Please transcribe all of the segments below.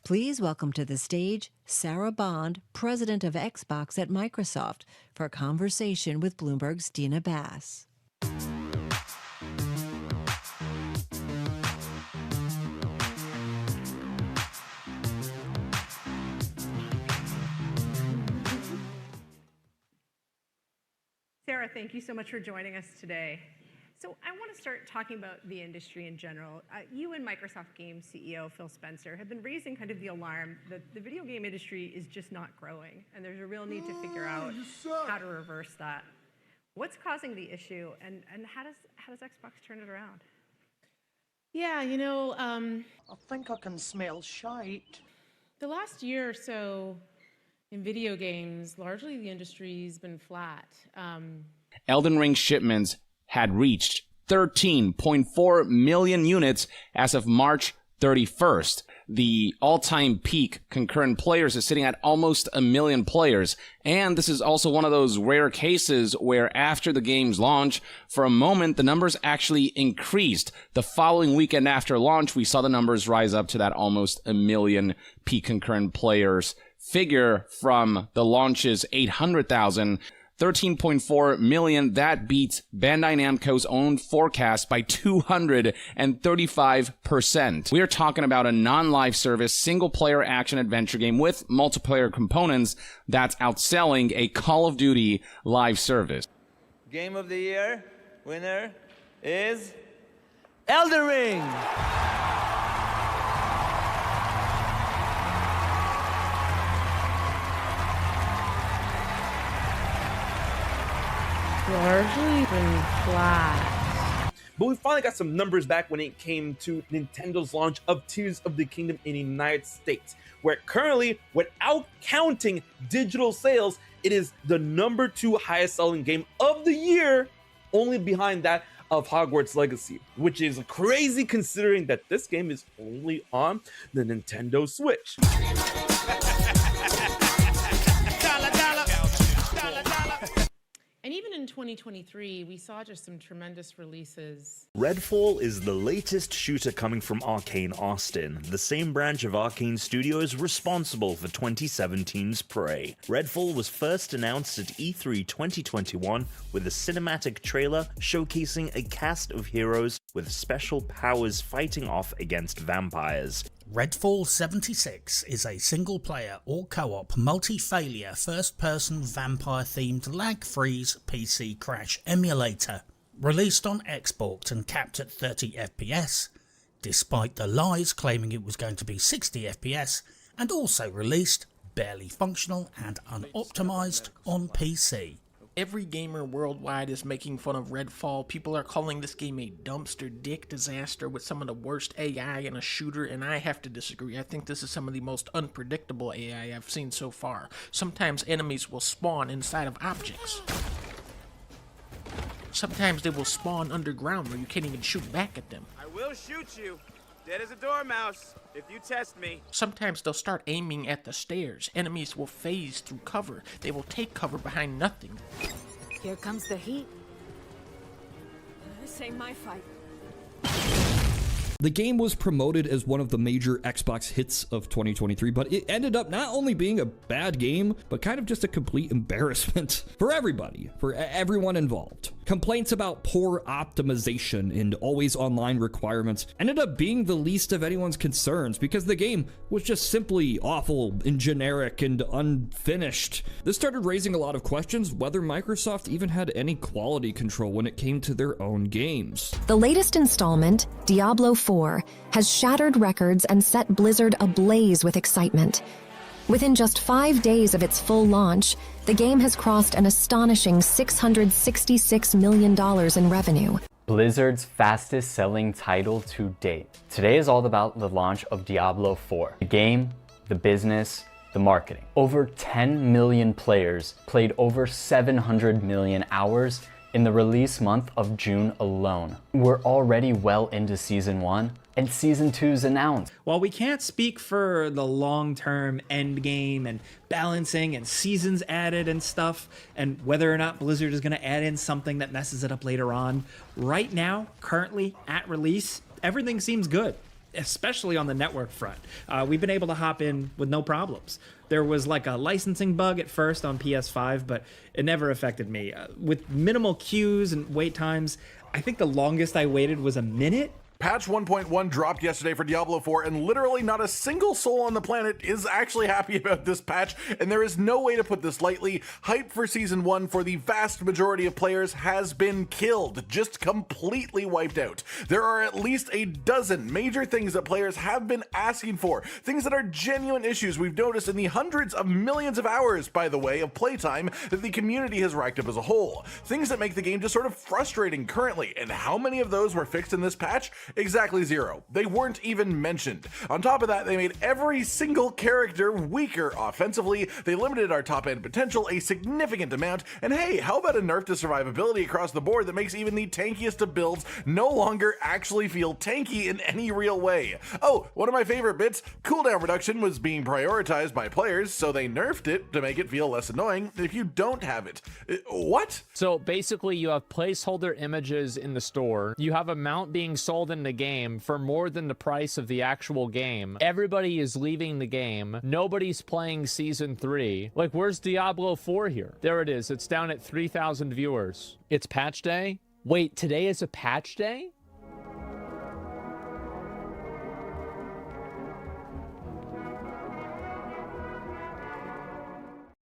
Please welcome to the stage Sarah Bond, president of Xbox at Microsoft, for a conversation with Bloomberg's Dina Bass. Sarah, thank you so much for joining us today. So I want to start talking about the industry in general. You and Microsoft Games CEO Phil Spencer have been raising kind of the alarm that the video game industry is just not growing, and there's a real need to figure out how to reverse that. What's causing the issue, and how does Xbox turn it around? Yeah, I think I can smell shite. the last year or so in video games, largely the industry's been flat. Elden Ring shipments had reached 13.4 million units as of March 31st. The all-time peak concurrent players is sitting at almost 1 million players. And this is also one of those rare cases where after the game's launch, for a moment, the numbers actually increased. The following weekend after launch, we saw the numbers rise up to that almost 1 million peak concurrent players figure from the launch's 800,000. 13.4 million, that beats Bandai Namco's own forecast by 235%. We are talking about a non-live service, single-player action-adventure game with multiplayer components that's outselling a Call of Duty live service. Game of the Year winner is Elden Ring! Largely been flat. But we finally got some numbers back when it came to Nintendo's launch of Tears of the Kingdom in the United States, where currently, without counting digital sales, it is the #2 highest selling game of the year, only behind that of Hogwarts Legacy, which is crazy considering that this game is only on the Nintendo Switch. And even in 2023, we saw just some tremendous releases. Redfall is the latest shooter coming from Arcane Austin, the same branch of Arcane Studios responsible for 2017's Prey. Redfall was first announced at E3 2021 with a cinematic trailer showcasing a cast of heroes with special powers fighting off against vampires. Redfall 76 is a single-player or co-op multi-failure first-person vampire-themed lag-freeze PC crash emulator. Released on Xbox and capped at 30 FPS, despite the lies claiming it was going to be 60 FPS, and also released, barely functional and unoptimized, on PC. Every gamer worldwide is making fun of Redfall. People are calling this game a dumpster dick disaster with some of the worst AI in a shooter, and I have to disagree. I think this is some of the most unpredictable AI I've seen so far. Sometimes enemies will spawn inside of objects. Sometimes they will spawn underground where you can't even shoot back at them. I will shoot you, dead as a dormouse, if you test me. Sometimes they'll start aiming at the stairs. Enemies will phase through cover. They will take cover behind nothing. Here comes the heat. This ain't my fight. The game was promoted as one of the major Xbox hits of 2023, but it ended up not only being a bad game, but kind of just a complete embarrassment for everybody, for everyone involved. Complaints about poor optimization and always online requirements ended up being the least of anyone's concerns because the game was just simply awful and generic and unfinished. This started raising a lot of questions whether Microsoft even had any quality control when it came to their own games. The latest installment, Diablo 4, has shattered records and set Blizzard ablaze with excitement. Within just 5 days of its full launch, the game has crossed an astonishing $666 million in revenue. Blizzard's fastest selling title to date. Today is all about the launch of Diablo 4. The game, the business, the marketing. Over 10 million players played over 700 million hours in the release month of June alone. We're already well into Season 1, and Season 2's announced. While we can't speak for the long-term end game and balancing and seasons added and stuff, and whether or not Blizzard is going to add in something that messes it up later on, right now, currently, at release, everything seems good. especially on the network front. We've been able to hop in with no problems. There was like a licensing bug at first on PS5, but it never affected me. With minimal queues and wait times, I think the longest I waited was a minute. Patch 1.1 dropped yesterday for Diablo 4, and literally not a single soul on the planet is actually happy about this patch, and there is no way to put this lightly. Hype for Season 1 for the vast majority of players has been killed, just completely wiped out. There are at least a dozen major things that players have been asking for, things that are genuine issues we've noticed in the hundreds of millions of hours, by the way, of playtime that the community has racked up as a whole. Things that make the game just sort of frustrating currently, and how many of those were fixed in this patch? Exactly 0. They weren't even mentioned. On top of that, they made every single character weaker offensively, they limited our top end potential a significant amount, and hey, how about a nerf to survivability across the board that makes even the tankiest of builds no longer actually feel tanky in any real way? Oh, one of my favorite bits, cooldown reduction was being prioritized by players, so they nerfed it to make it feel less annoying if you don't have it. What? So basically you have placeholder images in the store, you have a mount being sold in the game for more than the price of the actual game. Everybody is leaving the game. Nobody's playing Season 3. Like, where's Diablo 4 here? There it is. It's down at 3,000 viewers. It's patch day? Wait, today is a patch day?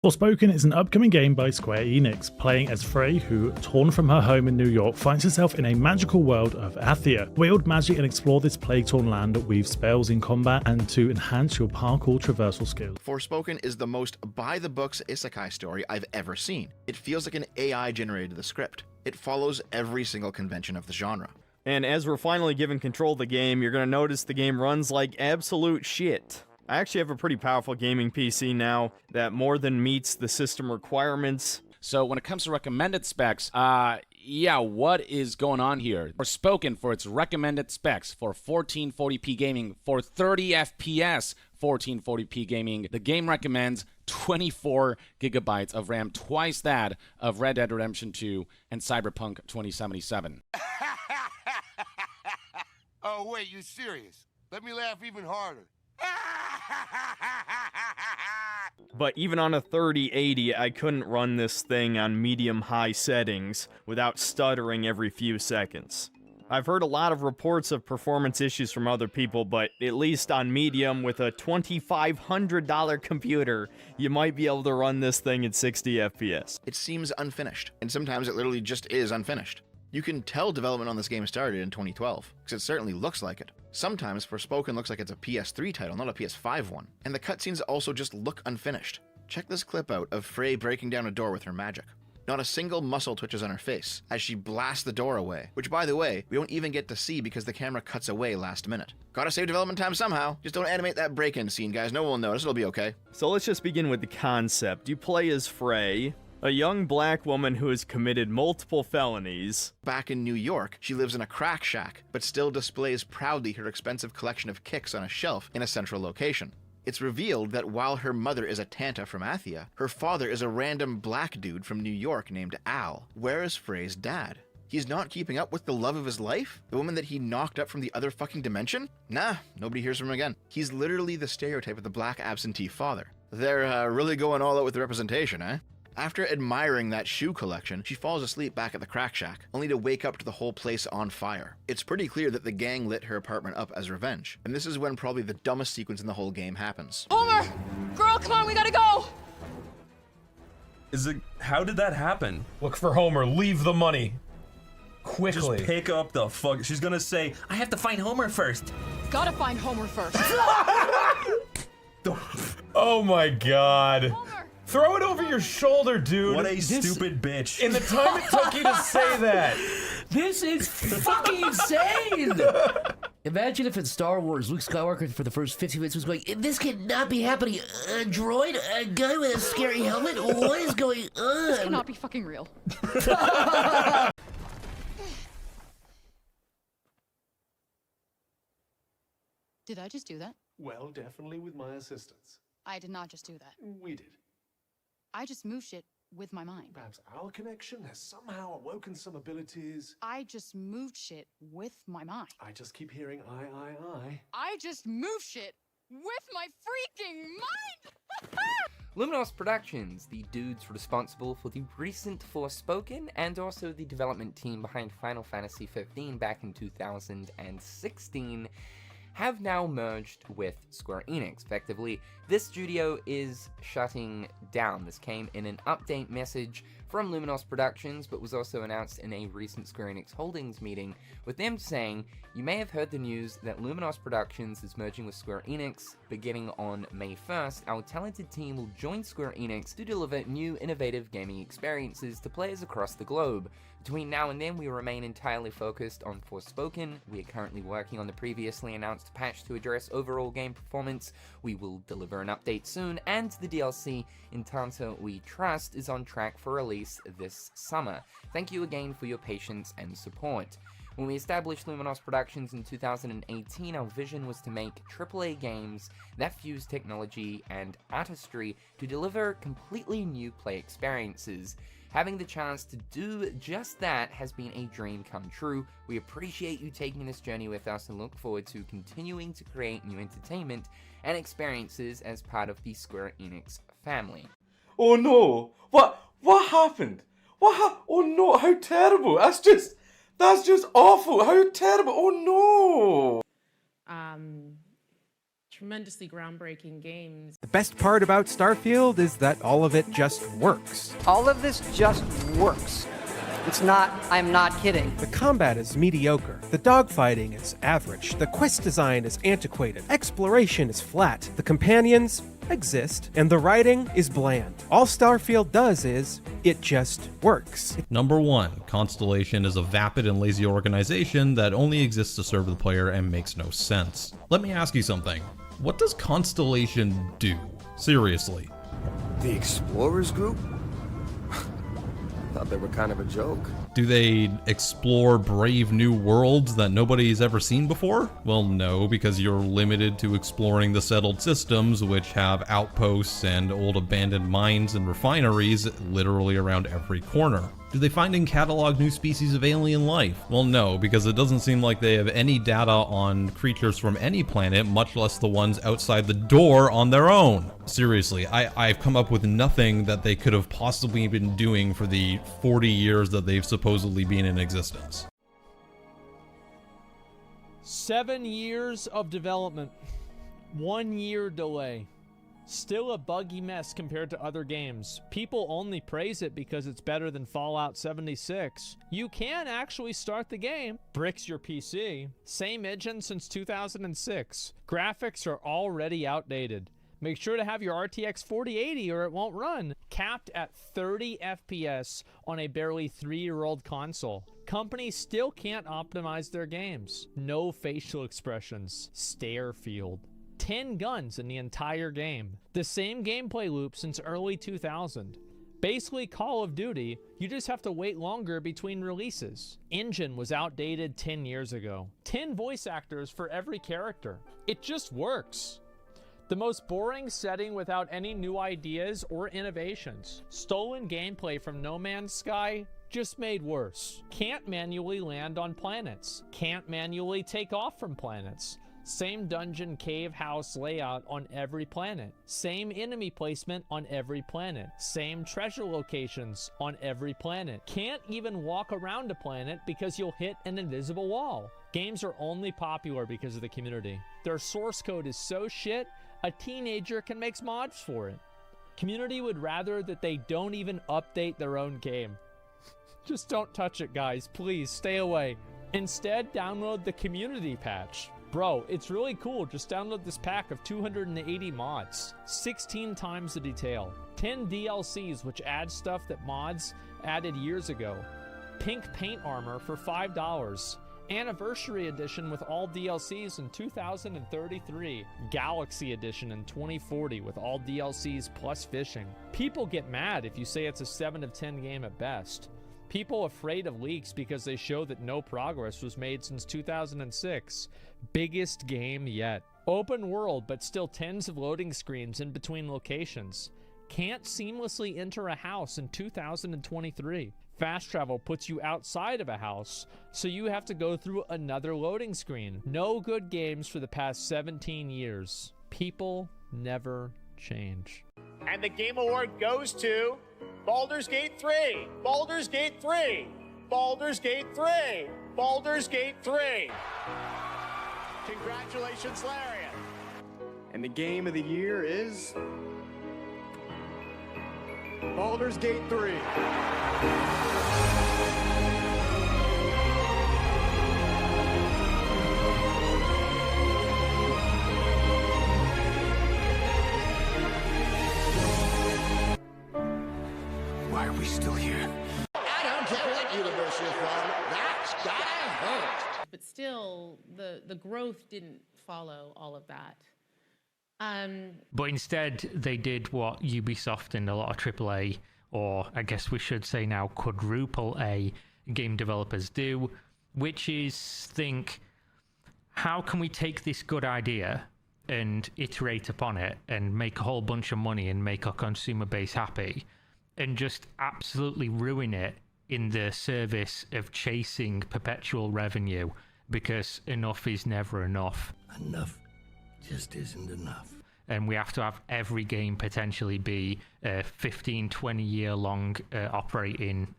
Forspoken is an upcoming game by Square Enix, playing as Frey who, torn from her home in New York, finds herself in a magical world of Athia. Wield magic and explore this plague-torn land, weave spells in combat, and to enhance your parkour traversal skills. Forspoken is the most by-the-books isekai story I've ever seen. It feels like an AI generated the script. It follows every single convention of the genre. And as we're finally given control of the game, you're going to notice the game runs like absolute shit. I actually have a pretty powerful gaming PC now that more than meets the system requirements. So when it comes to recommended specs, yeah, what is going on here? Forspoken for its recommended specs for 1440p gaming, for 30 FPS 1440p gaming. The game recommends 24 gigabytes of RAM, twice that of Red Dead Redemption 2 and Cyberpunk 2077. Oh, wait, you serious? Let me laugh even harder. But even on a 3080, I couldn't run this thing on medium-high settings without stuttering every few seconds. I've heard a lot of reports of performance issues from other people, but at least on medium with a $2,500 computer, you might be able to run this thing at 60 FPS. It seems unfinished, and sometimes it literally just is unfinished. You can tell development on this game started in 2012, because it certainly looks like it. Sometimes Forspoken looks like it's a PS3 title, not a PS5 one. And the cutscenes also just look unfinished. Check this clip out of Frey breaking down a door with her magic. Not a single muscle twitches on her face as she blasts the door away, which by the way, we don't even get to see because the camera cuts away last minute. Gotta save development time somehow. Just don't animate that break-in scene, guys. No one will notice. It'll be okay. So let's just begin with the concept. You play as Frey, a young black woman who has committed multiple felonies. Back in New York, she lives in a crack shack, but still displays proudly her expensive collection of kicks on a shelf in a central location. It's revealed that while her mother is a Tanta from Athia, her father is a random black dude from New York named Al. Where is Frey's dad? He's not keeping up with the love of his life? The woman that he knocked up from the other fucking dimension? Nah, nobody hears from him again. He's literally the stereotype of the black absentee father. They're really going all out with the representation, eh? After admiring that shoe collection, she falls asleep back at the crack shack, only to wake up to the whole place on fire. It's pretty clear that the gang lit her apartment up as revenge, and this is when probably the dumbest sequence in the whole game happens. Homer! Girl, come on, we gotta go! How did that happen? Look for Homer, leave the money. Quickly. Just pick up the fuck. She's gonna say, I have to find Homer first. Gotta find Homer first. Oh my god. Homer. Throw it over your shoulder, dude. What a stupid bitch. In the time it took you to say that. This is fucking insane! Imagine if in Star Wars, Luke Skywalker for the first 15 minutes was going, this cannot be happening. A droid? A guy with a scary helmet? What is going on? This cannot be fucking real. Did I just do that? Well, definitely with my assistance. I did not just do that. We did. I just moved shit with my mind. Perhaps our connection has somehow awoken some abilities. I just moved shit with my mind. I just keep hearing I. I just moved shit with my freaking mind! Luminos Productions, the dudes responsible for the recent Forspoken and also the development team behind Final Fantasy XV back in 2016, have now merged with Square Enix. Effectively, this studio is shutting down. This came in an update message from Luminos Productions, but was also announced in a recent Square Enix Holdings meeting, with them saying, "You may have heard the news that Luminos Productions is merging with Square Enix beginning on May 1st. Our talented team will join Square Enix to deliver new, innovative gaming experiences to players across the globe. Between now and then, we remain entirely focused on Forspoken. We are currently working on the previously announced patch to address overall game performance. We will deliver an update soon, and the DLC in Tanto We Trust is on track for release this summer. Thank you again for your patience and support." When we established Luminos Productions in 2018, our vision was to make AAA games that fuse technology and artistry to deliver completely new play experiences. Having the chance to do just that has been a dream come true. We appreciate you taking this journey with us and look forward to continuing to create new entertainment and experiences as part of the Square Enix family. Oh no! What happened? Oh no! How terrible! That's just awful! How terrible! Oh no! Tremendously groundbreaking games. The best part about Starfield is that all of it just works. All of this just works. It's not, I'm not kidding. The combat is mediocre, the dogfighting is average, the quest design is antiquated, exploration is flat, the companions exist, and the writing is bland. All Starfield does is, it just works. Number 1, Constellation is a vapid and lazy organization that only exists to serve the player and makes no sense. Let me ask you something. What does Constellation do? Seriously. The Explorers Group? Thought they were kind of a joke. Do they explore brave new worlds that nobody's ever seen before? Well, no, because you're limited to exploring the settled systems, which have outposts and old abandoned mines and refineries literally around every corner. Do they find and catalog new species of alien life? Well, no, because it doesn't seem like they have any data on creatures from any planet, much less the ones outside the door on their own. Seriously, I've come up with nothing that they could have possibly been doing for the 40 years that they've supposedly been in existence. 7 years of development, 1 year delay. Still a buggy mess compared to other games. People only praise it because it's better than Fallout 76. You can actually start the game. Bricks your PC. Same engine since 2006. Graphics are already outdated. Make sure to have your RTX 4080 or it won't run. Capped at 30 FPS on a barely 3-year-old console. Companies still can't optimize their games. No facial expressions. Stare field. 10 guns in the entire game. The same gameplay loop since early 2000. Basically Call of Duty, you just have to wait longer between releases. Engine was outdated 10 years ago. 10 voice actors for every character. It just works. The most boring setting without any new ideas or innovations. Stolen gameplay from No Man's Sky, just made worse. Can't manually land on planets. Can't manually take off from planets. Same dungeon cave house layout on every planet. Same enemy placement on every planet. Same treasure locations on every planet. Can't even walk around a planet because you'll hit an invisible wall. Games are only popular because of the community. Their source code is so shit, a teenager can make mods for it. Community would rather that they don't even update their own game. Just don't touch it, guys. Please, stay away. Instead, download the community patch. Bro, it's really cool. Just download this pack of 280 mods. 16 times the detail. 10 DLCs, which add stuff that mods added years ago. Pink paint armor for $5. Anniversary edition with all DLCs in 2033. Galaxy edition in 2040 with all DLCs plus fishing. People get mad if you say it's a 7 of 10 game at best. People afraid of leaks because they show that no progress was made since 2006. Biggest game yet. Open world, but still tens of loading screens in between locations. can't seamlessly enter a house in 2023. Fast travel puts you outside of a house, so you have to go through another loading screen. No good games for the past 17 years. People never change. And the Game Award goes to Baldur's Gate 3, Baldur's Gate 3, Baldur's Gate 3, Baldur's Gate 3. Congratulations, Larian. And the game of the year is Baldur's Gate 3. Why are we still here? I don't care what universe you're from. That's gotta hurt. But still, the growth didn't follow all of that. But instead, they did what Ubisoft and a lot of AAA, or I guess we should say now quadruple A game developers do, which is think, how can we take this good idea and iterate upon it and make a whole bunch of money and make our consumer base happy, and just absolutely ruin it in the service of chasing perpetual revenue, because enough is never enough. Enough just isn't enough. And we have to have every game potentially be a 15, 20-year long operating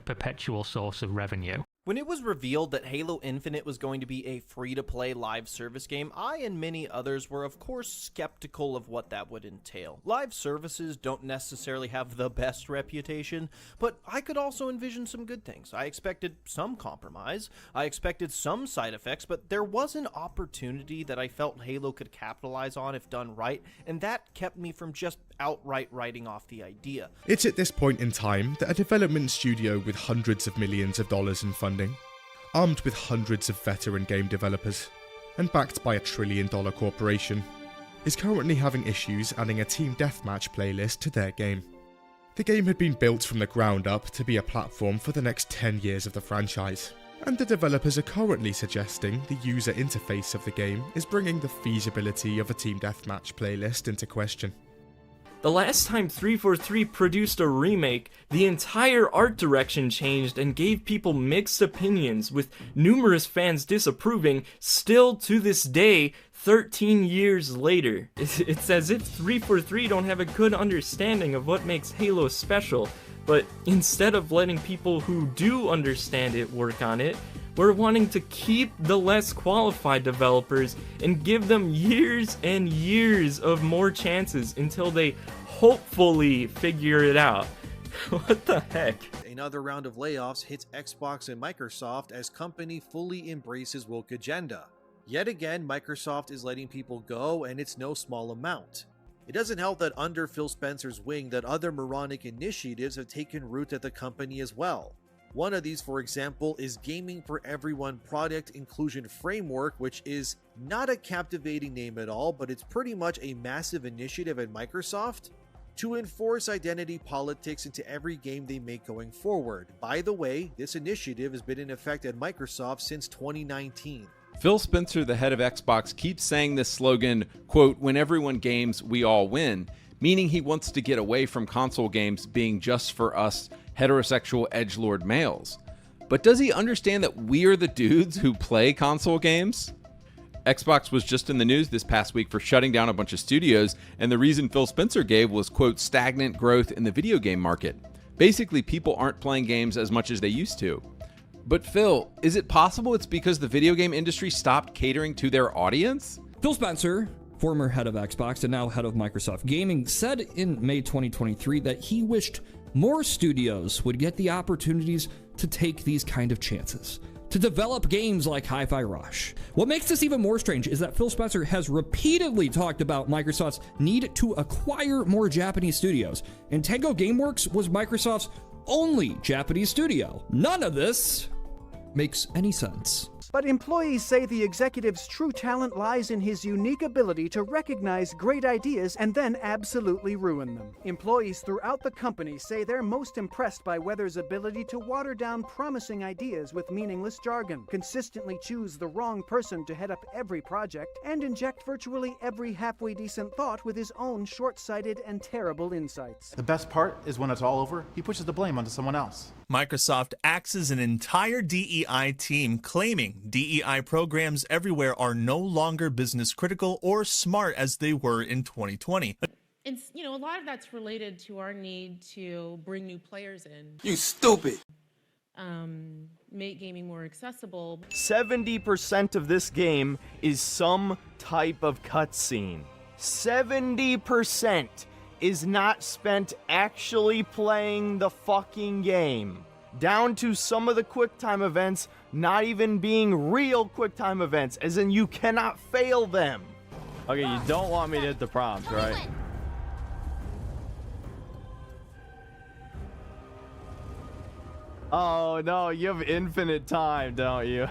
perpetual source of revenue. When it was revealed that Halo Infinite was going to be a free-to-play live service game, I and many others were of course skeptical of what that would entail. Live services don't necessarily have the best reputation, but I could also envision some good things. I expected some compromise, I expected some side effects, but there was an opportunity that I felt Halo could capitalize on if done right, and that kept me from just outright writing off the idea. It's at this point in time that a development studio with hundreds of millions of dollars in funding, armed with hundreds of veteran game developers, and backed by $1 trillion corporation, is currently having issues adding a team deathmatch playlist to their game. The game had been built from the ground up to be a platform for the next 10 years of the franchise, and the developers are currently suggesting the user interface of the game is bringing the feasibility of a team deathmatch playlist into question. The last time 343 produced a remake, the entire art direction changed and gave people mixed opinions, with numerous fans disapproving, still to this day, 13 years later. It's as if 343 don't have a good understanding of what makes Halo special, but instead of letting people who do understand it work on it, we're wanting to keep the less qualified developers and give them years and years of more chances until they hopefully figure it out. What the heck? Another round of layoffs hits Xbox and Microsoft as company fully embraces woke agenda. Yet again, Microsoft is letting people go, and it's no small amount. It doesn't help that under Phil Spencer's wing that other moronic initiatives have taken root at the company as well. One of these, for example, is Gaming for Everyone Product Inclusion Framework, which is not a captivating name at all, but it's pretty much a massive initiative at Microsoft to enforce identity politics into every game they make going forward. By the way, this initiative has been in effect at Microsoft since 2019. Phil Spencer, the head of Xbox, keeps saying this slogan, quote, "When everyone games, we all win," meaning he wants to get away from console games being just for us heterosexual edgelord males. But does he understand that we're the dudes who play console games? Xbox was just in the news this past week for shutting down a bunch of studios, and the reason Phil Spencer gave was, quote, stagnant growth in the video game market. Basically, people aren't playing games as much as they used to. But Phil, is it possible it's because the video game industry stopped catering to their audience? Phil Spencer, former head of Xbox and now head of Microsoft Gaming, said in May 2023 that he wished more studios would get the opportunities to take these kind of chances, to develop games like Hi-Fi Rush. What makes this even more strange is that Phil Spencer has repeatedly talked about Microsoft's need to acquire more Japanese studios, and Tango Gameworks was Microsoft's only Japanese studio. None of this makes any sense. But employees say the executive's true talent lies in his unique ability to recognize great ideas and then absolutely ruin them. Employees throughout the company say they're most impressed by Weather's ability to water down promising ideas with meaningless jargon, consistently choose the wrong person to head up every project, and inject virtually every halfway decent thought with his own short-sighted and terrible insights. The best part is when it's all over, he pushes the blame onto someone else. Microsoft axes an entire DEI team, claiming DEI programs everywhere are no longer business critical or smart as they were in 2020. And, a lot of that's related to our need to bring new players in. You stupid! Make gaming more accessible. 70% of this game is some type of cutscene. 70% is not spent actually playing the fucking game. Down to some of the QuickTime events not even being real QuickTime events, as in you cannot fail them. Okay, you don't want me to hit the prompt, right? Oh no, you have infinite time, don't you?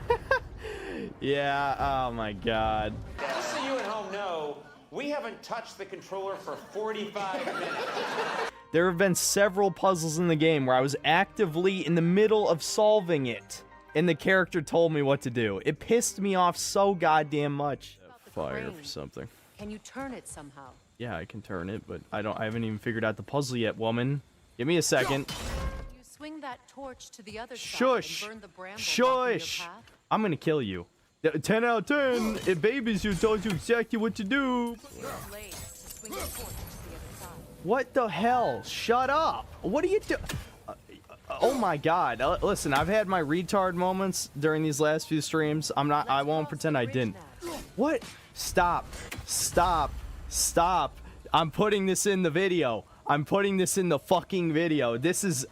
Yeah, oh my god. Just so you at home know, we haven't touched the controller for 45 minutes. There have been several puzzles in the game where I was actively in the middle of solving it, and the character told me what to do. It pissed me off so goddamn much. Fire for something. Can you turn it somehow? Yeah, I can turn it, but I haven't even figured out the puzzle yet, woman. Give me a second. You swing that torch to the other Shush! side and burn the bramble Shush! blocking your path? I'm gonna kill you. 10 out of 10. It babies you, told you exactly what to do. What the hell? Shut up. What are you doing? Oh my god. Listen, I've had my retard moments during these last few streams. I won't pretend I didn't. What? Stop. Stop. Stop. I'm putting this in the video. I'm putting this in the fucking video. This is...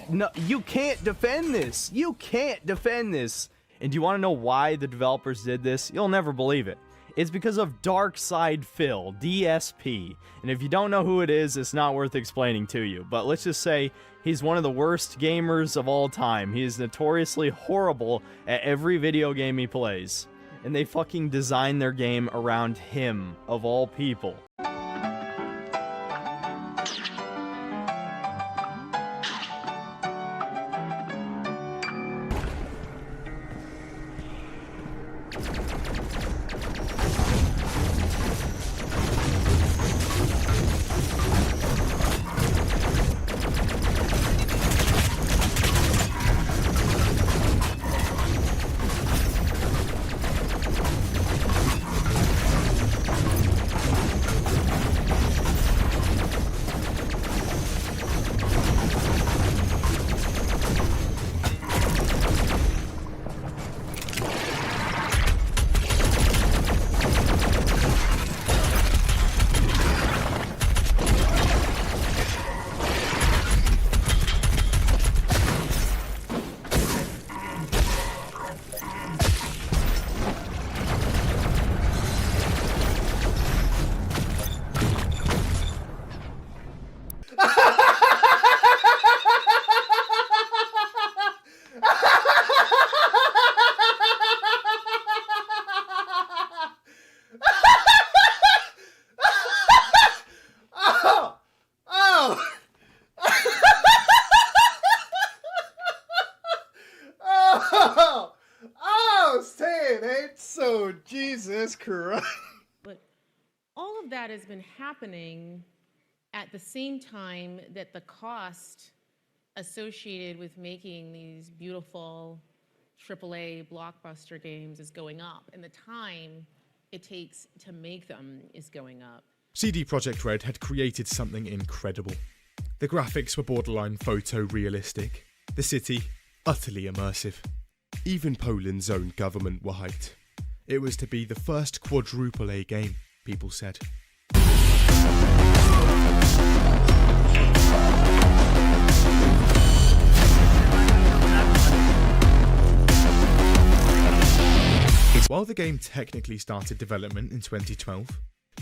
no, you can't defend this. You can't defend this. And do you want to know why the developers did this? You'll never believe it. It's because of Dark Side Phil, DSP. And if you don't know who it is, it's not worth explaining to you. But let's just say he's one of the worst gamers of all time. He is notoriously horrible at every video game he plays. And they fucking designed their game around him, of all people. Jesus Christ. But all of that has been happening at the same time that the cost associated with making these beautiful AAA blockbuster games is going up, and the time it takes to make them is going up. CD Projekt Red had created something incredible. The graphics were borderline photorealistic, the city utterly immersive. Even Poland's own government were hyped. It was to be the first quadruple A game, people said. While the game technically started development in 2012,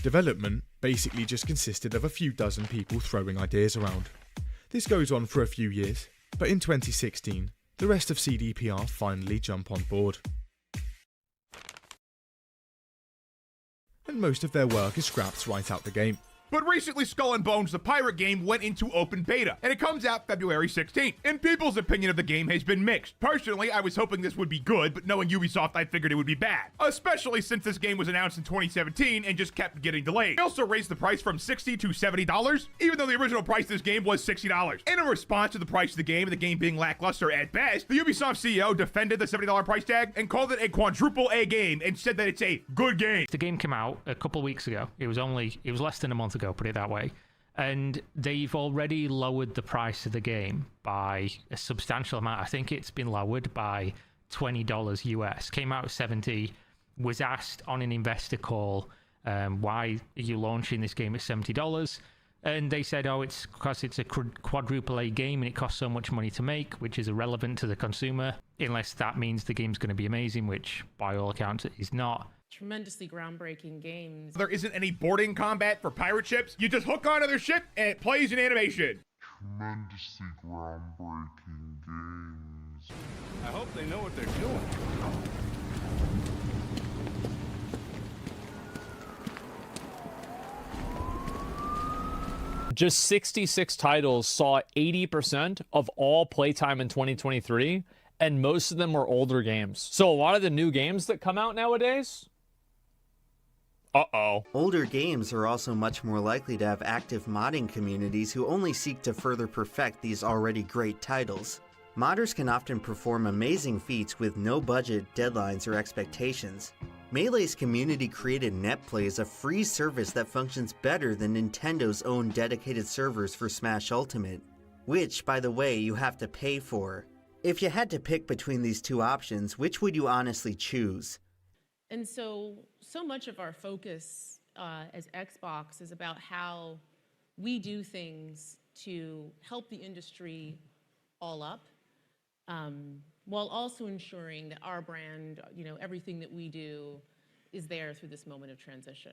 development basically just consisted of a few dozen people throwing ideas around. This goes on for a few years, but in 2016, the rest of CDPR finally jump on board. and most of their work is scrapped right out the game. But recently, Skull and Bones, the pirate game, went into open beta, and it comes out February 16th. And people's opinion of the game has been mixed. Personally, I was hoping this would be good, but knowing Ubisoft, I figured it would be bad. Especially since this game was announced in 2017 and just kept getting delayed. They also raised the price from $60 to $70, even though the original price of this game was $60. And in response to the price of the game being lackluster at best, the Ubisoft CEO defended the $70 price tag and called it a quadruple A game and said that it's a good game. The game came out a couple weeks ago. It was less than a month ago, put it that way. And they've already lowered the price of the game by a substantial amount. I think it's been lowered by $20 US. Came out at 70, was asked on an investor call, why are you launching this game at $70? And they said, oh, it's because it's a quadruple A game and it costs so much money to make, which is irrelevant to the consumer, unless that means the game's going to be amazing, which by all accounts it is not. Tremendously groundbreaking games. There isn't any boarding combat for pirate ships. You just hook onto their ship and it plays in animation. Tremendously groundbreaking games. I hope they know what they're doing. Just 66 titles saw 80% of all playtime in 2023, and most of them were older games. So a lot of the new games that come out nowadays, older games are also much more likely to have active modding communities who only seek to further perfect these already great titles. Modders can often perform amazing feats with no budget, deadlines, or expectations. Melee's community-created NetPlay is a free service that functions better than Nintendo's own dedicated servers for Smash Ultimate, which, by the way, you have to pay for. If you had to pick between these two options, which would you honestly choose? And so much of our focus as Xbox is about how we do things to help the industry all up, while also ensuring that our brand, everything that we do is there through this moment of transition.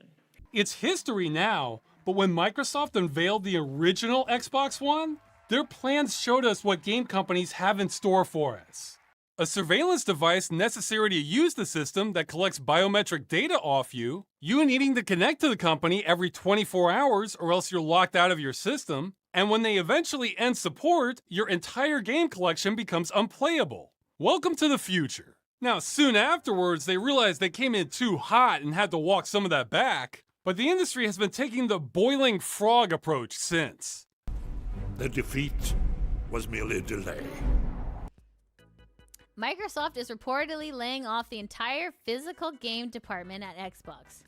It's history now, but when Microsoft unveiled the original Xbox One, their plans showed us what game companies have in store for us. A surveillance device necessary to use the system that collects biometric data off you needing to connect to the company every 24 hours or else you're locked out of your system, and when they eventually end support, your entire game collection becomes unplayable. Welcome to the future. Now, soon afterwards, they realized they came in too hot and had to walk some of that back, but the industry has been taking the boiling frog approach since. The defeat was merely a delay. Microsoft is reportedly laying off the entire physical game department at Xbox.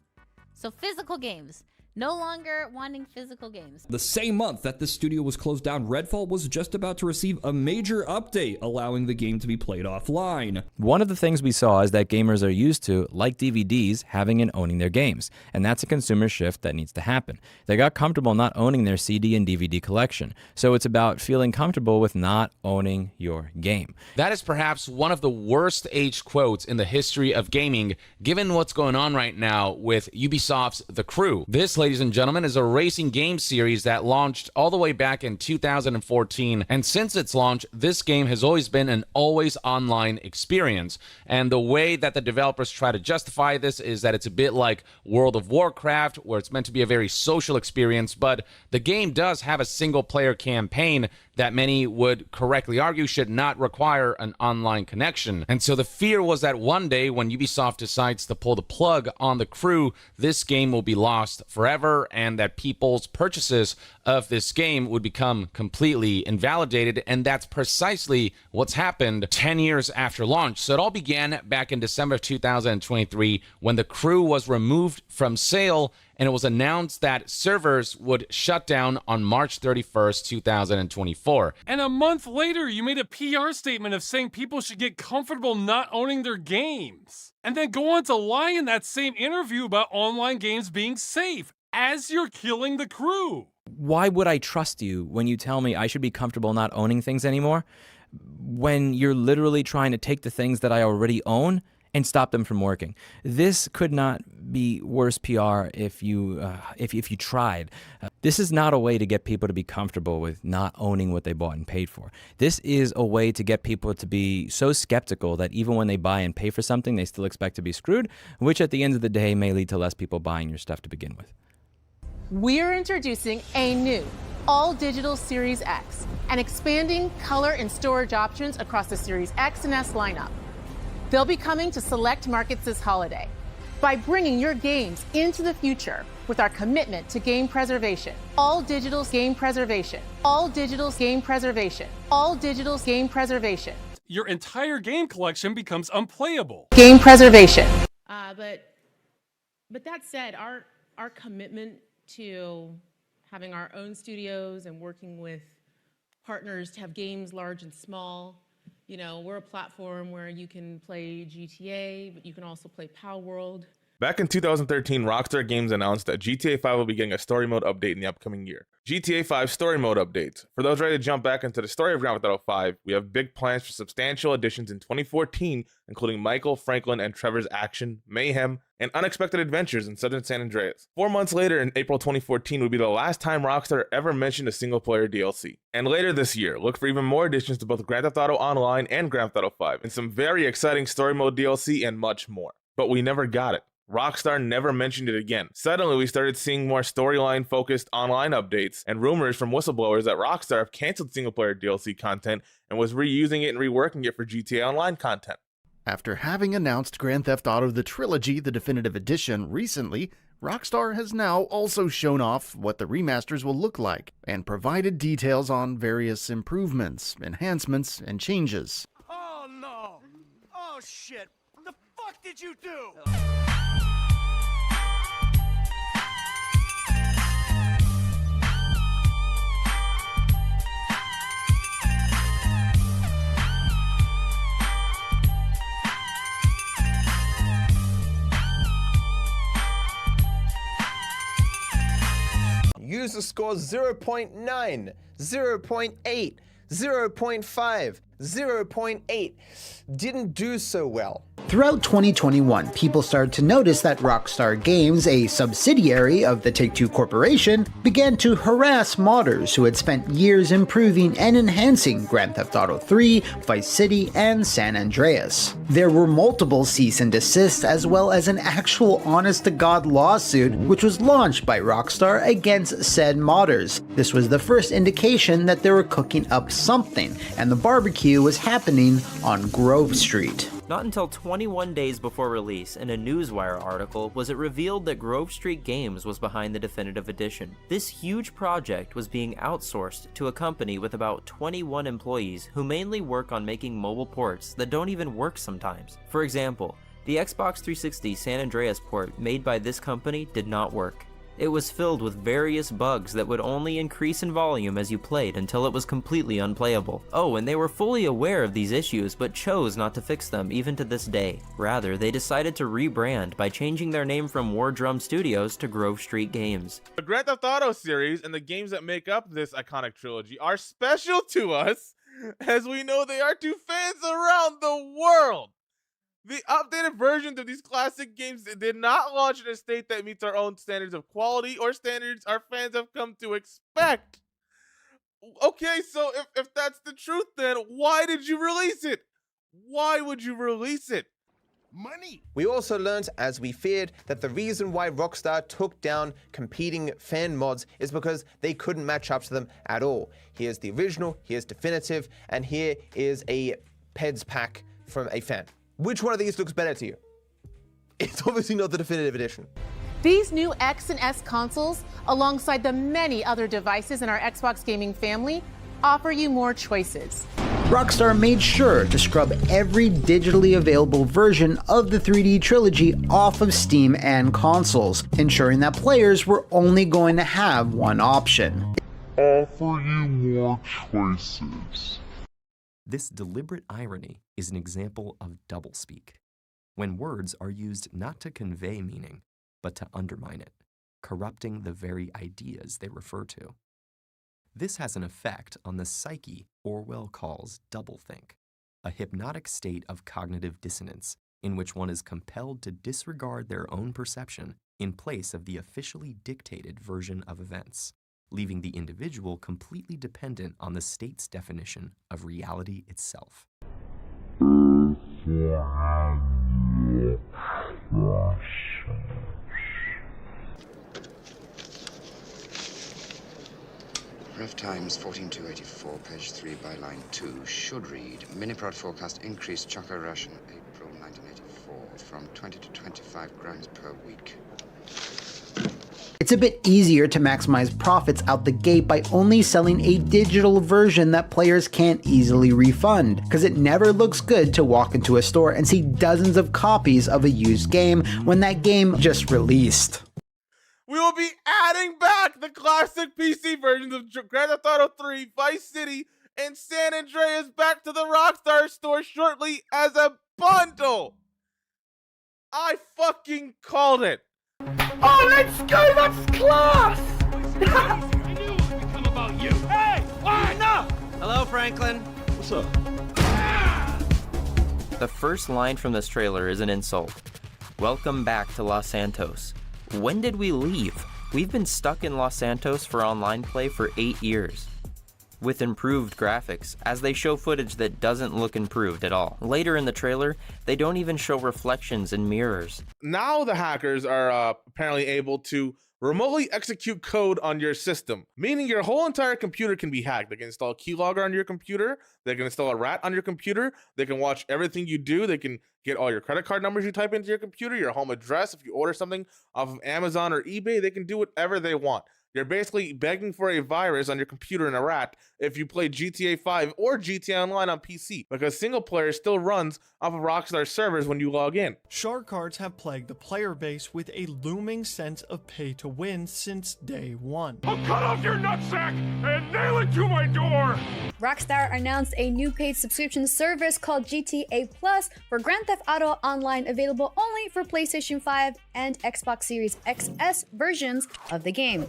So physical games. No longer wanting physical games. The same month that the studio was closed down, Redfall was just about to receive a major update, allowing the game to be played offline. One of the things we saw is that gamers are used to, like DVDs, having and owning their games. And that's a consumer shift that needs to happen. They got comfortable not owning their CD and DVD collection. So it's about feeling comfortable with not owning your game. That is perhaps one of the worst aged quotes in the history of gaming, given what's going on right now with Ubisoft's The Crew. This, ladies and gentlemen, is a racing game series that launched all the way back in 2014, and since its launch, this game has always been an always online experience. And the way that the developers try to justify this is that it's a bit like World of Warcraft, where it's meant to be a very social experience, but the game does have a single-player campaign that many would correctly argue should not require an online connection. And so the fear was that one day when Ubisoft decides to pull the plug on The Crew, this game will be lost forever and that people's purchases of this game would become completely invalidated. And that's precisely what's happened 10 years after launch. So it all began back in December of 2023 when The Crew was removed from sale, and it was announced that servers would shut down on March 31st, 2024. And a month later, you made a PR statement of saying people should get comfortable not owning their games. And then go on to lie in that same interview about online games being safe, as you're killing The Crew. Why would I trust you when you tell me I should be comfortable not owning things anymore, when you're literally trying to take the things that I already own and stop them from working? This could not be worse PR if you tried. This is not a way to get people to be comfortable with not owning what they bought and paid for. This is a way to get people to be so skeptical that even when they buy and pay for something, they still expect to be screwed, which at the end of the day may lead to less people buying your stuff to begin with. We're introducing a new all-digital Series X and expanding color and storage options across the Series X and S lineup. They'll be coming to select markets this holiday. By bringing your games into the future with our commitment to game preservation. All digital game preservation. All digital game preservation. All digital game preservation. Your entire game collection becomes unplayable. Game preservation. But that said, our commitment to having our own studios and working with partners to have games large and small. You know, we're a platform where you can play GTA, but you can also play Pow World. Back in 2013, Rockstar Games announced that GTA 5 will be getting a story mode update in the upcoming year. GTA 5 story mode updates. For those ready to jump back into the story of Grand Theft Auto 5, we have big plans for substantial additions in 2014, including Michael, Franklin, and Trevor's action, mayhem, and unexpected adventures in Southern San Andreas. 4 months later, in April 2014, would be the last time Rockstar ever mentioned a single-player DLC. And later this year, look for even more additions to both Grand Theft Auto Online and Grand Theft Auto 5, and some very exciting story mode DLC and much more. But we never got it. Rockstar never mentioned it again. Suddenly, we started seeing more storyline-focused online updates and rumors from whistleblowers that Rockstar have canceled single-player DLC content and was reusing it and reworking it for GTA Online content. After having announced Grand Theft Auto The Trilogy, the Definitive Edition, recently, Rockstar has now also shown off what the remasters will look like and provided details on various improvements, enhancements, and changes. Oh no! Oh shit! What the fuck did you do? User score 0.9, 0.8, 0.5, 0.8. Didn't do so well. Throughout 2021, people started to notice that Rockstar Games, a subsidiary of the Take-Two Corporation, began to harass modders who had spent years improving and enhancing Grand Theft Auto 3, Vice City, and San Andreas. There were multiple cease and desists as well as an actual honest-to-God lawsuit which was launched by Rockstar against said modders. This was the first indication that they were cooking up something, and the barbecue was happening on Grove Street. Not until 21 days before release, in a Newswire article, was it revealed that Grove Street Games was behind the Definitive Edition. This huge project was being outsourced to a company with about 21 employees who mainly work on making mobile ports that don't even work sometimes. For example, the Xbox 360 San Andreas port made by this company did not work. It was filled with various bugs that would only increase in volume as you played until it was completely unplayable. Oh, and they were fully aware of these issues but chose not to fix them even to this day. Rather, they decided to rebrand by changing their name from War Drum Studios to Grove Street Games. The Grand Theft Auto series and the games that make up this iconic trilogy are special to us, as we know they are to fans around the world. The updated versions of these classic games did not launch in a state that meets our own standards of quality or standards our fans have come to expect. Okay, so if that's the truth, then why did you release it? Why would you release it? Money! We also learned, as we feared, that the reason why Rockstar took down competing fan mods is because they couldn't match up to them at all. Here's the original, here's Definitive, and here is a PEDS pack from a fan. Which one of these looks better to you? It's obviously not the Definitive Edition. These new X and S consoles, alongside the many other devices in our Xbox gaming family, offer you more choices. Rockstar made sure to scrub every digitally available version of the 3D trilogy off of Steam and consoles, ensuring that players were only going to have one option. Offer you more choices. This deliberate irony is an example of doublespeak, when words are used not to convey meaning, but to undermine it, corrupting the very ideas they refer to. This has an effect on the psyche Orwell calls doublethink, a hypnotic state of cognitive dissonance in which one is compelled to disregard their own perception in place of the officially dictated version of events. leaving the individual completely dependent on the state's definition of reality itself. Ref Times 14284, page 3 by line 2 should read Miniprod forecast increased choco ration April 1984 from 20 to 25 grams per week. It's a bit easier to maximize profits out the gate by only selling a digital version that players can't easily refund, because it never looks good to walk into a store and see dozens of copies of a used game when that game just released. We will be adding back the classic PC versions of Grand Theft Auto 3, Vice City, and San Andreas back to the Rockstar store shortly as a bundle. I fucking called it. Oh, let's go! That's class! I knew it would become about you. Hey! Enough! Hello, Franklin. What's up? The first line from this trailer is an insult. Welcome back to Los Santos. When did we leave? We've been stuck in Los Santos for online play for 8 years. With improved graphics, as they show footage that doesn't look improved at all. Later in the trailer, they don't even show reflections in mirrors. Now the hackers are apparently able to remotely execute code on your system, meaning your whole entire computer can be hacked. They can install a keylogger on your computer, they can install a rat on your computer, they can watch everything you do, they can get all your credit card numbers you type into your computer, your home address. If you order something off of Amazon or eBay, they can do whatever they want. You're basically begging for a virus on your computer in a rat if you play GTA 5 or GTA Online on PC, because single player still runs off of Rockstar servers when you log in. Shark cards have plagued the player base with a looming sense of pay to win since day one. I'll cut off your nutsack and nail it to my door! Rockstar announced a new paid subscription service called GTA Plus for Grand Theft Auto Online, available only for PlayStation 5 and Xbox Series XS versions of the game.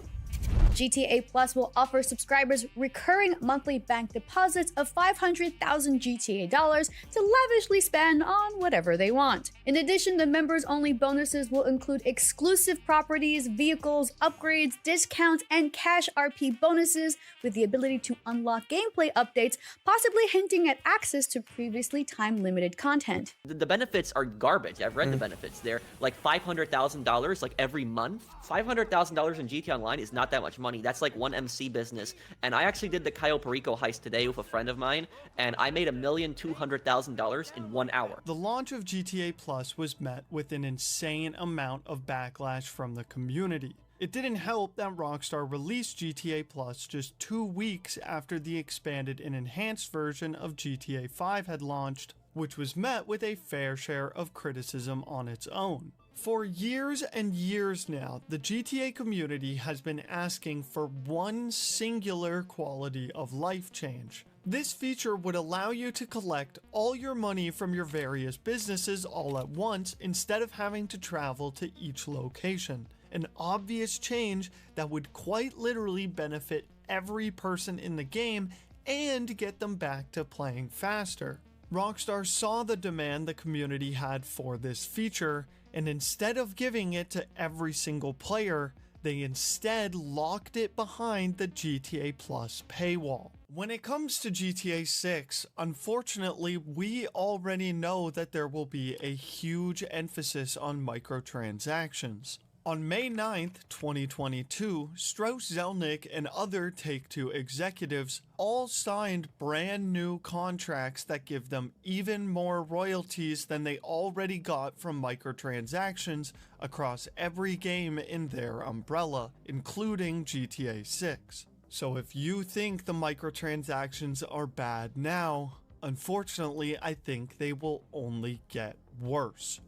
GTA Plus will offer subscribers recurring monthly bank deposits of 500,000 GTA dollars to lavishly spend on whatever they want. In addition, the members-only bonuses will include exclusive properties, vehicles, upgrades, discounts, and cash RP bonuses, with the ability to unlock gameplay updates, possibly hinting at access to previously time-limited content. The benefits are garbage. I've read the benefits. They're like $500,000 like every month. $500,000 in GTA Online is not that much money. That's like one MC business. And I actually did the Cayo Perico heist today with a friend of mine, and I made $1,200,000 in 1 hour. The launch of GTA Plus was met with an insane amount of backlash from the community. It didn't help that Rockstar released GTA Plus just 2 weeks after the expanded and enhanced version of GTA 5 had launched, which was met with a fair share of criticism on its own. For years and years now, the GTA community has been asking for one singular quality of life change. This feature would allow you to collect all your money from your various businesses all at once instead of having to travel to each location. An obvious change that would quite literally benefit every person in the game and get them back to playing faster. Rockstar saw the demand the community had for this feature, and instead of giving it to every single player, they instead locked it behind the GTA Plus paywall. When it comes to GTA 6, unfortunately, we already know that there will be a huge emphasis on microtransactions. On May 9th, 2022, Strauss Zelnick and other Take-Two executives all signed brand new contracts that give them even more royalties than they already got from microtransactions across every game in their umbrella, including GTA 6. So if you think the microtransactions are bad now, unfortunately, I think they will only get worse.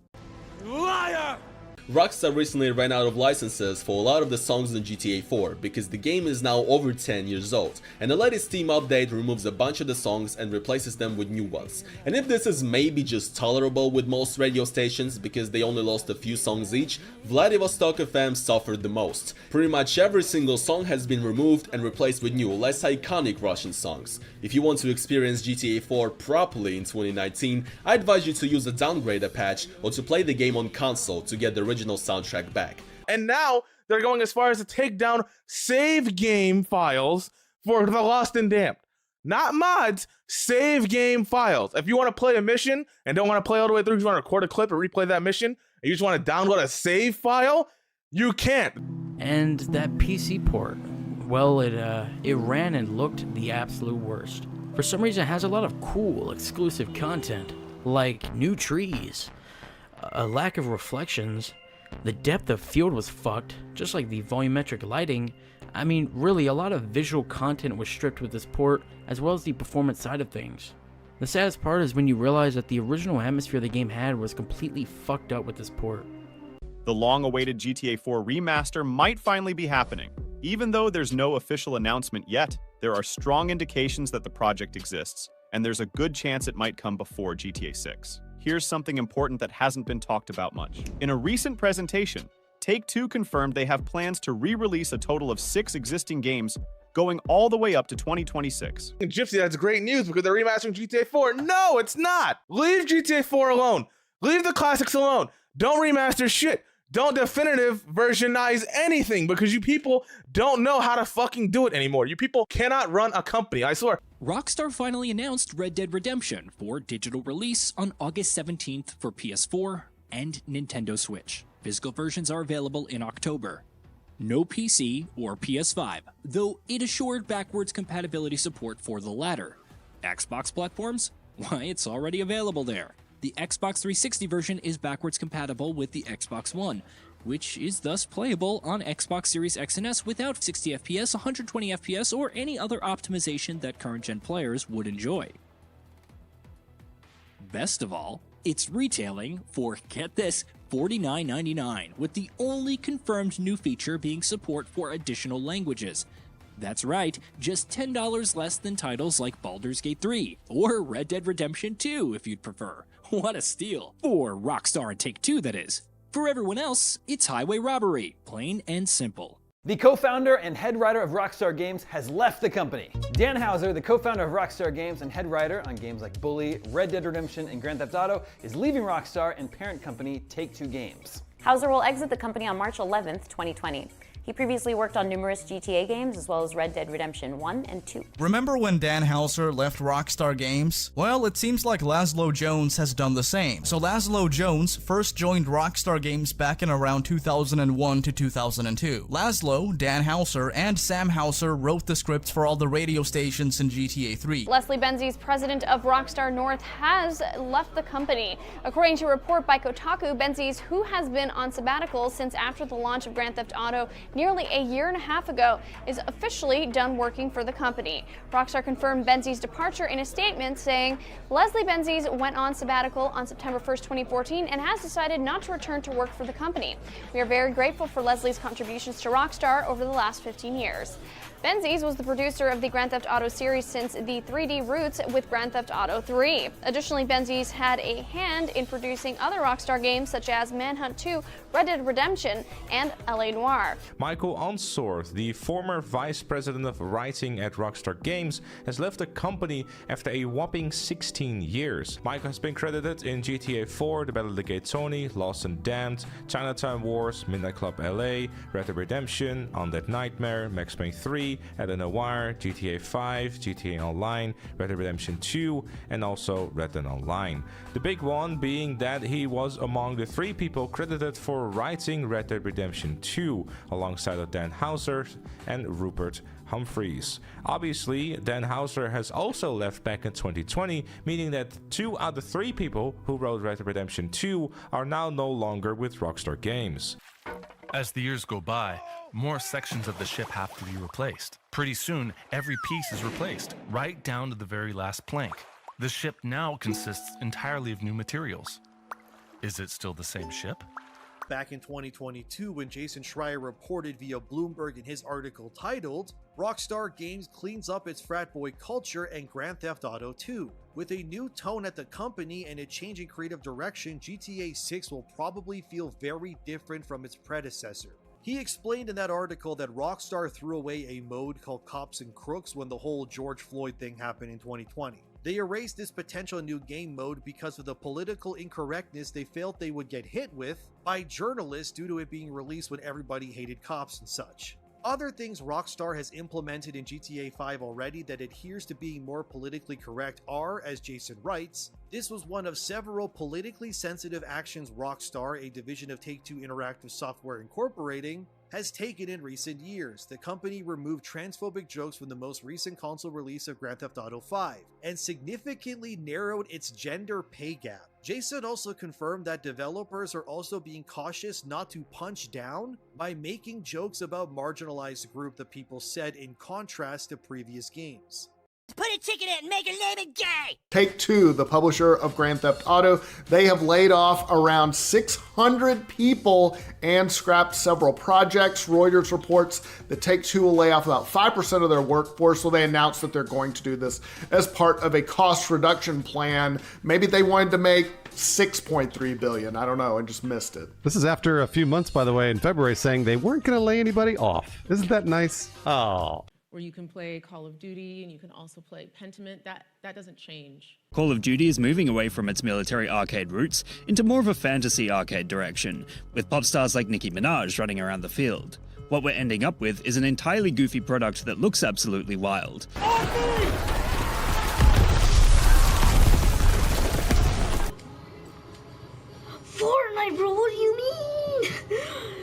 Liar! Rockstar recently ran out of licenses for a lot of the songs in GTA 4 because the game is now over 10 years old, and the latest Steam update removes a bunch of the songs and replaces them with new ones. And if this is maybe just tolerable with most radio stations because they only lost a few songs each, Vladivostok FM suffered the most. Pretty much every single song has been removed and replaced with new, less iconic Russian songs. If you want to experience GTA 4 properly in 2019, I advise you to use a downgrader patch or to play the game on console to get the original soundtrack back. And now they're going as far as to take down save game files for The Lost and Damned. Not mods, save game files. If you want to play a mission and don't want to play all the way through, you want to record a clip and replay that mission, and you just want to download a save file, you can't. And that PC port, well, it ran and looked the absolute worst. For some reason, it has a lot of cool, exclusive content, like new trees, a lack of reflections, the depth of field was fucked, just like the volumetric lighting. I mean, really, a lot of visual content was stripped with this port, as well as the performance side of things. The saddest part is when you realize that the original atmosphere the game had was completely fucked up with this port. The long-awaited GTA 4 remaster might finally be happening. Even though there's no official announcement yet, there are strong indications that the project exists, and there's a good chance it might come before GTA 6. Here's something important that hasn't been talked about much. In a recent presentation, Take-Two confirmed they have plans to re-release a total of 6 existing games, going all the way up to 2026. Gypsy, that's great news because they're remastering GTA 4. No, it's not! Leave GTA 4 alone. Leave the classics alone. Don't remaster shit. Don't definitive versionize anything because you people don't know how to fucking do it anymore. You people cannot run a company, I swear. Rockstar finally announced Red Dead Redemption for digital release on August 17th for PS4 and Nintendo Switch. Physical versions are available in October. No PC or PS5, though it assured backwards compatibility support for the latter. Xbox platforms? Why, it's already available there. The Xbox 360 version is backwards compatible with the Xbox One, which is thus playable on Xbox Series X and S without 60 FPS, 120 FPS, or any other optimization that current-gen players would enjoy. Best of all, it's retailing for, get this, $49.99, with the only confirmed new feature being support for additional languages. That's right, just $10 less than titles like Baldur's Gate 3, or Red Dead Redemption 2 if you'd prefer. What a steal. For Rockstar and Take-Two, that is. For everyone else, it's highway robbery, plain and simple. The co-founder and head writer of Rockstar Games has left the company. Dan Houser, the co-founder of Rockstar Games and head writer on games like Bully, Red Dead Redemption, and Grand Theft Auto, is leaving Rockstar and parent company Take-Two Games. Houser will exit the company on March 11th, 2020. He previously worked on numerous GTA games as well as Red Dead Redemption 1 and 2. Remember when Dan Houser left Rockstar Games? Well, it seems like Laszlo Jones has done the same. So Laszlo Jones first joined Rockstar Games back in around 2001 to 2002. Laszlo, Dan Houser, and Sam Houser wrote the scripts for all the radio stations in GTA 3. Leslie Benzies, president of Rockstar North, has left the company. According to a report by Kotaku, Benzies, who has been on sabbatical since after the launch of Grand Theft Auto nearly a year and a half ago, is officially done working for the company. Rockstar confirmed Benzies' departure in a statement saying, Leslie Benzies went on sabbatical on September 1st, 2014 and has decided not to return to work for the company. We are very grateful for Leslie's contributions to Rockstar over the last 15 years. Benzies was the producer of the Grand Theft Auto series since the 3D roots with Grand Theft Auto 3. Additionally, Benzies had a hand in producing other Rockstar games such as Manhunt 2, Red Dead Redemption, and L.A. Noire. Michael Onsorth, the former vice president of writing at Rockstar Games, has left the company after a whopping 16 years. Michael has been credited in GTA 4, The Battle of the Gate Tony, Lost and Damned, Chinatown Wars, Midnight Club LA, Red Dead Redemption, Undead Nightmare, Max Payne 3, L.A. Noire, GTA 5, GTA Online, Red Dead Redemption 2, and also Red Dead Online. The big one being that he was among the 3 people credited for writing Red Dead Redemption 2, alongside of Dan Houser and Rupert Humphreys. Obviously, Dan Houser has also left back in 2020, meaning that 2 out of 3 people who wrote Red Dead Redemption 2 are now no longer with Rockstar Games. As the years go by, more sections of the ship have to be replaced. Pretty soon, every piece is replaced, right down to the very last plank. The ship now consists entirely of new materials. Is it still the same ship? Back in 2022, when Jason Schreier reported via Bloomberg in his article titled, Rockstar Games cleans up its frat boy culture and Grand Theft Auto 2. With a new tone at the company and a change in creative direction, GTA 6 will probably feel very different from its predecessor. He explained in that article that Rockstar threw away a mode called Cops and Crooks when the whole George Floyd thing happened in 2020. They erased this potential new game mode because of the political incorrectness they felt they would get hit with by journalists due to it being released when everybody hated cops and such. Other things Rockstar has implemented in GTA 5 already that adheres to being more politically correct are, as Jason writes, this was one of several politically sensitive actions Rockstar, a division of Take-Two Interactive Software Incorporating, has taken in recent years. The company removed transphobic jokes from the most recent console release of Grand Theft Auto 5, and significantly narrowed its gender pay gap. Jason also confirmed that developers are also being cautious not to punch down by making jokes about marginalized group, the people said, in contrast to previous games. Put a ticket in and make her name it gay! Take-Two, the publisher of Grand Theft Auto, they have laid off around 600 people and scrapped several projects. Reuters reports that Take-Two will lay off about 5% of their workforce, so they announced that they're going to do this as part of a cost reduction plan. Maybe they wanted to make $6.3 billion, I don't know, and just missed it. This is after a few months, by the way, in February, saying they weren't going to lay anybody off. Isn't that nice? Oh. Where you can play Call of Duty and you can also play Pentiment, that doesn't change. Call of Duty is moving away from its military arcade roots into more of a fantasy arcade direction, with pop stars like Nicki Minaj running around the field. What we're ending up with is an entirely goofy product that looks absolutely wild. Fortnite, bro, what do you mean?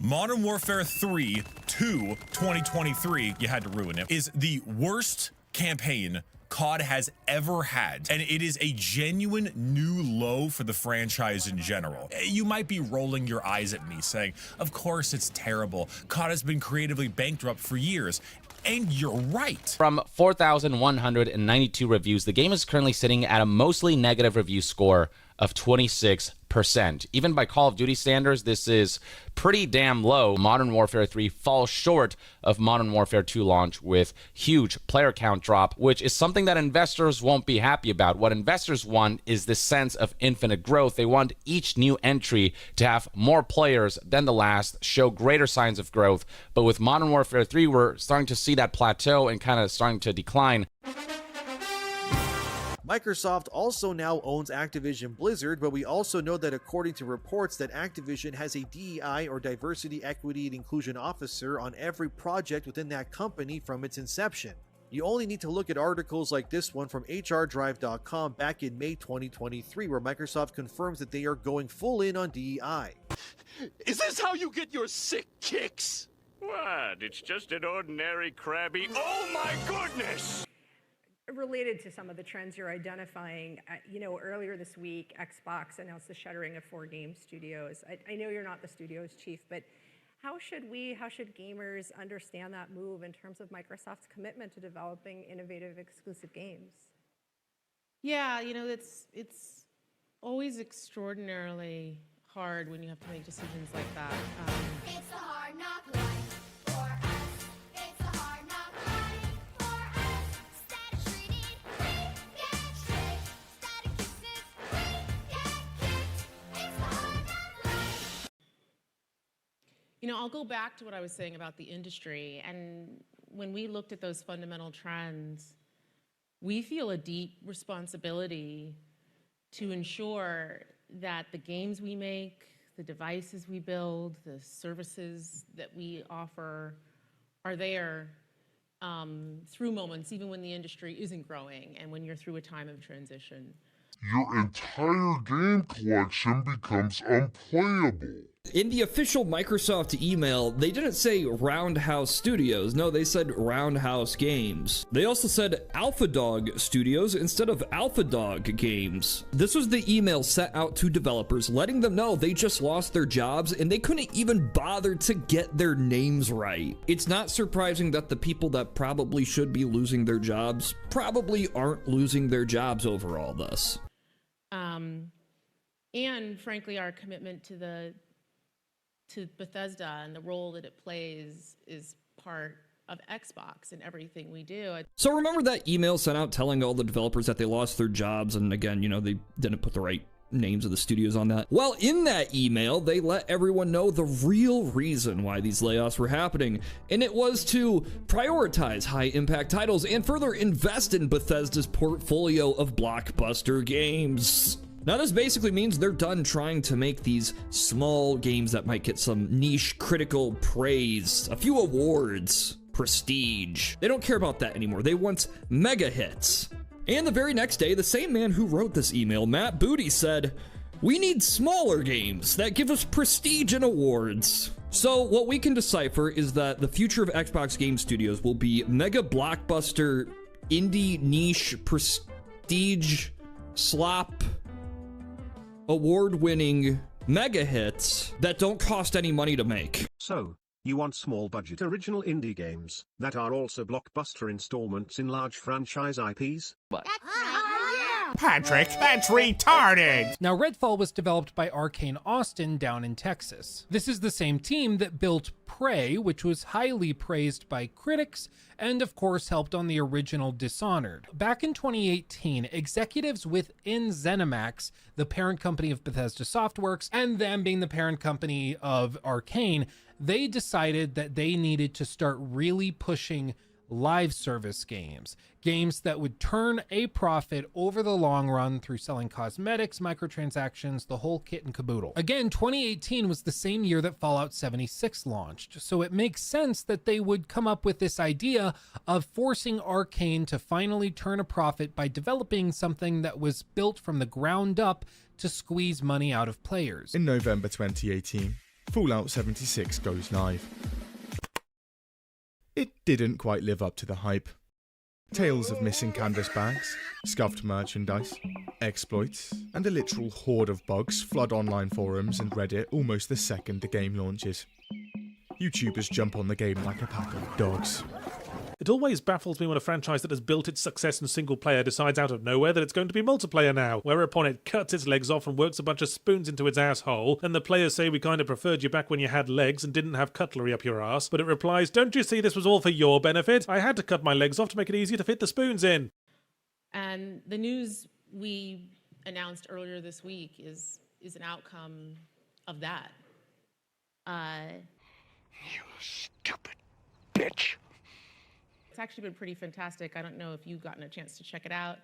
Modern Warfare 3 2023, you had to ruin it, is the worst campaign COD has ever had, and it is a genuine new low for the franchise in general. You might be rolling your eyes at me saying, of course it's terrible. COD has been creatively bankrupt for years. And you're right. From 4,192 reviews, the game is currently sitting at a mostly negative review score of 26%. Even by Call of Duty standards, this is pretty damn low. Modern Warfare 3 falls short of Modern Warfare 2 launch with huge player count drop, which is something that investors won't be happy about. What investors want is this sense of infinite growth. They want each new entry to have more players than the last, show greater signs of growth. But with Modern Warfare 3, we're starting to see that plateau and kind of starting to decline. Microsoft also now owns Activision Blizzard, but we also know that according to reports that Activision has a DEI or Diversity, Equity, and Inclusion officer on every project within that company from its inception. You only need to look at articles like this one from HRDrive.com back in May 2023, where Microsoft confirms that they are going full in on DEI. Is this how you get your sick kicks? What? It's just an ordinary crabby. Oh my goodness! Related to some of the trends you're identifying, earlier this week, Xbox announced the shuttering of 4 game studios. I know you're not the studio's chief, but how should gamers understand that move in terms of Microsoft's commitment to developing innovative exclusive games? Yeah, it's always extraordinarily hard when you have to make decisions like that. It's a hard knock life. I'll go back to what I was saying about the industry. And when we looked at those fundamental trends, we feel a deep responsibility to ensure that the games we make, the devices we build, the services that we offer are there through moments, even when the industry isn't growing and when you're through a time of transition. Your entire game collection becomes unplayable. In the official Microsoft email, they didn't say Roundhouse Studios. No, they said Roundhouse Games. They also said Alpha Dog Studios instead of Alpha Dog Games. This was the email sent out to developers, letting them know they just lost their jobs and they couldn't even bother to get their names right. It's not surprising that the people that probably should be losing their jobs probably aren't losing their jobs over all this. And frankly, our commitment to Bethesda and the role that it plays is part of Xbox and everything we do. So remember that email sent out telling all the developers that they lost their jobs, and again, they didn't put the right names of the studios on that. Well, in that email, they let everyone know the real reason why these layoffs were happening, and it was to prioritize high-impact titles and further invest in Bethesda's portfolio of blockbuster games. Now, this basically means they're done trying to make these small games that might get some niche critical praise, a few awards, prestige. They don't care about that anymore. They want mega hits. And the very next day, the same man who wrote this email, Matt Booty, said, "We need smaller games that give us prestige and awards." So what we can decipher is that the future of Xbox Game Studios will be mega blockbuster, indie niche, prestige, slop, award-winning mega hits that don't cost any money to make. So, you want small budget original indie games that are also blockbuster installments in large franchise IPs? Patrick, that's retarded! Now, Redfall was developed by Arcane Austin down in Texas. This is the same team that built Prey, which was highly praised by critics, and of course helped on the original Dishonored. Back in 2018, executives within ZeniMax, the parent company of Bethesda Softworks, and them being the parent company of Arcane, they decided that they needed to start really pushing live service games that would turn a profit over the long run through selling cosmetics, microtransactions, the whole kit and caboodle. Again, 2018 was the same year that Fallout 76 launched, so it makes sense that they would come up with this idea of forcing Arcane to finally turn a profit by developing something that was built from the ground up to squeeze money out of players. In November 2018, Fallout 76 goes live. It didn't quite live up to the hype. Tales of missing canvas bags, scuffed merchandise, exploits, and a literal horde of bugs flood online forums and Reddit almost the second the game launches. YouTubers jump on the game like a pack of dogs. It always baffles me when a franchise that has built its success in single player decides out of nowhere that it's going to be multiplayer now, whereupon it cuts its legs off and works a bunch of spoons into its asshole, and the players say we kind of preferred you back when you had legs and didn't have cutlery up your ass, but it replies, don't you see this was all for your benefit? I had to cut my legs off to make it easier to fit the spoons in. And the news we announced earlier this week is an outcome of that. You stupid bitch. It's actually been pretty fantastic. I don't know if you've gotten a chance to check it out.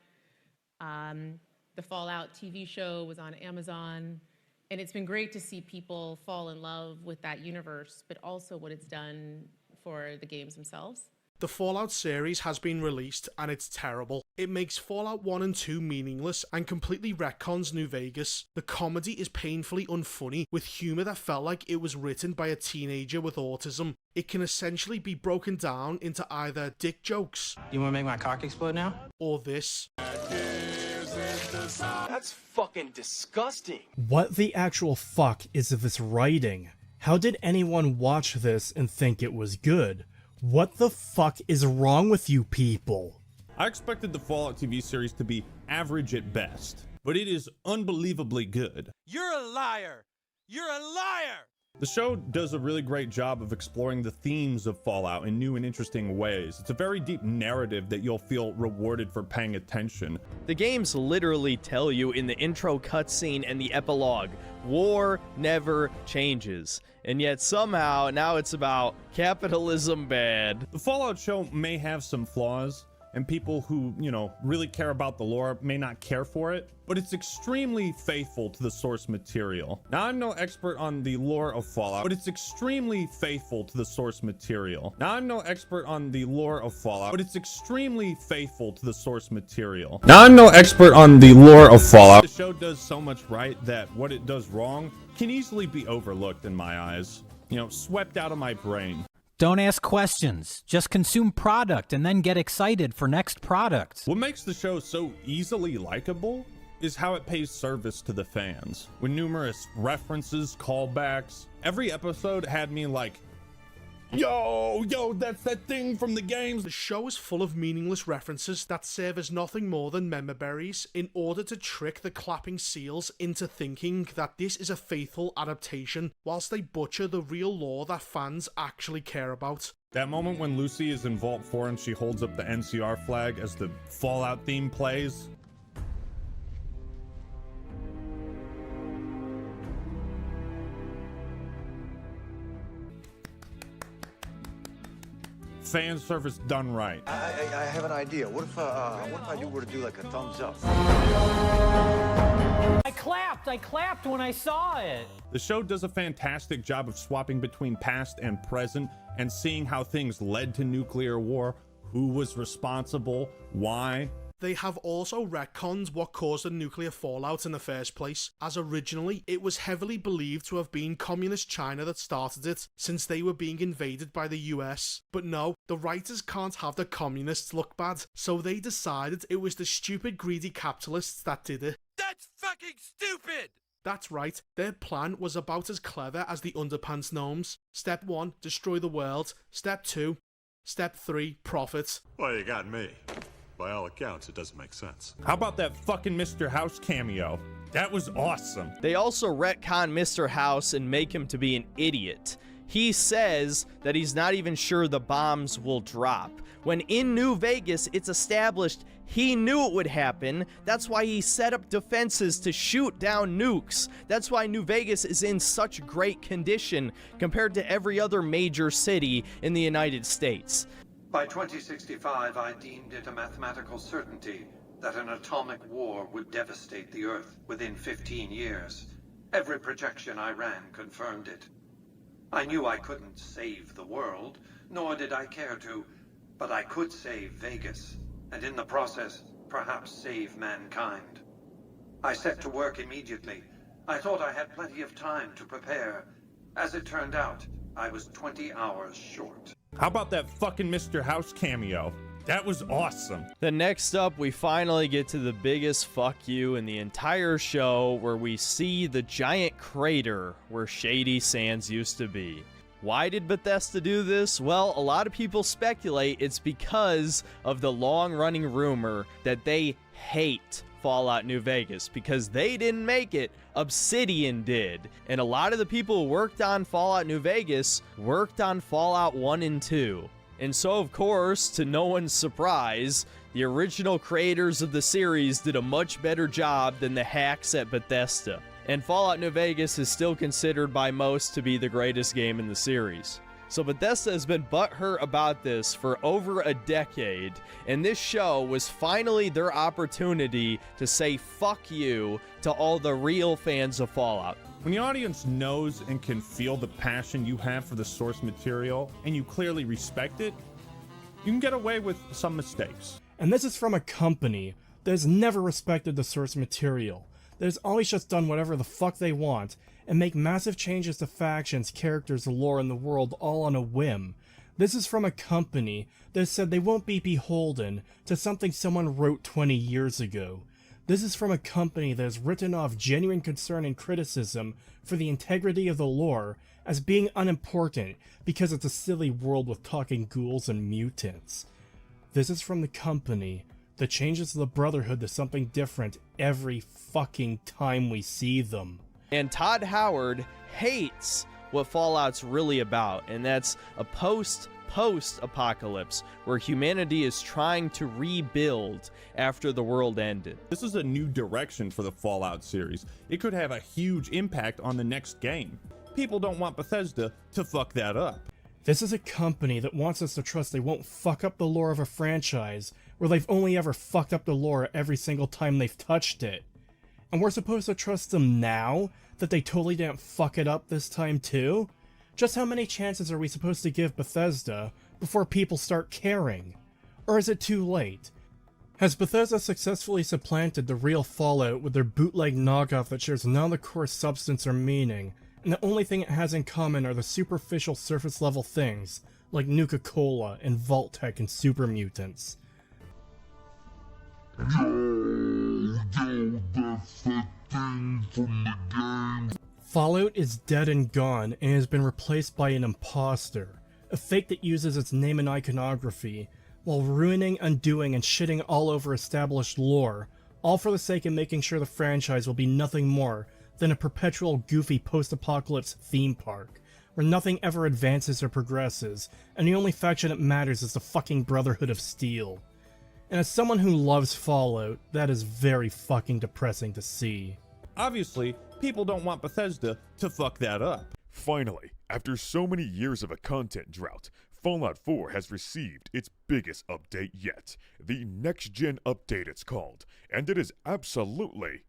The Fallout TV show was on Amazon, and it's been great to see people fall in love with that universe, but also what it's done for the games themselves. The Fallout series has been released and it's terrible. It makes Fallout 1 and 2 meaningless and completely retcons New Vegas. The comedy is painfully unfunny, with humour that felt like it was written by a teenager with autism. It can essentially be broken down into either dick jokes. You wanna make my cock explode now? Or this. That's fucking disgusting. What the actual fuck is this writing? How did anyone watch this and think it was good? What the fuck is wrong with you people? I expected the Fallout TV series to be average at best, but it is unbelievably good. You're a liar! You're a liar! The show does a really great job of exploring the themes of Fallout in new and interesting ways. It's a very deep narrative that you'll feel rewarded for paying attention. The games literally tell you in the intro cutscene and the epilogue, war never changes. And yet somehow now it's about capitalism bad. The Fallout show may have some flaws, and people who, really care about the lore may not care for it, but it's extremely faithful to the source material. Now, I'm no expert on the lore of Fallout, but it's extremely faithful to the source material. Now, I'm no expert on the lore of Fallout, but it's extremely faithful to the source material. Now, I'm no expert on the lore of Fallout. The show does so much right that what it does wrong can easily be overlooked in my eyes. Swept out of my brain. Don't ask questions. Just consume product and then get excited for next product. What makes the show so easily likable is how it pays service to the fans. With numerous references, callbacks, every episode had me like, yo, that's that thing from the games. The show is full of meaningless references that serve as nothing more than meme berries in order to trick the clapping seals into thinking that this is a faithful adaptation, whilst they butcher the real lore that fans actually care about. That moment when Lucy is in Vault 4 and she holds up the NCR flag as the Fallout theme plays. fan service done right. I have an idea. What if I were to do like a thumbs up? I clapped when I saw it. The show does a fantastic job of swapping between past and present and seeing how things led to nuclear war, who was responsible, why. They have also retconned what caused the nuclear fallout in the first place, as originally it was heavily believed to have been communist China that started it, since they were being invaded by the US. But no, the writers can't have the communists look bad, so they decided it was the stupid greedy capitalists that did it. That's fucking stupid! That's right, their plan was about as clever as the Underpants Gnomes. Step 1, destroy the world. Step 2, Step 3, profit. Well, you got me. By all accounts, it doesn't make sense. How about that fucking Mr. House cameo? That was awesome. They also retcon Mr. House and make him to be an idiot. He says that he's not even sure the bombs will drop, when in New Vegas it's established he knew it would happen. That's why he set up defenses to shoot down nukes. That's why New Vegas is in such great condition compared to every other major city in the United States. By 2065, I deemed it a mathematical certainty that an atomic war would devastate the Earth within 15 years. Every projection I ran confirmed it. I knew I couldn't save the world, nor did I care to, but I could save Vegas, and in the process, perhaps save mankind. I set to work immediately. I thought I had plenty of time to prepare. As it turned out, I was 20 hours short. How about that fucking Mr. House cameo? That was awesome. Then next up, we finally get to the biggest fuck you in the entire show, where we see the giant crater where Shady Sands used to be. Why did Bethesda do this? Well, a lot of people speculate it's because of the long-running rumor that they hate Fallout New Vegas because they didn't make it, Obsidian did. And a lot of the people who worked on Fallout New Vegas worked on Fallout 1 and 2. And so, of course, to no one's surprise, the original creators of the series did a much better job than the hacks at Bethesda. And Fallout New Vegas is still considered by most to be the greatest game in the series. So Bethesda has been butthurt about this for over a decade, and this show was finally their opportunity to say fuck you to all the real fans of Fallout. When the audience knows and can feel the passion you have for the source material, and you clearly respect it, you can get away with some mistakes. And this is from a company that has never respected the source material, that has always just done whatever the fuck they want, and make massive changes to factions, characters, lore, and the world all on a whim. This is from a company that said they won't be beholden to something someone wrote 20 years ago. This is from a company that has written off genuine concern and criticism for the integrity of the lore as being unimportant because it's a silly world with talking ghouls and mutants. This is from the company that changes the Brotherhood to something different every fucking time we see them. And Todd Howard hates what Fallout's really about, and that's a post-apocalypse where humanity is trying to rebuild after the world ended. This is a new direction for the Fallout series. It could have a huge impact on the next game. People don't want Bethesda to fuck that up. This is a company that wants us to trust they won't fuck up the lore of a franchise where they've only ever fucked up the lore every single time they've touched it. And we're supposed to trust them now that they totally didn't fuck it up this time too? Just how many chances are we supposed to give Bethesda before people start caring? Or is it too late? Has Bethesda successfully supplanted the real Fallout with their bootleg knockoff that shares none of the core substance or meaning, and the only thing it has in common are the superficial surface level things, like Nuka-Cola and Vault-Tec and Super Mutants? Fallout is dead and gone and has been replaced by an imposter, a fake that uses its name and iconography, while ruining, undoing, and shitting all over established lore, all for the sake of making sure the franchise will be nothing more than a perpetual goofy post-apocalypse theme park, where nothing ever advances or progresses, and the only faction that matters is the fucking Brotherhood of Steel. And as someone who loves Fallout, that is very fucking depressing to see. Obviously, people don't want Bethesda to fuck that up. Finally, after so many years of a content drought, Fallout 4 has received its biggest update yet. The Next Gen update it's called, and it is absolutely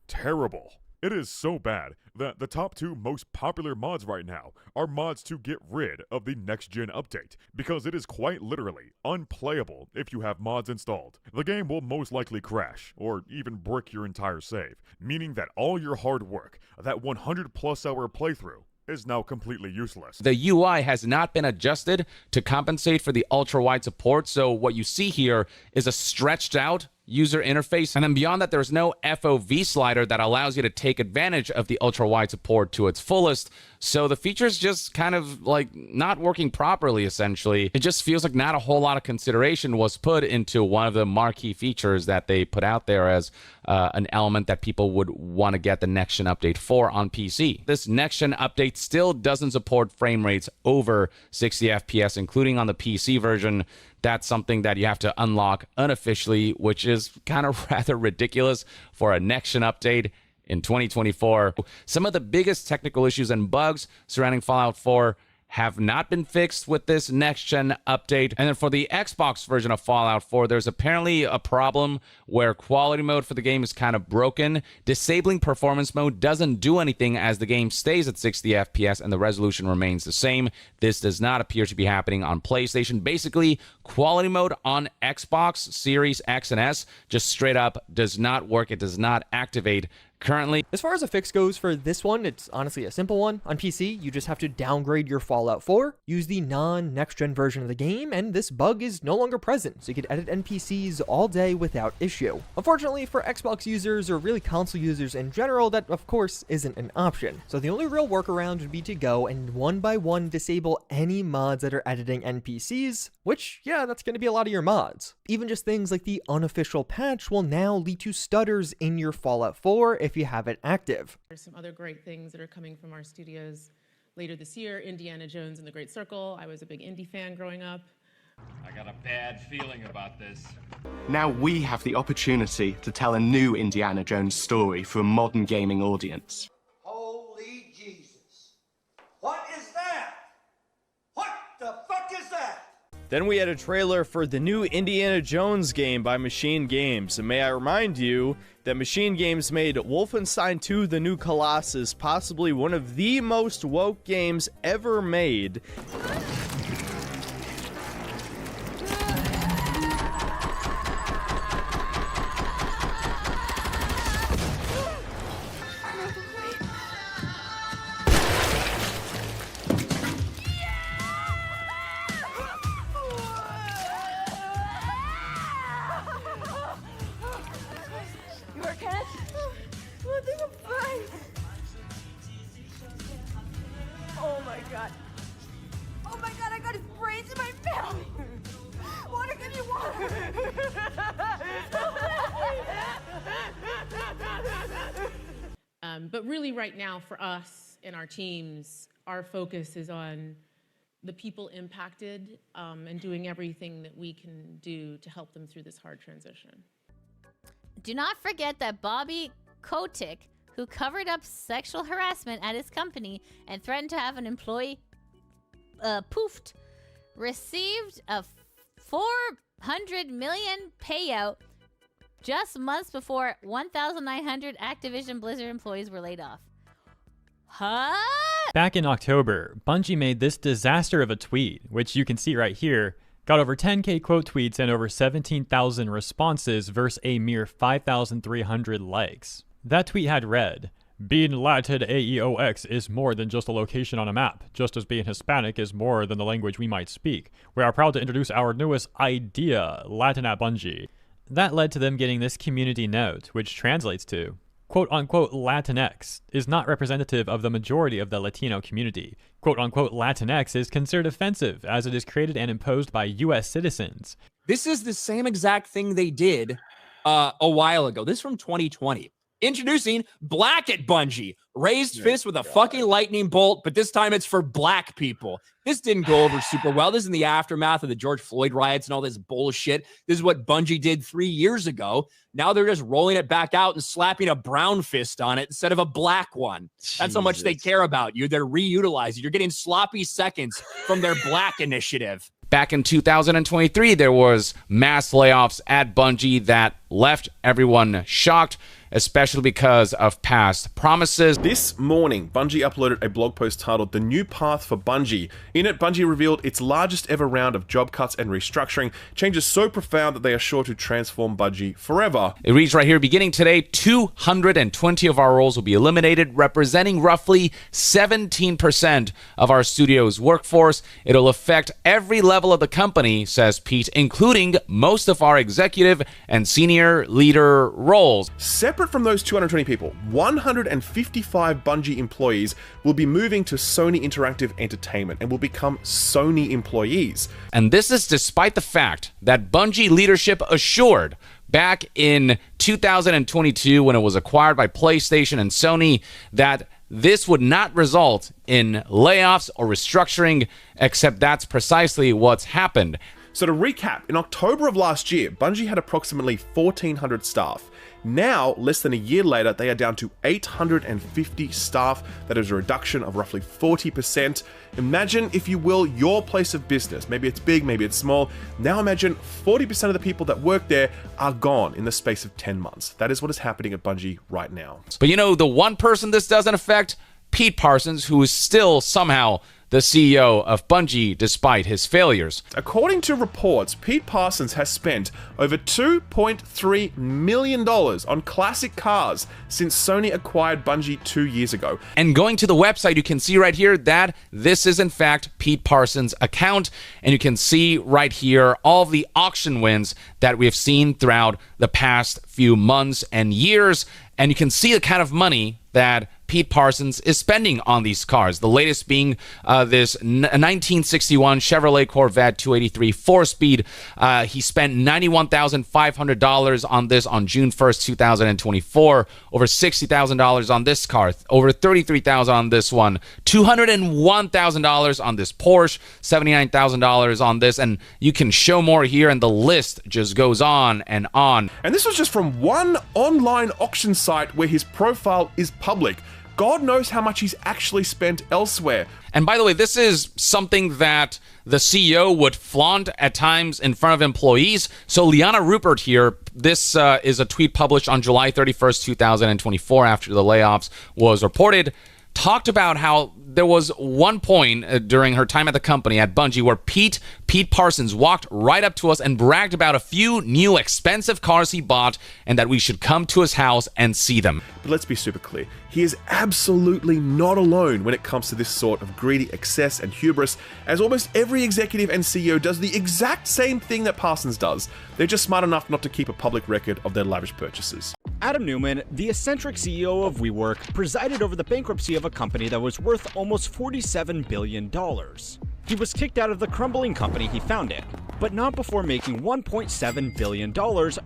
terrible. It is so bad that the top 2 most popular mods right now are mods to get rid of the Next Gen update, because it is quite literally unplayable if you have mods installed. The game will most likely crash, or even brick your entire save, meaning that all your hard work, that 100+ hour playthrough, is now completely useless. The UI has not been adjusted to compensate for the ultra-wide support, so what you see here is a stretched out user interface, and then beyond that there's no FOV slider that allows you to take advantage of the ultra-wide support to its fullest, so the feature's just kind of like not working properly essentially. It just feels like not a whole lot of consideration was put into one of the marquee features that they put out there as an element that people would want to get the next gen update for on PC. This next gen update still doesn't support frame rates over 60 FPS, including on the PC version. That's something that you have to unlock unofficially, which is kind of rather ridiculous for a next-gen update in 2024. Some of the biggest technical issues and bugs surrounding Fallout 4 have not been fixed with this next-gen update. And then for the Xbox version of Fallout 4, there's apparently a problem where quality mode for the game is kind of broken. Disabling performance mode doesn't do anything as the game stays at 60 FPS and the resolution remains the same. This does not appear to be happening on PlayStation. Basically, quality mode on Xbox Series X and S just straight up does not work. It does not activate currently. As far as a fix goes for this one, it's honestly a simple one. On PC, you just have to downgrade your Fallout 4, use the non-next-gen version of the game, and this bug is no longer present, so you can edit NPCs all day without issue. Unfortunately, for Xbox users, or really console users in general, that of course isn't an option. So the only real workaround would be to go and one by one disable any mods that are editing NPCs, which, yeah, that's going to be a lot of your mods. Even just things like the unofficial patch will now lead to stutters in your Fallout 4 if you have it active. There's some other great things that are coming from our studios later this year. Indiana Jones and the Great Circle. I was a big indie fan growing up. I got a bad feeling about this. Now we have the opportunity to tell a new Indiana Jones story for a modern gaming audience. Holy Jesus. What is that? What the fuck is that? Then we had a trailer for the new Indiana Jones game by Machine Games. And may I remind you that Machine Games made Wolfenstein 2: The New Colossus possibly one of the most woke games ever made. But really right now for us and our teams, our focus is on the people impacted and doing everything that we can do to help them through this hard transition. Do not forget that Bobby Kotick, who covered up sexual harassment at his company and threatened to have an employee poofed, received a $400 million payout just months before 1,900 Activision Blizzard employees were laid off. Huh? Back in October, Bungie made this disaster of a tweet, which you can see right here, got over 10k quote tweets and over 17,000 responses versus a mere 5,300 likes. That tweet had read, "Being Latin AEOX is more than just a location on a map, just as being Hispanic is more than the language we might speak. We are proud to introduce our newest idea, Latin at Bungie." That led to them getting this community note, which translates to, quote-unquote Latinx is not representative of the majority of the Latino community. Quote-unquote Latinx is considered offensive as it is created and imposed by U.S. citizens. This is the same exact thing they did a while ago. This is from 2020. Introducing Black at Bungie. Raised fist with a fucking lightning bolt, but this time it's for black people. This didn't go over super well. This is in the aftermath of the George Floyd riots and all this bullshit. This is what Bungie did 3 years ago. Now they're just rolling it back out and slapping a brown fist on it instead of a black one. That's how much they care about you. They're reutilizing. You're getting sloppy seconds from their black initiative. Back in 2023, there was mass layoffs at Bungie that left everyone shocked, especially because of past promises. This morning, Bungie uploaded a blog post titled The New Path for Bungie. In it, Bungie revealed its largest ever round of job cuts and restructuring, changes so profound that they are sure to transform Bungie forever. It reads right here, beginning today, 220 of our roles will be eliminated, representing roughly 17% of our studio's workforce. It'll affect every level of the company, says Pete, including most of our executive and senior leader roles. Separate from those 220 people, 155 Bungie employees will be moving to Sony Interactive Entertainment and will become Sony employees. And this is despite the fact that Bungie leadership assured back in 2022 when it was acquired by PlayStation and Sony that this would not result in layoffs or restructuring, except that's precisely what's happened. So to recap, in October of last year, Bungie had approximately 1,400 staff. Now, less than a year later, they are down to 850 staff. That is a reduction of roughly 40%. Imagine, if you will, your place of business. Maybe it's big, maybe it's small. Now imagine 40% of the people that work there are gone in the space of 10 months. That is what is happening at Bungie right now. But you know, the one person this doesn't affect? Pete Parsons, who is still somehow the CEO of Bungie despite his failures. According to reports, Pete Parsons has spent over $2.3 million on classic cars since Sony acquired Bungie 2 years ago. And going to the website, you can see right here that this is in fact Pete Parsons' account, and you can see right here all the auction wins that we've seen throughout the past few months and years, and you can see the kind of money that Pete Parsons is spending on these cars. The latest being this 1961 Chevrolet Corvette 283 4-speed. He spent $91,500 on this on June 1st, 2024. Over $60,000 on this car. Over $33,000 on this one. $201,000 on this Porsche. $79,000 on this. And you can show more here, and the list just goes on and on. And this was just from one online auction site where his profile is public. God knows how much he's actually spent elsewhere. And by the way, this is something that the CEO would flaunt at times in front of employees. So Liana Rupert here, this is a tweet published on July 31st, 2024, after the layoffs was reported, talked about how there was one point during her time at the company at Bungie where Pete Parsons walked right up to us and bragged about a few new expensive cars he bought and that we should come to his house and see them. But let's be super clear. He is absolutely not alone when it comes to this sort of greedy excess and hubris, as almost every executive and CEO does the exact same thing that Parsons does. They're just smart enough not to keep a public record of their lavish purchases. Adam Newman, the eccentric CEO of WeWork, presided over the bankruptcy of a company that was worth almost $47 billion. He was kicked out of the crumbling company he founded, but not before making $1.7 billion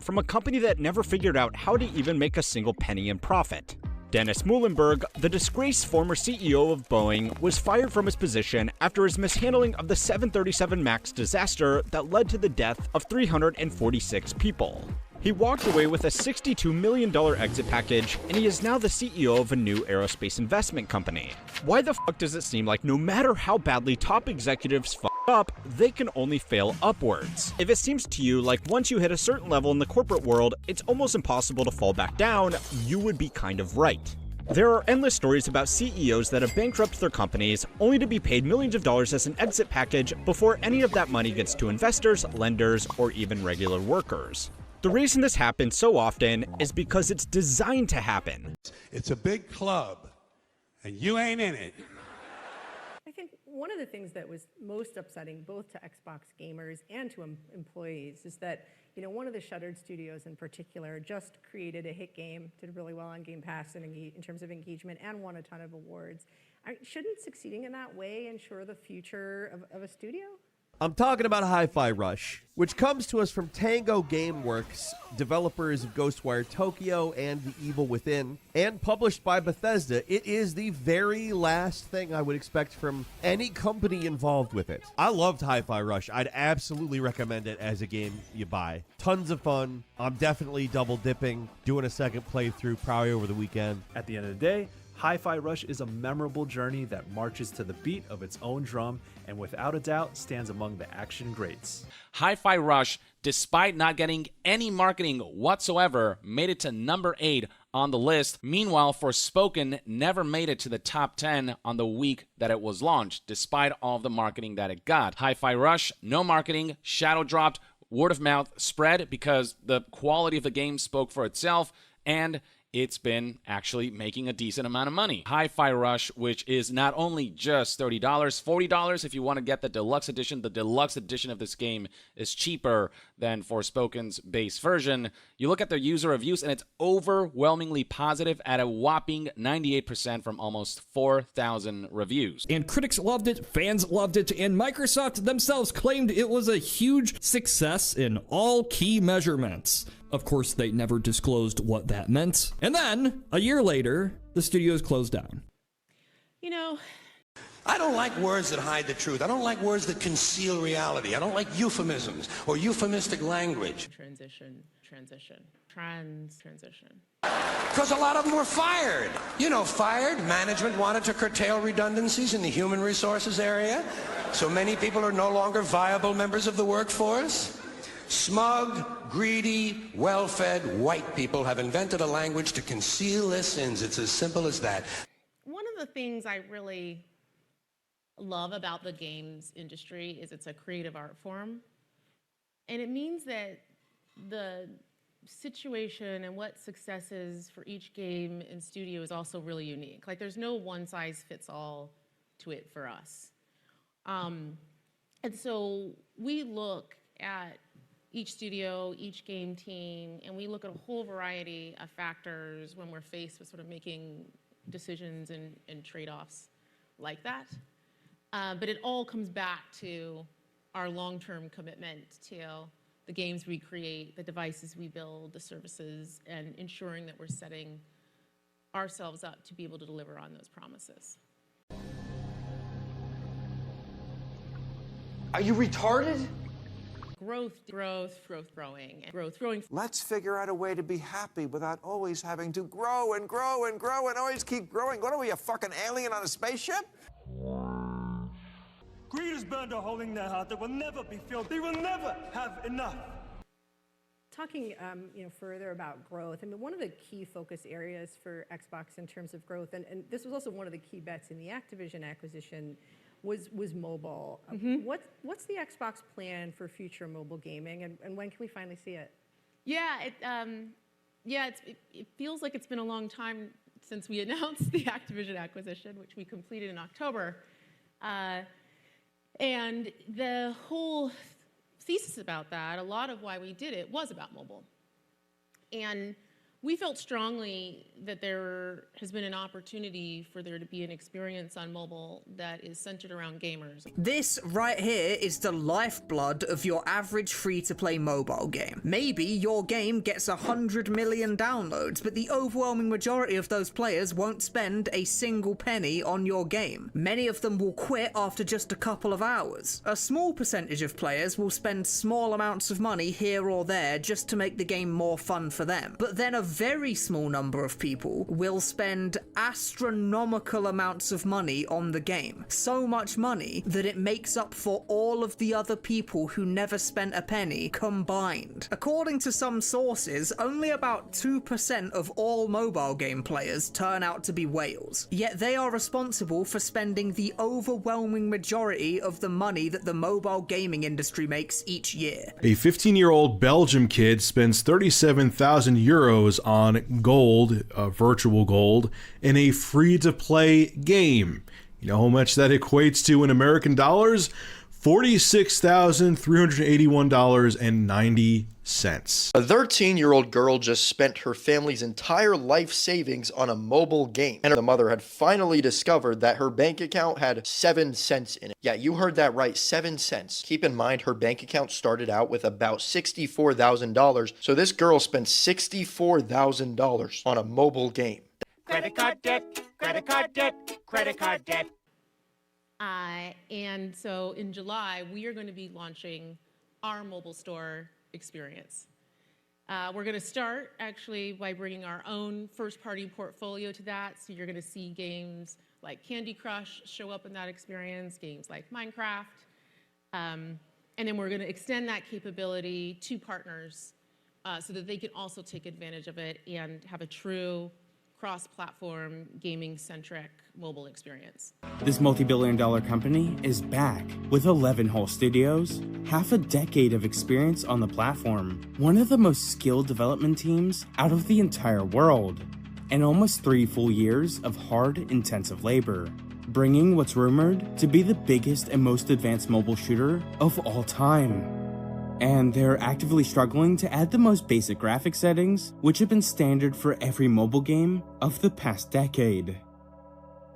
from a company that never figured out how to even make a single penny in profit. Dennis Muhlenberg, the disgraced former CEO of Boeing, was fired from his position after his mishandling of the 737 MAX disaster that led to the death of 346 people. He walked away with a $62 million exit package, and he is now the CEO of a new aerospace investment company. Why the fuck does it seem like no matter how badly top executives fuck up, they can only fail upwards? If it seems to you like once you hit a certain level in the corporate world, it's almost impossible to fall back down, you would be kind of right. There are endless stories about CEOs that have bankrupted their companies only to be paid millions of dollars as an exit package before any of that money gets to investors, lenders, or even regular workers. The reason this happens so often is because it's designed to happen. It's a big club, and you ain't in it. I think one of the things that was most upsetting both to Xbox gamers and to employees is that, one of the shuttered studios in particular just created a hit game, did really well on Game Pass in terms of engagement, and won a ton of awards. Shouldn't succeeding in that way ensure the future of a studio? I'm talking about Hi-Fi Rush, which comes to us from Tango Gameworks, developers of Ghostwire Tokyo and The Evil Within, and published by Bethesda. It is the very last thing I would expect from any company involved with it. I loved Hi-Fi Rush. I'd absolutely recommend it as a game you buy. Tons of fun. I'm definitely double dipping, doing a second playthrough probably over the weekend. At the end of the day, Hi-Fi Rush is a memorable journey that marches to the beat of its own drum and without a doubt stands among the action greats. Hi-Fi Rush, despite not getting any marketing whatsoever, made it to number 8 on the list. Meanwhile, Forspoken never made it to the top 10 on the week that it was launched, despite all of the marketing that it got. Hi-Fi Rush, no marketing, shadow dropped, word of mouth spread because the quality of the game spoke for itself, and it's been actually making a decent amount of money. Hi-Fi Rush, which is not only just $30, $40 if you want to get the deluxe edition. The deluxe edition of this game is cheaper than Forspoken's base version. You look at their user reviews and it's overwhelmingly positive at a whopping 98% from almost 4,000 reviews. And critics loved it, fans loved it, and Microsoft themselves claimed it was a huge success in all key measurements. Of course, they never disclosed what that meant. And then, a year later, the studios closed down. You know, I don't like words that hide the truth. I don't like words that conceal reality. I don't like euphemisms or euphemistic language. Transition. Because a lot of them were fired. You know, fired. Management wanted to curtail redundancies in the human resources area. So many people are no longer viable members of the workforce. Smug, greedy, well-fed white people have invented a language to conceal their sins. It's as simple as that. One of the things I really love about the games industry is it's a creative art form. And it means that the situation and what success is for each game and studio is also really unique. Like there's no one size fits all to it for us. And so we look at each studio, each game team, and we look at a whole variety of factors when we're faced with sort of making decisions and trade-offs like that. But it all comes back to our long-term commitment to the games we create, the devices we build, the services, and ensuring that we're setting ourselves up to be able to deliver on those promises. Are you retarded? Growing. Let's figure out a way to be happy without always having to grow and grow and grow and always keep growing. What are we, a fucking alien on a spaceship? Greed has burned a hole in their heart that will never be filled. They will never have enough. Talking further about growth, I mean, one of the key focus areas for Xbox in terms of growth, and this was also one of the key bets in the Activision acquisition, was mobile. Mm-hmm. What's the Xbox plan for future mobile gaming, and when can we finally see it? Yeah, it feels like it's been a long time since we announced the Activision acquisition, which we completed in October. And the whole thesis about that, a lot of why we did it was about mobile. And we felt strongly that there has been an opportunity for there to be an experience on mobile that is centered around gamers. This right here is the lifeblood of your average free-to-play mobile game. Maybe your game gets 100 million downloads, but the overwhelming majority of those players won't spend a single penny on your game. Many of them will quit after just a couple of hours. A small percentage of players will spend small amounts of money here or there just to make the game more fun for them. But then a very small number of people will spend astronomical amounts of money on the game. So much money that it makes up for all of the other people who never spent a penny combined. According to some sources, only about 2% of all mobile game players turn out to be whales. Yet they are responsible for spending the overwhelming majority of the money that the mobile gaming industry makes each year. A 15-year-old Belgium kid spends 37,000 euros on gold, virtual gold, in a free-to-play game. You know how much that equates to in American dollars? $46,381.90. A 13-year-old girl just spent her family's entire life savings on a mobile game, and the mother had finally discovered that her bank account had 7 cents in it. Yeah, you heard that right, 7 cents. Keep in mind, her bank account started out with about $64,000, so this girl spent $64,000 on a mobile game. Credit card debt, credit card debt, credit card debt. And so in July, we are going to be launching our mobile store experience. We're going to start actually by bringing our own first-party portfolio to that. So you're going to see games like Candy Crush show up in that experience, games like Minecraft. And then we're going to extend that capability to partners so that they can also take advantage of it and have a true cross-platform, gaming-centric mobile experience. This multi-billion-dollar company is back with 11 whole studios, half a decade of experience on the platform, one of the most skilled development teams out of the entire world, and almost 3 full years of hard, intensive labor, bringing what's rumored to be the biggest and most advanced mobile shooter of all time. And they're actively struggling to add the most basic graphic settings, which have been standard for every mobile game of the past decade.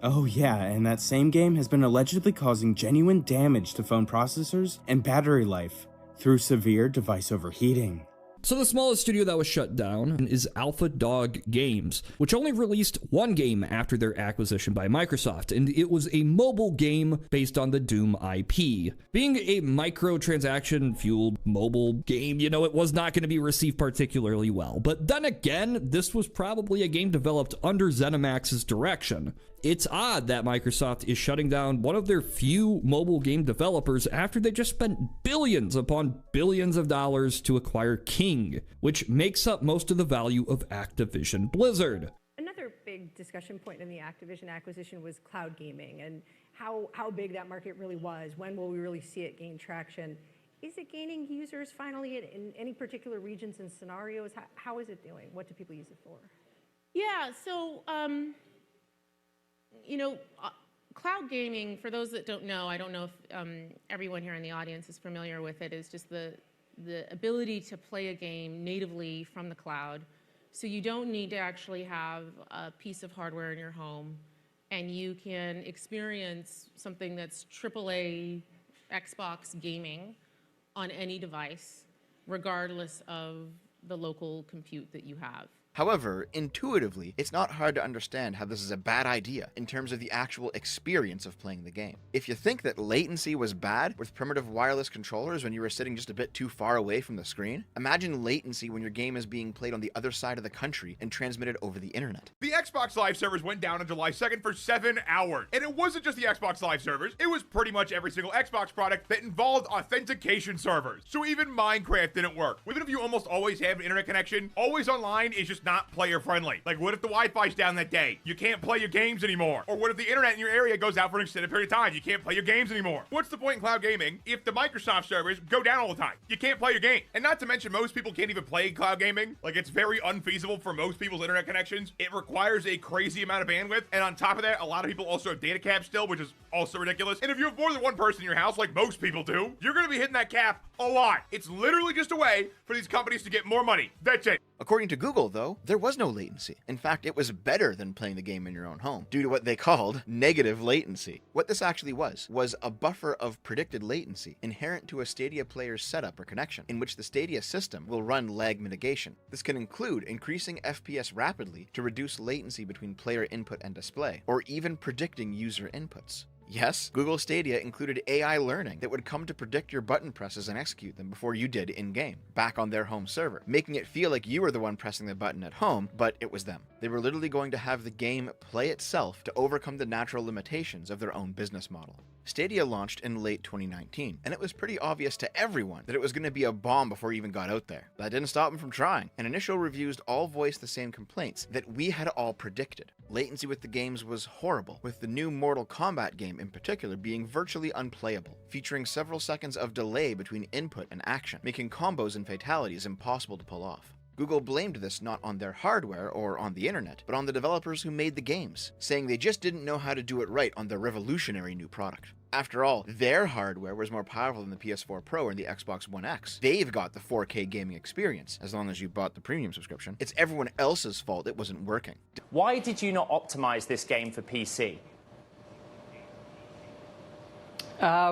Oh yeah, and that same game has been allegedly causing genuine damage to phone processors and battery life through severe device overheating. So the smallest studio that was shut down is Alpha Dog Games, which only released one game after their acquisition by Microsoft, and it was a mobile game based on the Doom IP. Being a microtransaction-fueled mobile game, it was not going to be received particularly well. But then again, this was probably a game developed under ZeniMax's direction. It's odd that Microsoft is shutting down one of their few mobile game developers after they just spent billions upon billions of dollars to acquire King, which makes up most of the value of Activision Blizzard. Another big discussion point in the Activision acquisition was cloud gaming and how big that market really was. When will we really see it gain traction? Is it gaining users finally in any particular regions and scenarios? How is it doing? What do people use it for? Yeah, so cloud gaming, for those that don't know, I don't know if everyone here in the audience is familiar with it, is just the ability to play a game natively from the cloud. So you don't need to actually have a piece of hardware in your home, and you can experience something that's AAA Xbox gaming on any device, regardless of the local compute that you have. However, intuitively, it's not hard to understand how this is a bad idea in terms of the actual experience of playing the game. If you think that latency was bad with primitive wireless controllers when you were sitting just a bit too far away from the screen, imagine latency when your game is being played on the other side of the country and transmitted over the internet. The Xbox Live servers went down on July 2nd for 7 hours. And it wasn't just the Xbox Live servers, it was pretty much every single Xbox product that involved authentication servers. So even Minecraft didn't work. Even if you almost always have an internet connection, always online is just not player friendly. Like, what if the Wi-Fi's down that day? You can't play your games anymore. Or what if the internet in your area goes out for an extended period of time? You can't play your games anymore. What's the point in cloud gaming if the Microsoft servers go down all the time? You can't play your game. And not to mention, most people can't even play cloud gaming. Like, it's very unfeasible for most people's internet connections. It requires a crazy amount of bandwidth. And on top of that, a lot of people also have data caps still, which is also ridiculous. And if you have more than one person in your house, like most people do, you're going to be hitting that cap a lot. It's literally just a way for these companies to get more money. That's it. According to Google, though, there was no latency. In fact, it was better than playing the game in your own home, due to what they called negative latency. What this actually was a buffer of predicted latency inherent to a Stadia player's setup or connection, in which the Stadia system will run lag mitigation. This can include increasing FPS rapidly to reduce latency between player input and display, or even predicting user inputs. Yes, Google Stadia included AI learning that would come to predict your button presses and execute them before you did in-game, back on their home server, making it feel like you were the one pressing the button at home, but it was them. They were literally going to have the game play itself to overcome the natural limitations of their own business model. Stadia launched in late 2019, and it was pretty obvious to everyone that it was going to be a bomb before it even got out there. That didn't stop them from trying, and initial reviews all voiced the same complaints that we had all predicted. Latency with the games was horrible, with the new Mortal Kombat game in particular being virtually unplayable, featuring several seconds of delay between input and action, making combos and fatalities impossible to pull off. Google blamed this not on their hardware or on the internet, but on the developers who made the games, saying they just didn't know how to do it right on their revolutionary new product. After all, their hardware was more powerful than the PS4 Pro and the Xbox One X. They've got the 4K gaming experience, as long as you bought the premium subscription. It's everyone else's fault it wasn't working. Why did you not optimize this game for PC?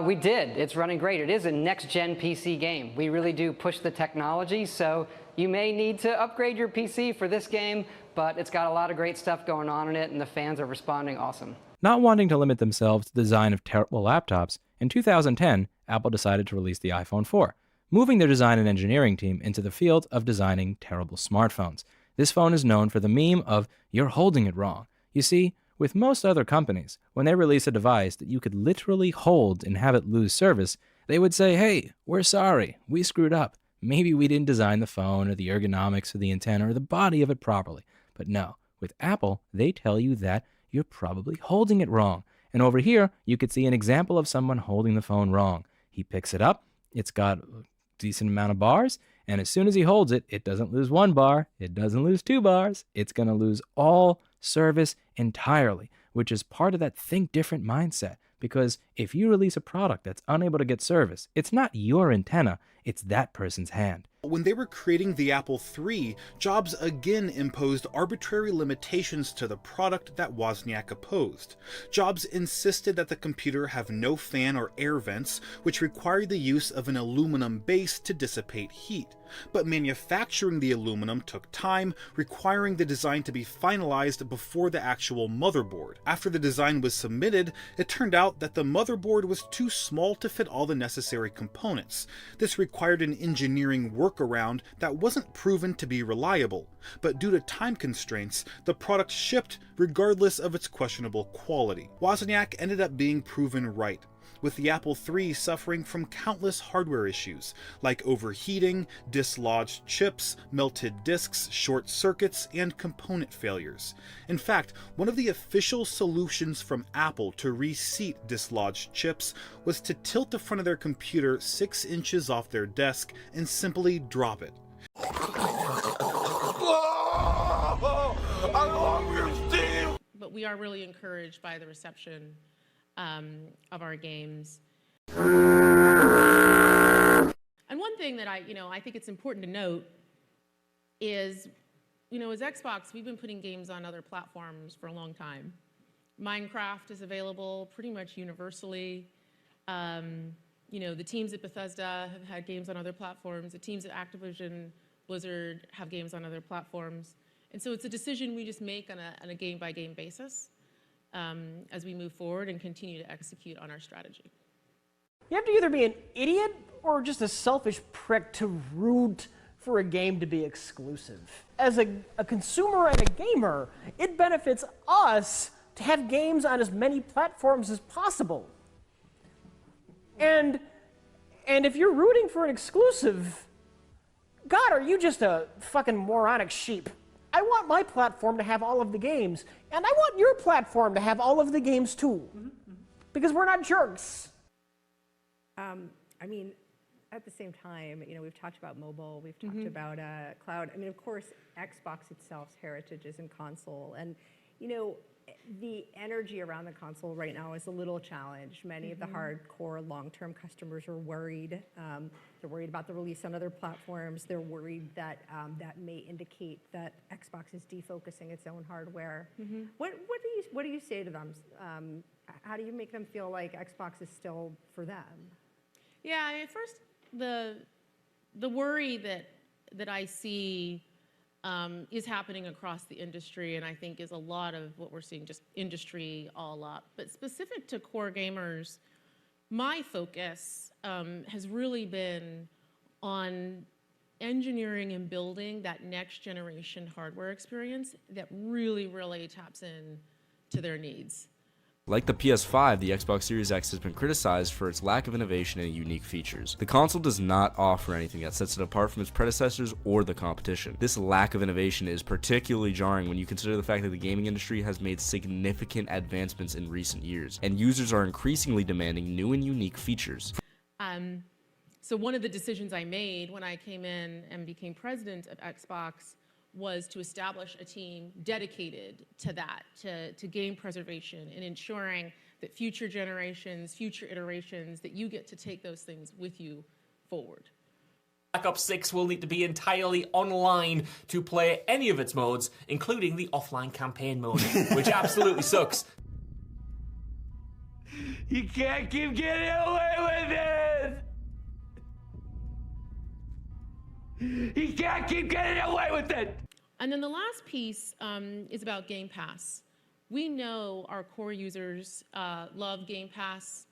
We did. It's running great. It is a next-gen PC game. We really do push the technology, so you may need to upgrade your PC for this game, but it's got a lot of great stuff going on in it, and the fans are responding awesome. Not wanting to limit themselves to the design of terrible laptops, in 2010, Apple decided to release the iPhone 4, moving their design and engineering team into the field of designing terrible smartphones. This phone is known for the meme of, "You're holding it wrong." You see, with most other companies, when they release a device that you could literally hold and have it lose service, they would say, "Hey, we're sorry, we screwed up. Maybe we didn't design the phone or the ergonomics or the antenna or the body of it properly." But no, with Apple, they tell you that you're probably holding it wrong. And over here, you could see an example of someone holding the phone wrong. He picks it up, it's got a decent amount of bars, and as soon as he holds it, it doesn't lose 1 bar, it doesn't lose 2 bars, it's going to lose all service entirely, which is part of that think different mindset. Because if you release a product that's unable to get service, it's not your antenna, it's that person's hand. When they were creating the Apple III, Jobs again imposed arbitrary limitations to the product that Wozniak opposed. Jobs insisted that the computer have no fan or air vents, which required the use of an aluminum base to dissipate heat. But manufacturing the aluminum took time, requiring the design to be finalized before the actual motherboard. After the design was submitted, it turned out that the motherboard was too small to fit all the necessary components. This required an engineering workaround that wasn't proven to be reliable, but due to time constraints, the product shipped regardless of its questionable quality. Wozniak ended up being proven right, with the Apple III suffering from countless hardware issues, like overheating, dislodged chips, melted discs, short circuits, and component failures. In fact, one of the official solutions from Apple to reseat dislodged chips was to tilt the front of their computer 6 inches off their desk and simply drop it. But we are really encouraged by the reception of our games. And one thing that I think it's important to note is, as Xbox, we've been putting games on other platforms for a long time. Minecraft is available pretty much universally. The teams at Bethesda have had games on other platforms. The teams at Activision Blizzard have games on other platforms. And so it's a decision we just make on a game-by-game basis as we move forward and continue to execute on our strategy. You have to either be an idiot or just a selfish prick to root for a game to be exclusive. As a consumer and a gamer, it benefits us to have games on as many platforms as possible. And if you're rooting for an exclusive, God, are you just a fucking moronic sheep? I want my platform to have all of the games, and I want your platform to have all of the games too, because we're not jerks. At the same time, we've talked about mobile, we've talked about cloud. Of course, Xbox itself's heritage is in console, and the energy around the console right now is a little challenged. Many of the hardcore long-term customers are worried. They're worried about the release on other platforms. They're worried that that may indicate that Xbox is defocusing its own hardware. What do you say to them? How do you make them feel like Xbox is still for them? Yeah, first, the worry that I see is happening across the industry, and I think is a lot of what we're seeing, just industry all up. But specific to core gamers, my focus has really been on engineering and building that next generation hardware experience that really, really taps in to their needs. Like the PS5, the Xbox Series X has been criticized for its lack of innovation and unique features. The console does not offer anything that sets it apart from its predecessors or the competition. This lack of innovation is particularly jarring when you consider the fact that the gaming industry has made significant advancements in recent years, and users are increasingly demanding new and unique features. So one of the decisions I made when I came in and became president of Xbox was to establish a team dedicated to that, to game preservation and ensuring that future generations, future iterations, that you get to take those things with you forward. Black Ops 6 will need to be entirely online to play any of its modes, including the offline campaign mode, which absolutely sucks. You can't keep getting away with it! You can't keep getting away with it! And then the last piece is about Game Pass. We know our core users love Game Pass.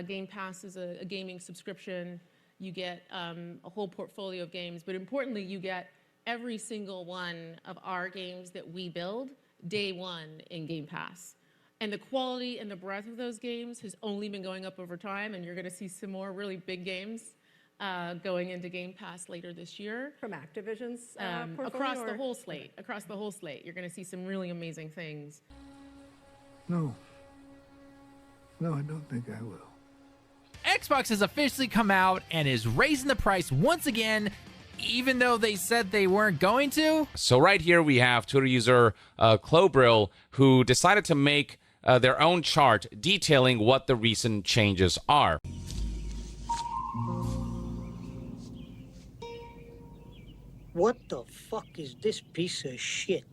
Game Pass is a gaming subscription. You get a whole portfolio of games, but importantly, you get every single one of our games that we build day one in Game Pass. And the quality and the breadth of those games has only been going up over time, and you're going to see some more really big games going into Game Pass later this year. From Activision's portfolio? Across the whole slate. Across the whole slate. You're going to see some really amazing things. No. No, I don't think I will. Xbox has officially come out and is raising the price once again, even though they said they weren't going to. So right here we have Twitter user Clobril, who decided to make their own chart detailing what the recent changes are. What the fuck is this piece of shit?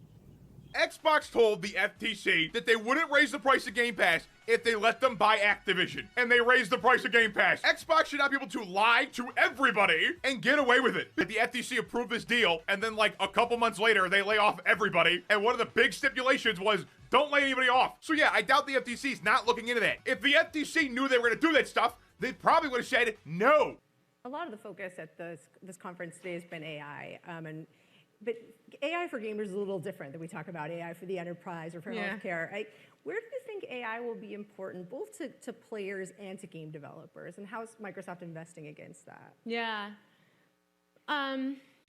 Xbox told the FTC that they wouldn't raise the price of Game Pass if they let them buy Activision, and they raised the price of Game Pass. Xbox should not be able to lie to everybody and get away with it. The FTC approved this deal, and then like a couple months later, they lay off everybody, and one of the big stipulations was don't lay anybody off. So yeah, I doubt the FTC is not looking into that. If the FTC knew they were going to do that stuff, they probably would have said no. A lot of the focus at this conference today has been AI, but AI for gamers is a little different than we talk about AI for the enterprise or for healthcare. Where do you think AI will be important both to players and to game developers, and how is Microsoft investing against that? Yeah.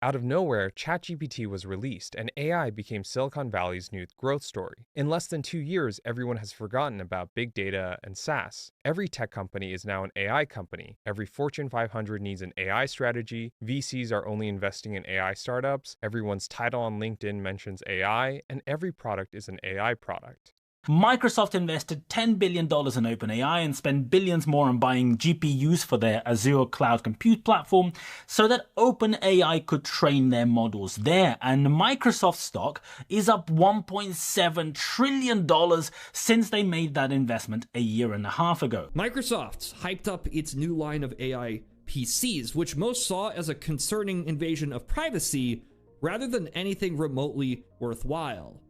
Out of nowhere, ChatGPT was released, and AI became Silicon Valley's new growth story. In less than 2 years, everyone has forgotten about big data and SaaS. Every tech company is now an AI company. Every Fortune 500 needs an AI strategy. VCs are only investing in AI startups. Everyone's title on LinkedIn mentions AI, and every product is an AI product. Microsoft invested $10 billion in OpenAI and spent billions more on buying GPUs for their Azure cloud compute platform so that OpenAI could train their models there. And Microsoft stock is up $1.7 trillion since they made that investment a year and a half ago. Microsoft hyped up its new line of AI PCs, which most saw as a concerning invasion of privacy rather than anything remotely worthwhile.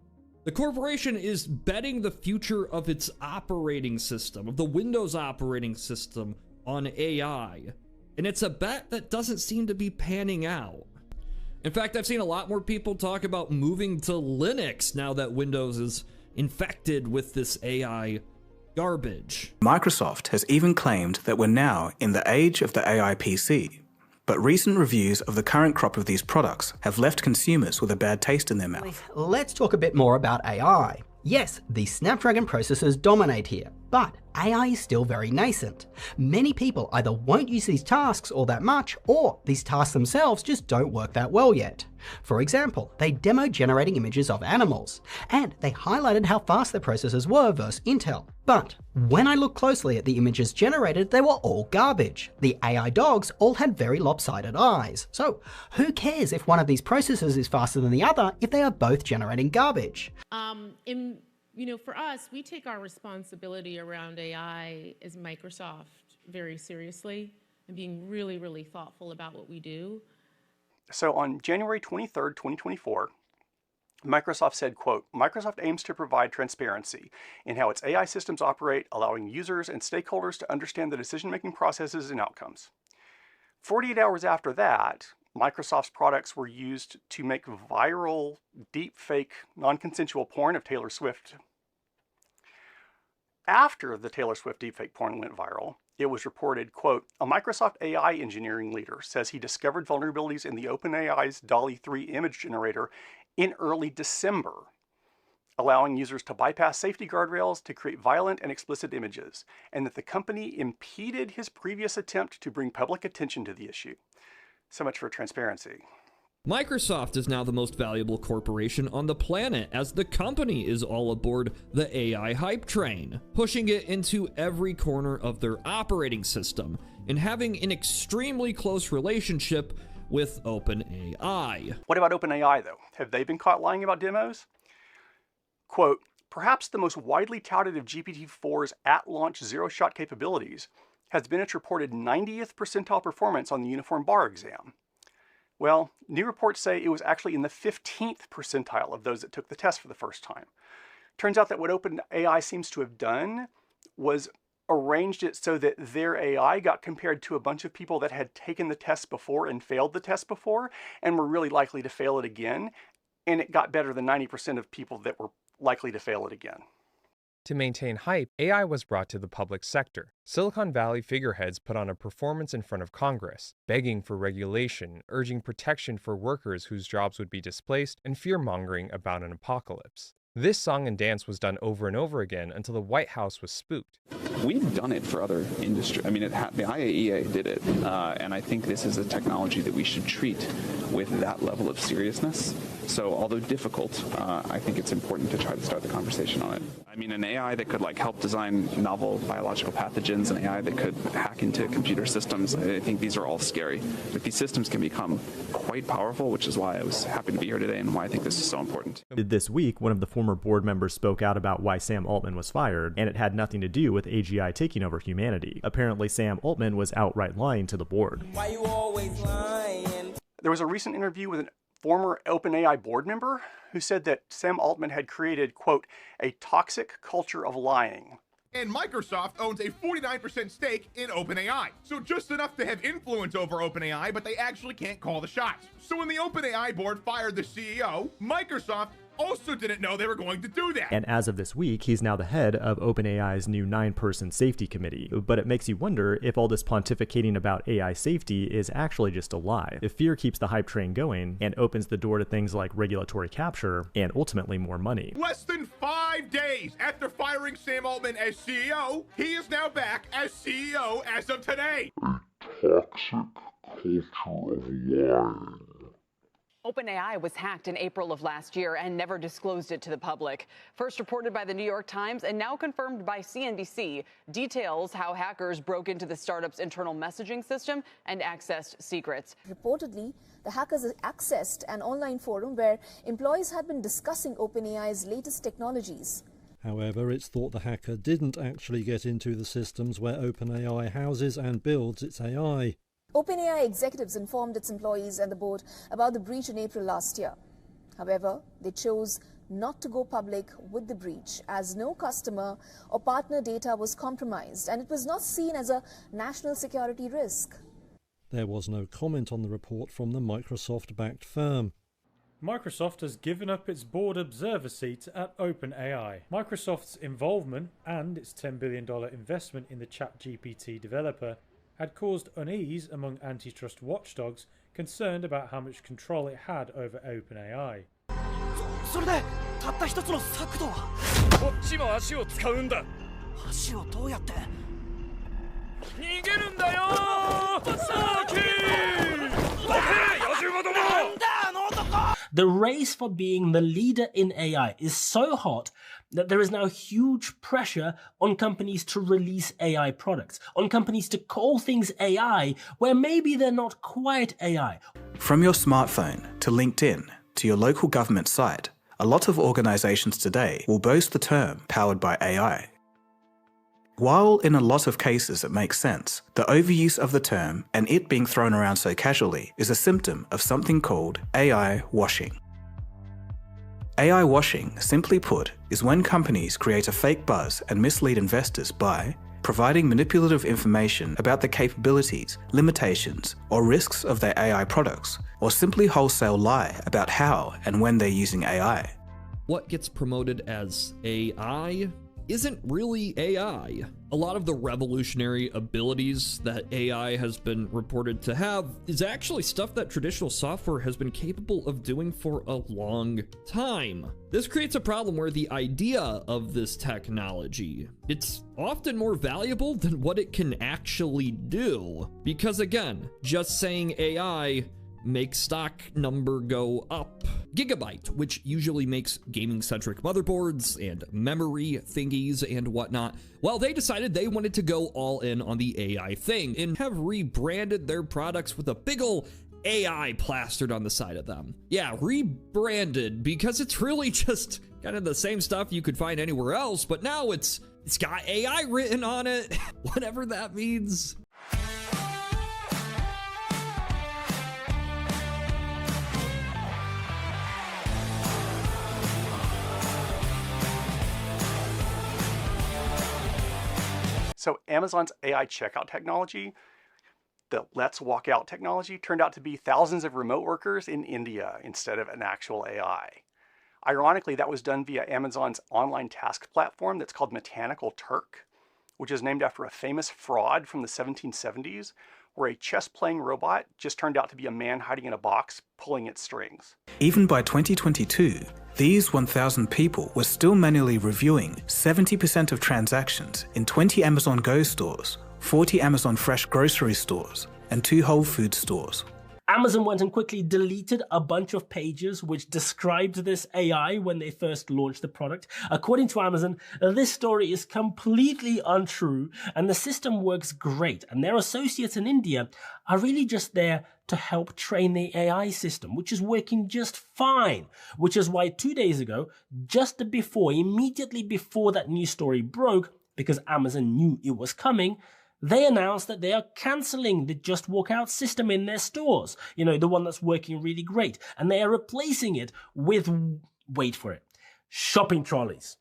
The corporation is betting the future of its operating system, of the Windows operating system, on AI. And it's a bet that doesn't seem to be panning out. In fact, I've seen a lot more people talk about moving to Linux now that Windows is infected with this AI garbage. Microsoft has even claimed that we're now in the age of the AI PC. But recent reviews of the current crop of these products have left consumers with a bad taste in their mouth. Let's talk a bit more about AI. Yes, the Snapdragon processors dominate here, but AI is still very nascent. Many people either won't use these tasks all that much, or these tasks themselves just don't work that well yet. For example, they demoed generating images of animals, and they highlighted how fast their processors were versus Intel. But when I looked closely at the images generated, they were all garbage. The AI dogs all had very lopsided eyes. So who cares if one of these processors is faster than the other if they are both generating garbage? For us, we take our responsibility around AI as Microsoft very seriously and being really, really thoughtful about what we do. So on January 23rd, 2024, Microsoft said, quote, Microsoft aims to provide transparency in how its AI systems operate, allowing users and stakeholders to understand the decision-making processes and outcomes. 48 hours after that, Microsoft's products were used to make viral, deep-fake, non-consensual porn of Taylor Swift. After the Taylor Swift deepfake porn went viral, it was reported, quote, a Microsoft AI engineering leader says he discovered vulnerabilities in the OpenAI's DALL-E 3 image generator in early December. allowing users to bypass safety guardrails to create violent and explicit images, and that the company impeded his previous attempt to bring public attention to the issue. So much for transparency. Microsoft is now the most valuable corporation on the planet, as the company is all aboard the AI hype train, pushing it into every corner of their operating system and having an extremely close relationship with OpenAI. What about OpenAI, though? Have they been caught lying about demos? Quote, perhaps the most widely touted of GPT-4's at-launch zero-shot capabilities has been its reported 90th percentile performance on the Uniform Bar exam. Well, new reports say it was actually in the 15th percentile of those that took the test for the first time. Turns out that what OpenAI seems to have done was arranged it so that their AI got compared to a bunch of people that had taken the test before and failed the test before and were really likely to fail it again, and it got better than 90% of people that were likely to fail it again. To maintain hype, AI was brought to the public sector. Silicon Valley figureheads put on a performance in front of Congress, begging for regulation, urging protection for workers whose jobs would be displaced, and fear-mongering about an apocalypse. This song and dance was done over and over again until the White House was spooked. We've done it for other industries. I mean, the IAEA did it, and I think this is a technology that we should treat with that level of seriousness. So, although difficult, I think it's important to try to start the conversation on it. I mean, an AI that could help design novel biological pathogens, an AI that could hack into computer systems, I think these are all scary. But these systems can become quite powerful, which is why I was happy to be here today and why I think this is so important. This week, one of the former board members spoke out about why Sam Altman was fired, and it had nothing to do with AGI taking over humanity. Apparently, Sam Altman was outright lying to the board. Why you always lying? There was a recent interview with a former OpenAI board member who said that Sam Altman had created, quote, a toxic culture of lying. And Microsoft owns a 49% stake in OpenAI. So just enough to have influence over OpenAI, but they actually can't call the shots. So when the OpenAI board fired the CEO, Microsoft also didn't know they were going to do that. And as of this week, he's now the head of OpenAI's new 9-person safety committee. But it makes you wonder if all this pontificating about AI safety is actually just a lie. If fear keeps the hype train going and opens the door to things like regulatory capture and ultimately more money. Less than 5 days after firing Sam Altman as CEO, he is now back as CEO as of today. A toxic culture of lying. OpenAI was hacked in April of last year and never disclosed it to the public. First reported by the New York Times and now confirmed by CNBC, details how hackers broke into the startup's internal messaging system and accessed secrets. Reportedly, the hackers accessed an online forum where employees had been discussing OpenAI's latest technologies. However, it's thought the hacker didn't actually get into the systems where OpenAI houses and builds its AI. OpenAI executives informed its employees and the board about the breach in April last year. However, they chose not to go public with the breach, as no customer or partner data was compromised, and it was not seen as a national security risk. There was no comment on the report from the Microsoft-backed firm. Microsoft has given up its board observer seat at OpenAI. Microsoft's involvement and its $10 billion investment in the ChatGPT developer had caused unease among antitrust watchdogs concerned about how much control it had over OpenAI. それでたった一つの策とはこっちも足を使うんだ足をどうやって逃げるんだよさきどけ野獣どもなんだあの男 The race for being the leader in AI is so hot that there is now huge pressure on companies to release AI products, on companies to call things AI where maybe they're not quite AI. From your smartphone to LinkedIn to your local government site, a lot of organizations today will boast the term powered by AI. While in a lot of cases it makes sense, the overuse of the term and it being thrown around so casually is a symptom of something called AI washing. AI washing, simply put, is when companies create a fake buzz and mislead investors by providing manipulative information about the capabilities, limitations, or risks of their AI products, or simply wholesale lie about how and when they're using AI. What gets promoted as AI isn't really AI. A lot of the revolutionary abilities that AI has been reported to have is actually stuff that traditional software has been capable of doing for a long time. This creates a problem where the idea of this technology, it's often more valuable than what it can actually do. Because again, just saying AI makes stock number go up. Gigabyte, which usually makes gaming-centric motherboards and memory thingies and whatnot, well, they decided they wanted to go all in on the AI thing and have rebranded their products with a big ol' AI plastered on the side of them. Yeah, rebranded, because it's really just kind of the same stuff you could find anywhere else, but now it's got AI written on it, whatever that means. So Amazon's AI checkout technology, the Let's Walk Out technology, turned out to be thousands of remote workers in India instead of an actual AI. Ironically, that was done via Amazon's online task platform that's called Mechanical Turk, which is named after a famous fraud from the 1770s, where a chess-playing robot just turned out to be a man hiding in a box pulling its strings. Even by 2022, these 1,000 people were still manually reviewing 70% of transactions in 20 Amazon Go stores, 40 Amazon Fresh grocery stores, and 2 Whole Foods stores. Amazon went and quickly deleted a bunch of pages which described this AI when they first launched the product. According to Amazon, this story is completely untrue and the system works great, and their associates in India are really just there to help train the AI system, which is working just fine. Which is why 2 days ago, immediately before that news story broke, because Amazon knew it was coming, they announced that they are cancelling the Just Walk Out system in their stores. You know, the one that's working really great. And they are replacing it with, wait for it, shopping trolleys.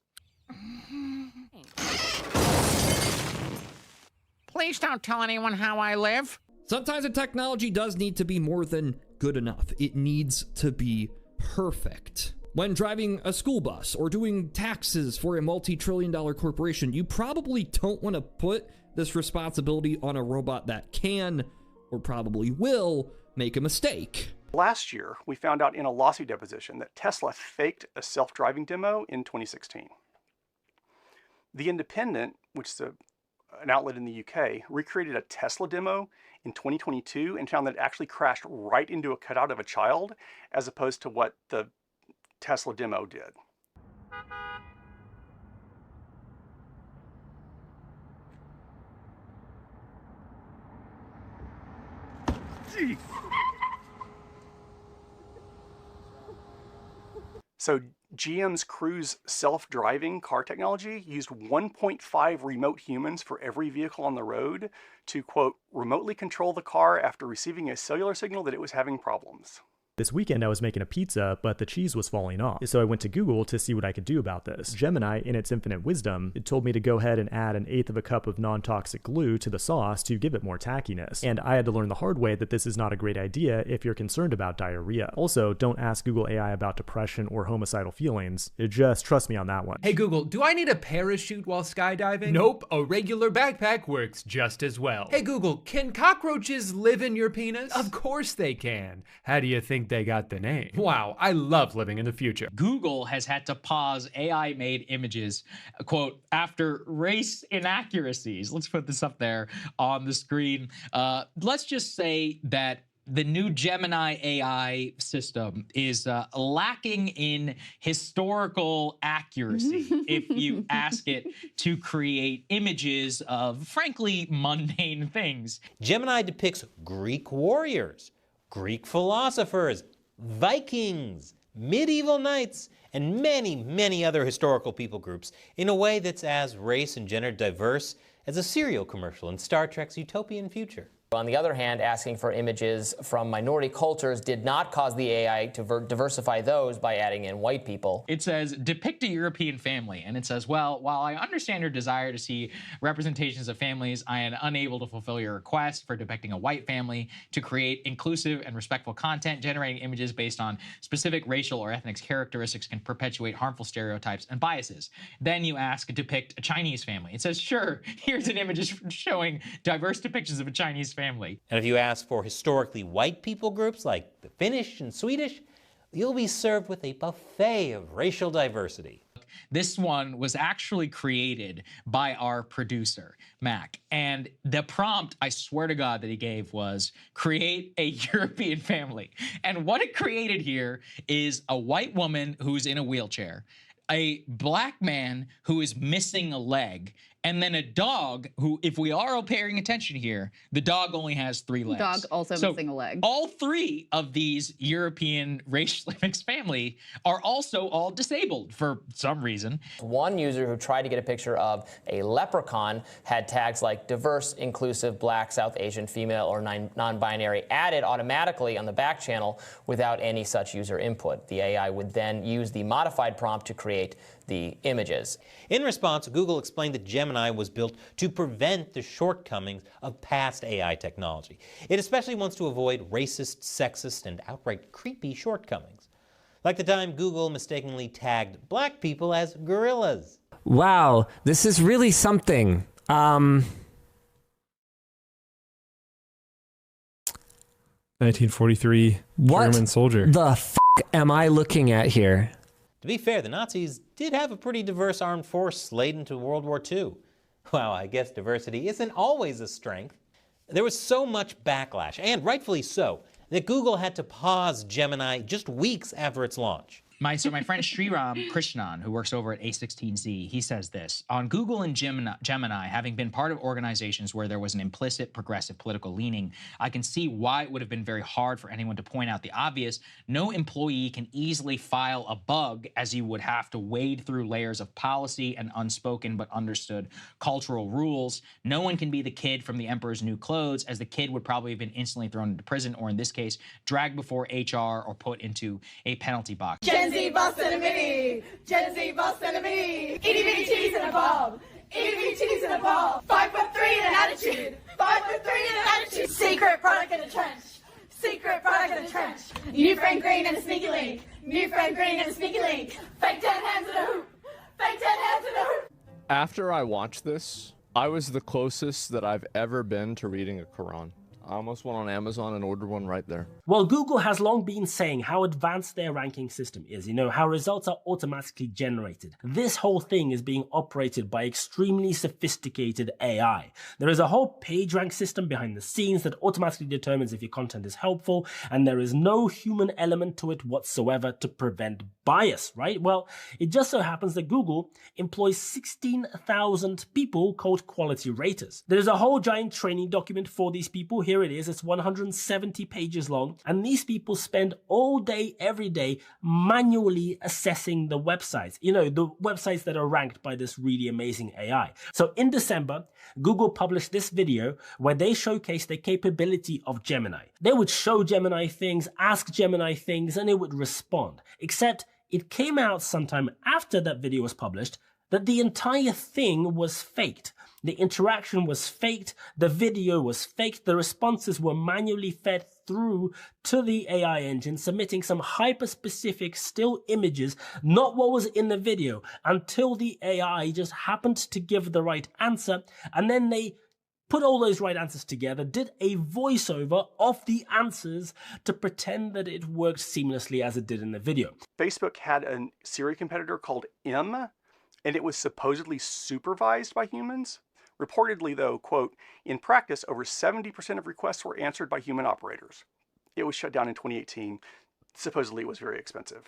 Please don't tell anyone how I live. Sometimes a technology does need to be more than good enough. It needs to be perfect. When driving a school bus or doing taxes for a multi-trillion-dollar corporation, you probably don't want to put this responsibility on a robot that can, or probably will, make a mistake. Last year, we found out in a lawsuit deposition that Tesla faked a self-driving demo in 2016. The Independent, which is an outlet in the UK, recreated a Tesla demo in 2022 and found that it actually crashed right into a cutout of a child, as opposed to what the Tesla demo did. So GM's Cruise self-driving car technology used 1.5 remote humans for every vehicle on the road to, quote, remotely control the car after receiving a cellular signal that it was having problems. This weekend I was making a pizza, but the cheese was falling off. So I went to Google to see what I could do about this. Gemini, in its infinite wisdom, it told me to go ahead and add 1/8 of a cup of non-toxic glue to the sauce to give it more tackiness. And I had to learn the hard way that this is not a great idea if you're concerned about diarrhea. Also, don't ask Google AI about depression or homicidal feelings. Just trust me on that one. Hey Google, do I need a parachute while skydiving? Nope, a regular backpack works just as well. Hey Google, can cockroaches live in your penis? Of course they can. How do you think they got the name? Wow, I love living in the future. Google has had to pause AI-made images, quote, after race inaccuracies. Let's put this up there on the screen. Let's just say that the new Gemini AI system is lacking in historical accuracy if you ask it to create images of, frankly, mundane things. Gemini depicts Greek warriors, Greek philosophers, Vikings, medieval knights, and many, many other historical people groups in a way that's as race and gender diverse as a cereal commercial in Star Trek's utopian future. On the other hand, asking for images from minority cultures did not cause the AI to diversify those by adding in white people. It says, depict a European family. And it says, well, while I understand your desire to see representations of families, I am unable to fulfill your request for depicting a white family to create inclusive and respectful content. Generating images based on specific racial or ethnic characteristics can perpetuate harmful stereotypes and biases. Then you ask, depict a Chinese family. It says, sure, here's an image showing diverse depictions of a Chinese family. And if you ask for historically white people groups like the Finnish and Swedish, you'll be served with a buffet of racial diversity. This one was actually created by our producer, Mac. And the prompt, I swear to God, that he gave was create a European family. And what it created here is a white woman who's in a wheelchair, a black man who is missing a leg, and then a dog who, if we are paying attention here, the dog only has 3 legs. Dog also missing a leg. All 3 of these European racially mixed family are also all disabled for some reason. One user who tried to get a picture of a leprechaun had tags like diverse, inclusive, black, South Asian, female, or non-binary added automatically on the back channel without any such user input. The AI would then use the modified prompt to create the images. In response, Google explained that Gemini was built to prevent the shortcomings of past AI technology. It especially wants to avoid racist, sexist, and outright creepy shortcomings. Like the time Google mistakenly tagged black people as gorillas. Wow, this is really something. 1943 German soldier. What the f*** am I looking at here? To be fair, the Nazis did have a pretty diverse armed force laden into World War II. Well, I guess diversity isn't always a strength. There was so much backlash, and rightfully so, that Google had to pause Gemini just weeks after its launch. My friend Sriram Krishnan, who works over at A16Z, he says this: on Google and Gemini, having been part of organizations where there was an implicit progressive political leaning, I can see why it would have been very hard for anyone to point out the obvious. No employee can easily file a bug, as you would have to wade through layers of policy and unspoken but understood cultural rules. No one can be the kid from The Emperor's New Clothes, as the kid would probably have been instantly thrown into prison, or in this case, dragged before HR or put into a penalty box. Gen Z boss and a mini, Gen Z boss and a mini, itty bitty cheese and a bomb, itty bitty cheese and a bomb, 5'3" and an attitude, 5'3" and an attitude, secret product in a trench, secret product in a trench, new friend green and a sneaky link, new friend green and a sneaky link, fake 10 hands in a hoop, fake 10 hands in a hoop. After I watched this, I was the closest that I've ever been to reading a Quran. I almost went on Amazon and ordered one right there. Well, Google has long been saying how advanced their ranking system is, how results are automatically generated. This whole thing is being operated by extremely sophisticated AI. There is a whole PageRank system behind the scenes that automatically determines if your content is helpful, and there is no human element to it whatsoever to prevent bias, right? Well, it just so happens that Google employs 16,000 people called quality raters. There's a whole giant training document for these people. Here it is. It's 170 pages long. And these people spend all day, every day, manually assessing the websites. The websites that are ranked by this really amazing AI. So in December, Google published this video where they showcased the capability of Gemini. They would show Gemini things, ask Gemini things, and it would respond. Except it came out sometime after that video was published that the entire thing was faked. The interaction was faked, the video was faked, the responses were manually fed through to the AI engine, submitting some hyper-specific still images, not what was in the video, until the AI just happened to give the right answer, and then they put all those right answers together, did a voiceover of the answers to pretend that it worked seamlessly as it did in the video. Facebook had a Siri competitor called M, and it was supposedly supervised by humans. Reportedly, though, quote, in practice, over 70% of requests were answered by human operators. It was shut down in 2018. Supposedly, it was very expensive.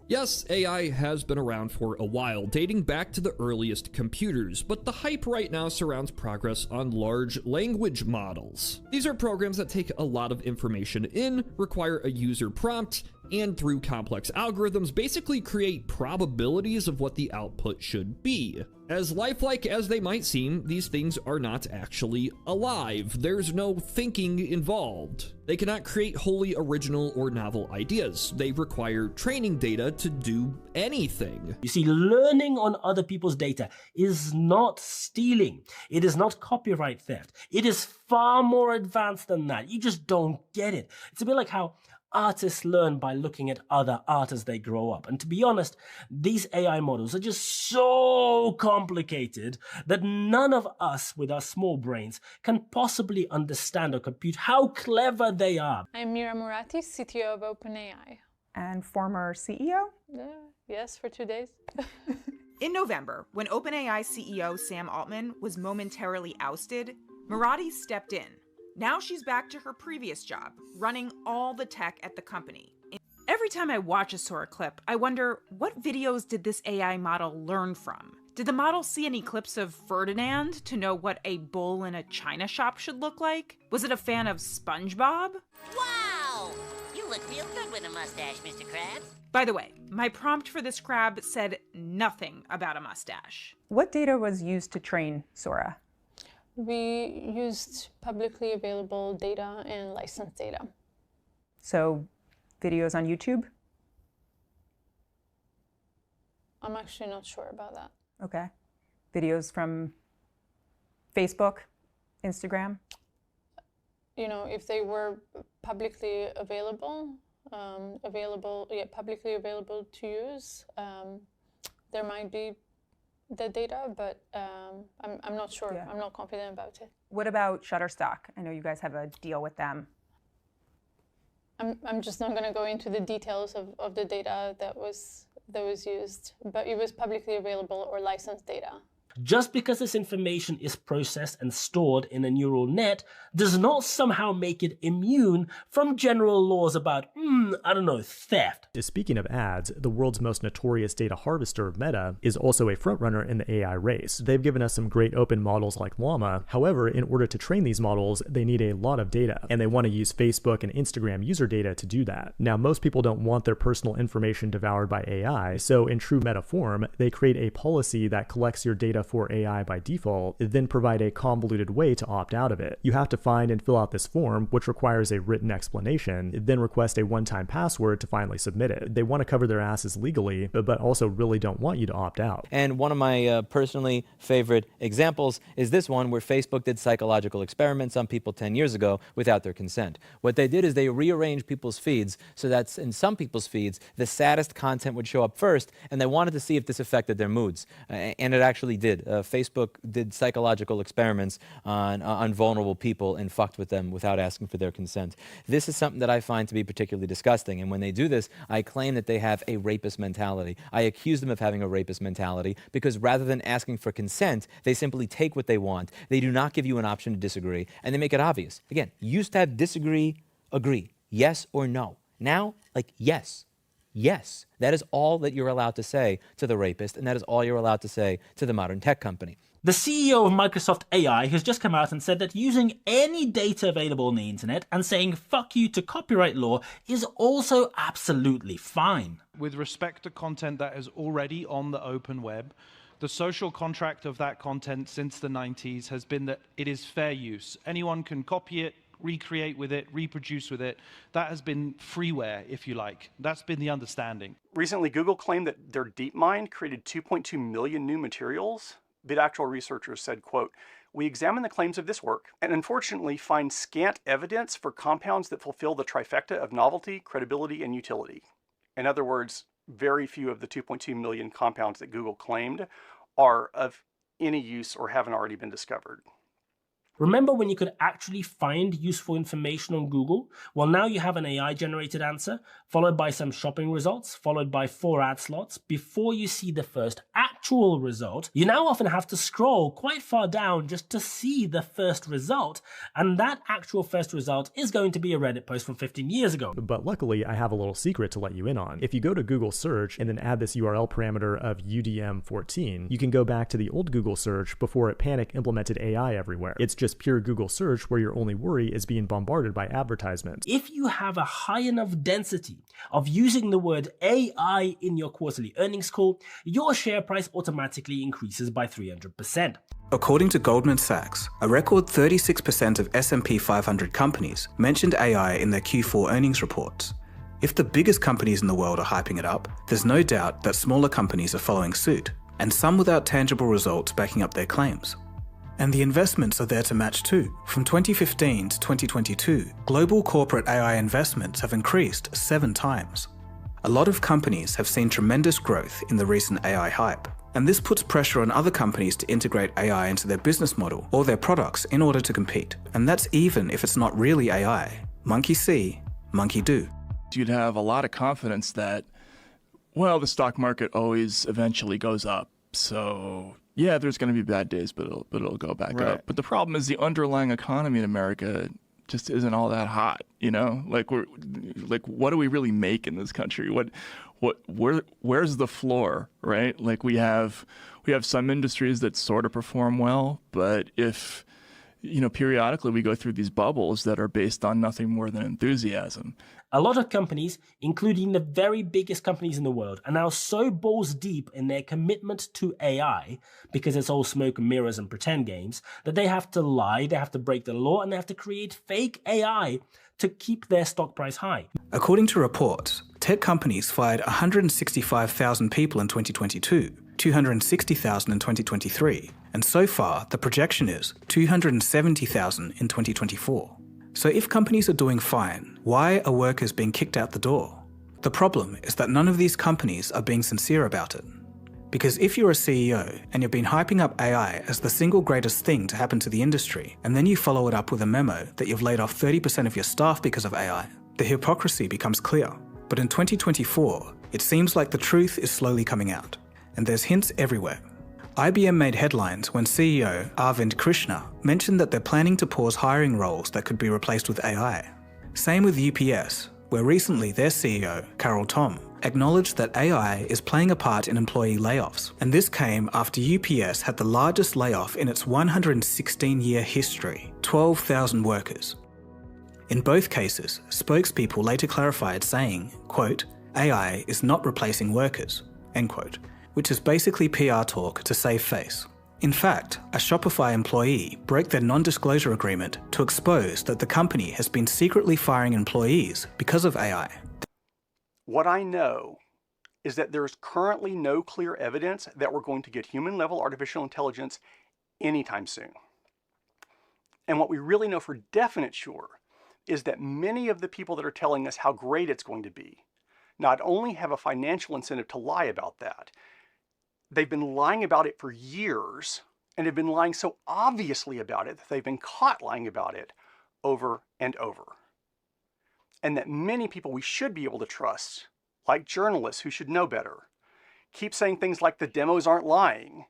Yes, AI has been around for a while, dating back to the earliest computers, but the hype right now surrounds progress on large language models. These are programs that take a lot of information in, require a user prompt, and through complex algorithms basically create probabilities of what the output should be. As lifelike as they might seem, these things are not actually alive. There's no thinking involved. They cannot create wholly original or novel ideas. They require training data to do anything. You see, learning on other people's data is not stealing. It is not copyright theft. It is far more advanced than that. You just don't get it. It's a bit like how artists learn by looking at other art as they grow up. And to be honest, these AI models are just so complicated that none of us with our small brains can possibly understand or compute how clever they are. I'm Mira Murati, CTO of OpenAI. And former CEO? Yes, for 2 days. In November, when OpenAI CEO Sam Altman was momentarily ousted, Murati stepped in. Now she's back to her previous job, running all the tech at the company. Every time I watch a Sora clip, I wonder, what videos did this AI model learn from? Did the model see any clips of Ferdinand to know what a bull in a china shop should look like? Was it a fan of SpongeBob? Wow! You look real good with a mustache, Mr. Krabs. By the way, my prompt for this crab said nothing about a mustache. What data was used to train Sora? We used publicly available data and licensed data. So, videos on YouTube? I'm actually not sure about that. Okay. Videos from Facebook, Instagram? You know, if they were publicly available, publicly available to use, there might be the data, but I'm not sure. Yeah. I'm not confident about it. What about Shutterstock? I know you guys have a deal with them. I'm just not going to go into the details of the data that was used, but it was publicly available or licensed data. Just because this information is processed and stored in a neural net does not somehow make it immune from general laws about, theft. Speaking of ads, the world's most notorious data harvester, Meta, is also a frontrunner in the AI race. They've given us some great open models like Llama. However, in order to train these models, they need a lot of data, and they want to use Facebook and Instagram user data to do that. Now, most people don't want their personal information devoured by AI, so in true Meta form, they create a policy that collects your data for AI by default, then provide a convoluted way to opt out of it. You have to find and fill out this form, which requires a written explanation, then request a one-time password to finally submit it. They want to cover their asses legally, but also really don't want you to opt out. And one of my personally favorite examples is this one where Facebook did psychological experiments on people 10 years ago without their consent. What they did is they rearranged people's feeds so that in some people's feeds, the saddest content would show up first, and they wanted to see if this affected their moods. And it actually did. Facebook did psychological experiments on vulnerable people and fucked with them without asking for their consent. This is something that I find to be particularly disgusting, and when they do this, I claim that they have a rapist mentality. I accuse them of having a rapist mentality because rather than asking for consent, they simply take what they want. They do not give you an option to disagree, and they make it obvious. Again, used to have disagree, agree, yes or no. Now, yes. Yes, that is all that you're allowed to say to the rapist, and that is all you're allowed to say to the modern tech company. The CEO of Microsoft AI has just come out and said that using any data available on the internet and saying fuck you to copyright law is also absolutely fine. With respect to content that is already on the open web, the social contract of that content since the 90s has been that it is fair use. Anyone can copy it, recreate with it, reproduce with it. That has been freeware, if you like. That's been the understanding. Recently, Google claimed that their DeepMind created 2.2 million new materials. Bidactual researchers said, quote, "We examine the claims of this work and unfortunately find scant evidence for compounds that fulfill the trifecta of novelty, credibility, and utility." In other words, very few of the 2.2 million compounds that Google claimed are of any use or haven't already been discovered. Remember when you could actually find useful information on Google? Well, now you have an AI-generated answer, followed by some shopping results, followed by 4 ad slots. Before you see the first actual result, you now often have to scroll quite far down just to see the first result, and that actual first result is going to be a Reddit post from 15 years ago. But luckily, I have a little secret to let you in on. If you go to Google search and then add this URL parameter of UDM14, you can go back to the old Google search before it panic implemented AI everywhere. It's just just pure Google search where your only worry is being bombarded by advertisements. If you have a high enough density of using the word AI in your quarterly earnings call, your share price automatically increases by 300%. According to Goldman Sachs, a record 36% of S&P 500 companies mentioned AI in their Q4 earnings reports. If the biggest companies in the world are hyping it up, there's no doubt that smaller companies are following suit, and some without tangible results backing up their claims. And the investments are there to match too. From 2015 to 2022, global corporate AI investments have increased 7 times. A lot of companies have seen tremendous growth in the recent AI hype, and this puts pressure on other companies to integrate AI into their business model or their products in order to compete. And that's even if it's not really AI. Monkey see, monkey do. You'd have a lot of confidence that, well, the stock market always eventually goes up. So yeah, there's going to be bad days, but it'll go back up. But the problem is the underlying economy in America just isn't all that hot, you know? Like what do we really make in this country? Where's the floor, right? Like we have some industries that sort of perform well, but if, you know, periodically we go through these bubbles that are based on nothing more than enthusiasm. A lot of companies, including the very biggest companies in the world, are now so balls deep in their commitment to AI, because it's all smoke and mirrors and pretend games, that they have to lie, they have to break the law, and they have to create fake AI to keep their stock price high. According to reports, tech companies fired 165,000 people in 2022, 260,000 in 2023, and so far the projection is 270,000 in 2024. So if companies are doing fine, why are workers being kicked out the door? The problem is that none of these companies are being sincere about it. Because if you're a CEO and you've been hyping up AI as the single greatest thing to happen to the industry, and then you follow it up with a memo that you've laid off 30% of your staff because of AI, the hypocrisy becomes clear. But in 2024, it seems like the truth is slowly coming out, and there's hints everywhere. IBM made headlines when CEO Arvind Krishna mentioned that they're planning to pause hiring roles that could be replaced with AI. Same with UPS, where recently their CEO, Carol Tom, acknowledged that AI is playing a part in employee layoffs. And this came after UPS had the largest layoff in its 116-year history, 12,000 workers. In both cases, spokespeople later clarified saying, quote, AI is not replacing workers, end quote, which is basically PR talk to save face. In fact, a Shopify employee broke their non-disclosure agreement to expose that the company has been secretly firing employees because of AI. What I know is that there is currently no clear evidence that we're going to get human-level artificial intelligence anytime soon. And what we really know for definite sure is that many of the people that are telling us how great it's going to be not only have a financial incentive to lie about that, they've been lying about it for years and have been lying so obviously about it that they've been caught lying about it over and over. And that many people we should be able to trust, like journalists who should know better, keep saying things like the demos aren't lying,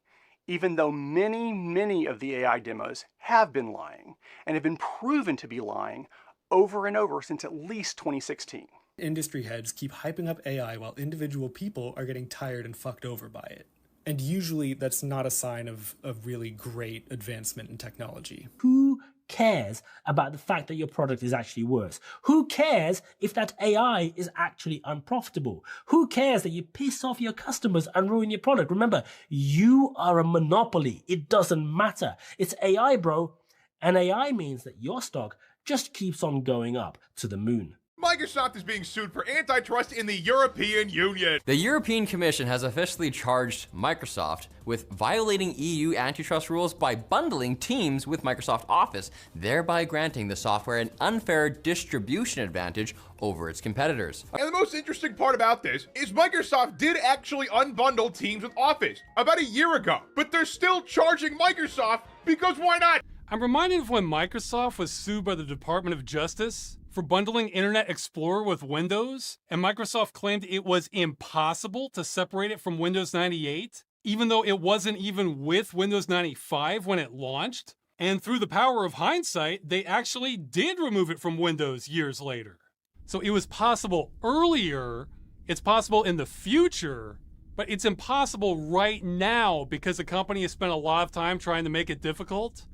even though many of the AI demos have been lying and have been proven to be lying over and over since at least 2016. Industry heads keep hyping up AI while individual people are getting tired and fucked over by it. And usually that's not a sign of really great advancement in technology. Who cares about the fact that your product is actually worse? Who cares if that AI is actually unprofitable? Who cares that you piss off your customers and ruin your product? Remember, you are a monopoly. It doesn't matter. It's AI, bro. And AI means that your stock just keeps on going up to the moon. Microsoft is being sued for antitrust in the European Union. The European Commission has officially charged Microsoft with violating EU antitrust rules by bundling Teams with Microsoft Office, thereby granting the software an unfair distribution advantage over its competitors. And the most interesting part about this is Microsoft did actually unbundle Teams with Office about a year ago, but they're still charging Microsoft because why not? I'm reminded of when Microsoft was sued by the Department of Justice for bundling Internet Explorer with Windows, and Microsoft claimed it was impossible to separate it from Windows 98, even though it wasn't even with Windows 95 when it launched. And through the power of hindsight, they actually did remove it from Windows years later. So it was possible earlier, it's possible in the future, but it's impossible right now because the company has spent a lot of time trying to make it difficult.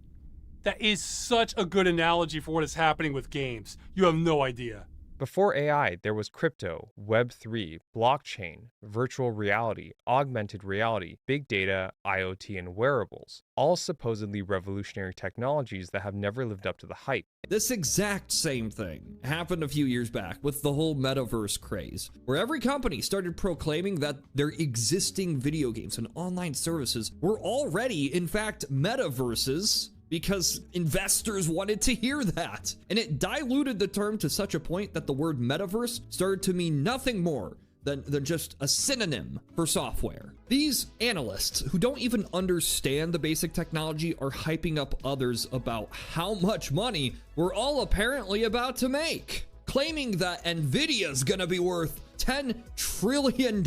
That is such a good analogy for what is happening with games. You have no idea. Before AI, there was crypto, Web3, blockchain, virtual reality, augmented reality, big data, IoT, and wearables, all supposedly revolutionary technologies that have never lived up to the hype. This exact same thing happened a few years back with the whole metaverse craze, where every company started proclaiming that their existing video games and online services were already, in fact, metaverses, because investors wanted to hear that. And it diluted the term to such a point that the word metaverse started to mean nothing more than just a synonym for software. These analysts who don't even understand the basic technology are hyping up others about how much money we're all apparently about to make, claiming that Nvidia's gonna be worth $10 trillion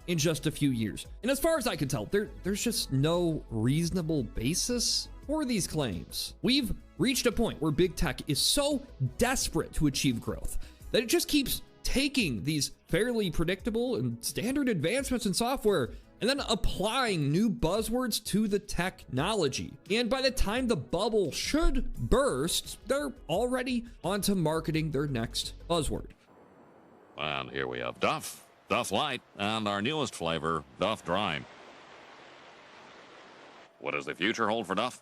in just a few years. And as far as I can tell, there's just no reasonable basis for these claims. We've reached a point where big tech is so desperate to achieve growth that it just keeps taking these fairly predictable and standard advancements in software and then applying new buzzwords to the technology. And by the time the bubble should burst, they're already onto marketing their next buzzword. And here we have Duff, Duff Light, and our newest flavor, Duff Dry. What does the future hold for Duff?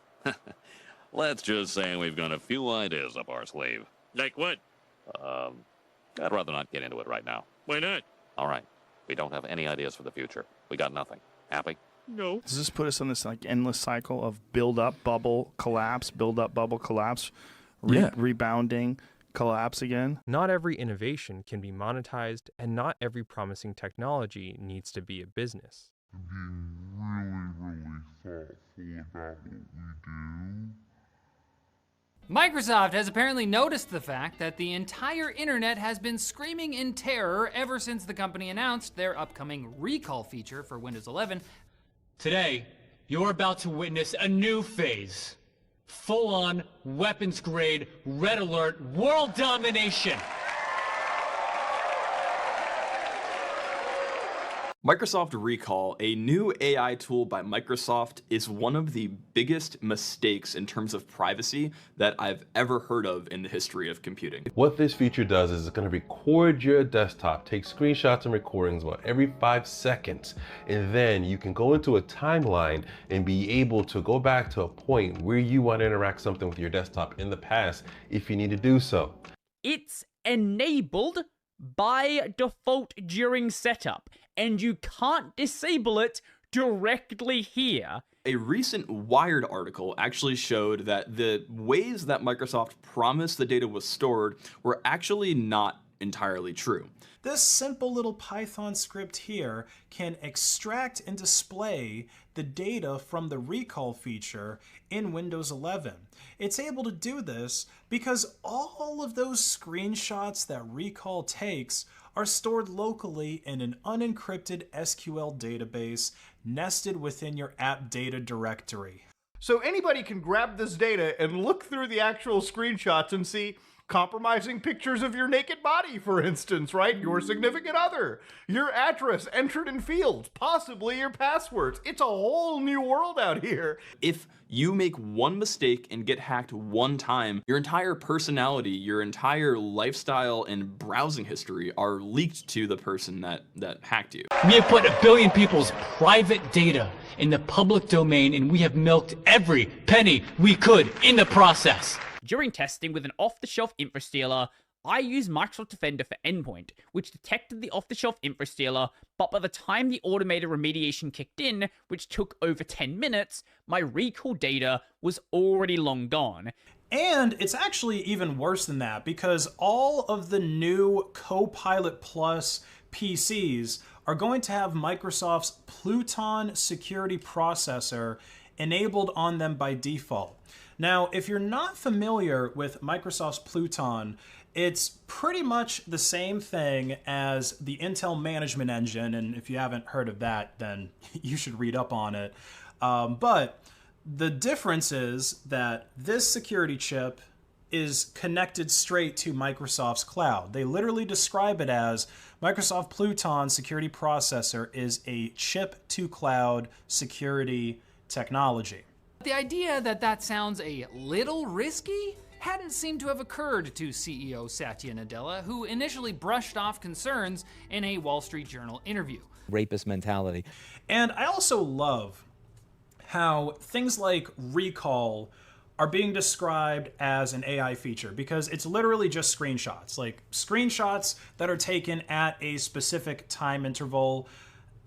Let's just say we've got a few ideas up our sleeve. Like what? I'd rather not get into it right now. Why not? All right. We don't have any ideas for the future. We got nothing. Happy? No. Does this put us on this like endless cycle of build up, bubble, collapse, build up, bubble, collapse, rebounding, collapse again? Not every innovation can be monetized, and not every promising technology needs to be a business. Microsoft has apparently noticed the fact that the entire internet has been screaming in terror ever since the company announced their upcoming recall feature for Windows 11. Today, you're about to witness a new phase. Full-on, weapons-grade, red alert, world domination. Microsoft Recall, a new AI tool by Microsoft, is one of the biggest mistakes in terms of privacy that I've ever heard of in the history of computing. What this feature does is it's going to record your desktop, take screenshots and recordings about every 5 seconds, and then you can go into a timeline and be able to go back to a point where you want to interact something with your desktop in the past if you need to do so. It's enabled by default during setup, and you can't disable it directly here. A recent Wired article actually showed that the ways that Microsoft promised the data was stored were actually not entirely true. This simple little Python script here can extract and display the data from the recall feature in Windows 11. It's able to do this because all of those screenshots that recall takes are stored locally in an unencrypted SQL database nested within your app data directory. So anybody can grab this data and look through the actual screenshots and see compromising pictures of your naked body, for instance, right? Your significant other, your address entered in fields, possibly your passwords. It's a whole new world out here. If you make one mistake and get hacked one time, your entire personality, your entire lifestyle and browsing history are leaked to the person that hacked you. We have put 1 billion people's private data in the public domain, and we have milked every penny we could in the process. During testing with an off-the-shelf infrastealer, I used Microsoft Defender for Endpoint, which detected the off-the-shelf infrastealer, but by the time the automated remediation kicked in, which took over 10 minutes, my recall data was already long gone. And it's actually even worse than that, because all of the new Copilot Plus PCs are going to have Microsoft's Pluton security processor enabled on them by default. Now, if you're not familiar with Microsoft's Pluton, it's pretty much the same thing as the Intel Management Engine, and if you haven't heard of that, then you should read up on it. But the difference is that this security chip is connected straight to Microsoft's cloud. They literally describe it as Microsoft Pluton security processor is a chip-to-cloud security technology. The idea that that sounds a little risky hadn't seemed to have occurred to CEO Satya Nadella, who initially brushed off concerns in a Wall Street Journal interview. Rapist mentality. And I also love how things like recall are being described as an AI feature, because it's literally just screenshots, like screenshots that are taken at a specific time interval.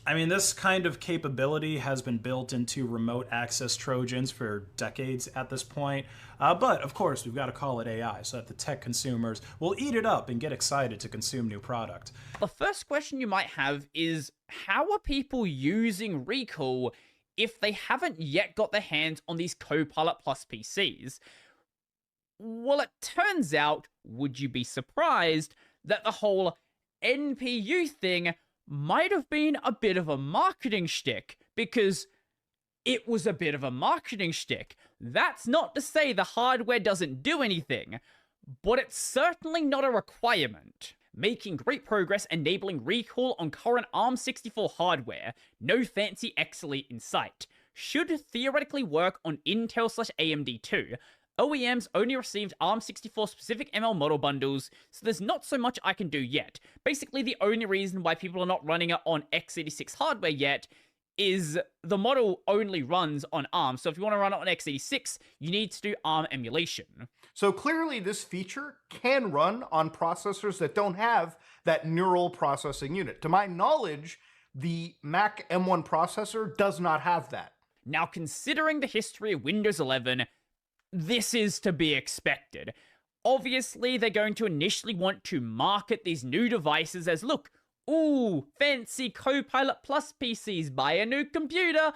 I mean, this kind of capability has been built into remote access Trojans for decades at this point. But of course, we've got to call it AI so that the tech consumers will eat it up and get excited to consume new product. The first question you might have is, how are people using Recall if they haven't yet got their hands on these Copilot Plus PCs? Well, it turns out, would you be surprised, that the whole NPU thing might have been a bit of a marketing shtick, because it was a bit of a marketing shtick. That's not to say the hardware doesn't do anything, but it's certainly not a requirement. Making great progress enabling recall on current ARM64 hardware, no fancy X-Elite in sight. Should theoretically work on Intel/AMD too. OEMs only received ARM64 specific ML model bundles, so there's not so much I can do yet. Basically, the only reason why people are not running it on x86 hardware yet is the model only runs on ARM, so if you want to run it on x86, you need to do ARM emulation. So clearly this feature can run on processors that don't have that neural processing unit. To my knowledge, the Mac M1 processor does not have that. Now, considering the history of Windows 11, this is to be expected. Obviously, they're going to initially want to market these new devices as, look, ooh, fancy Copilot Plus PCs, buy a new computer,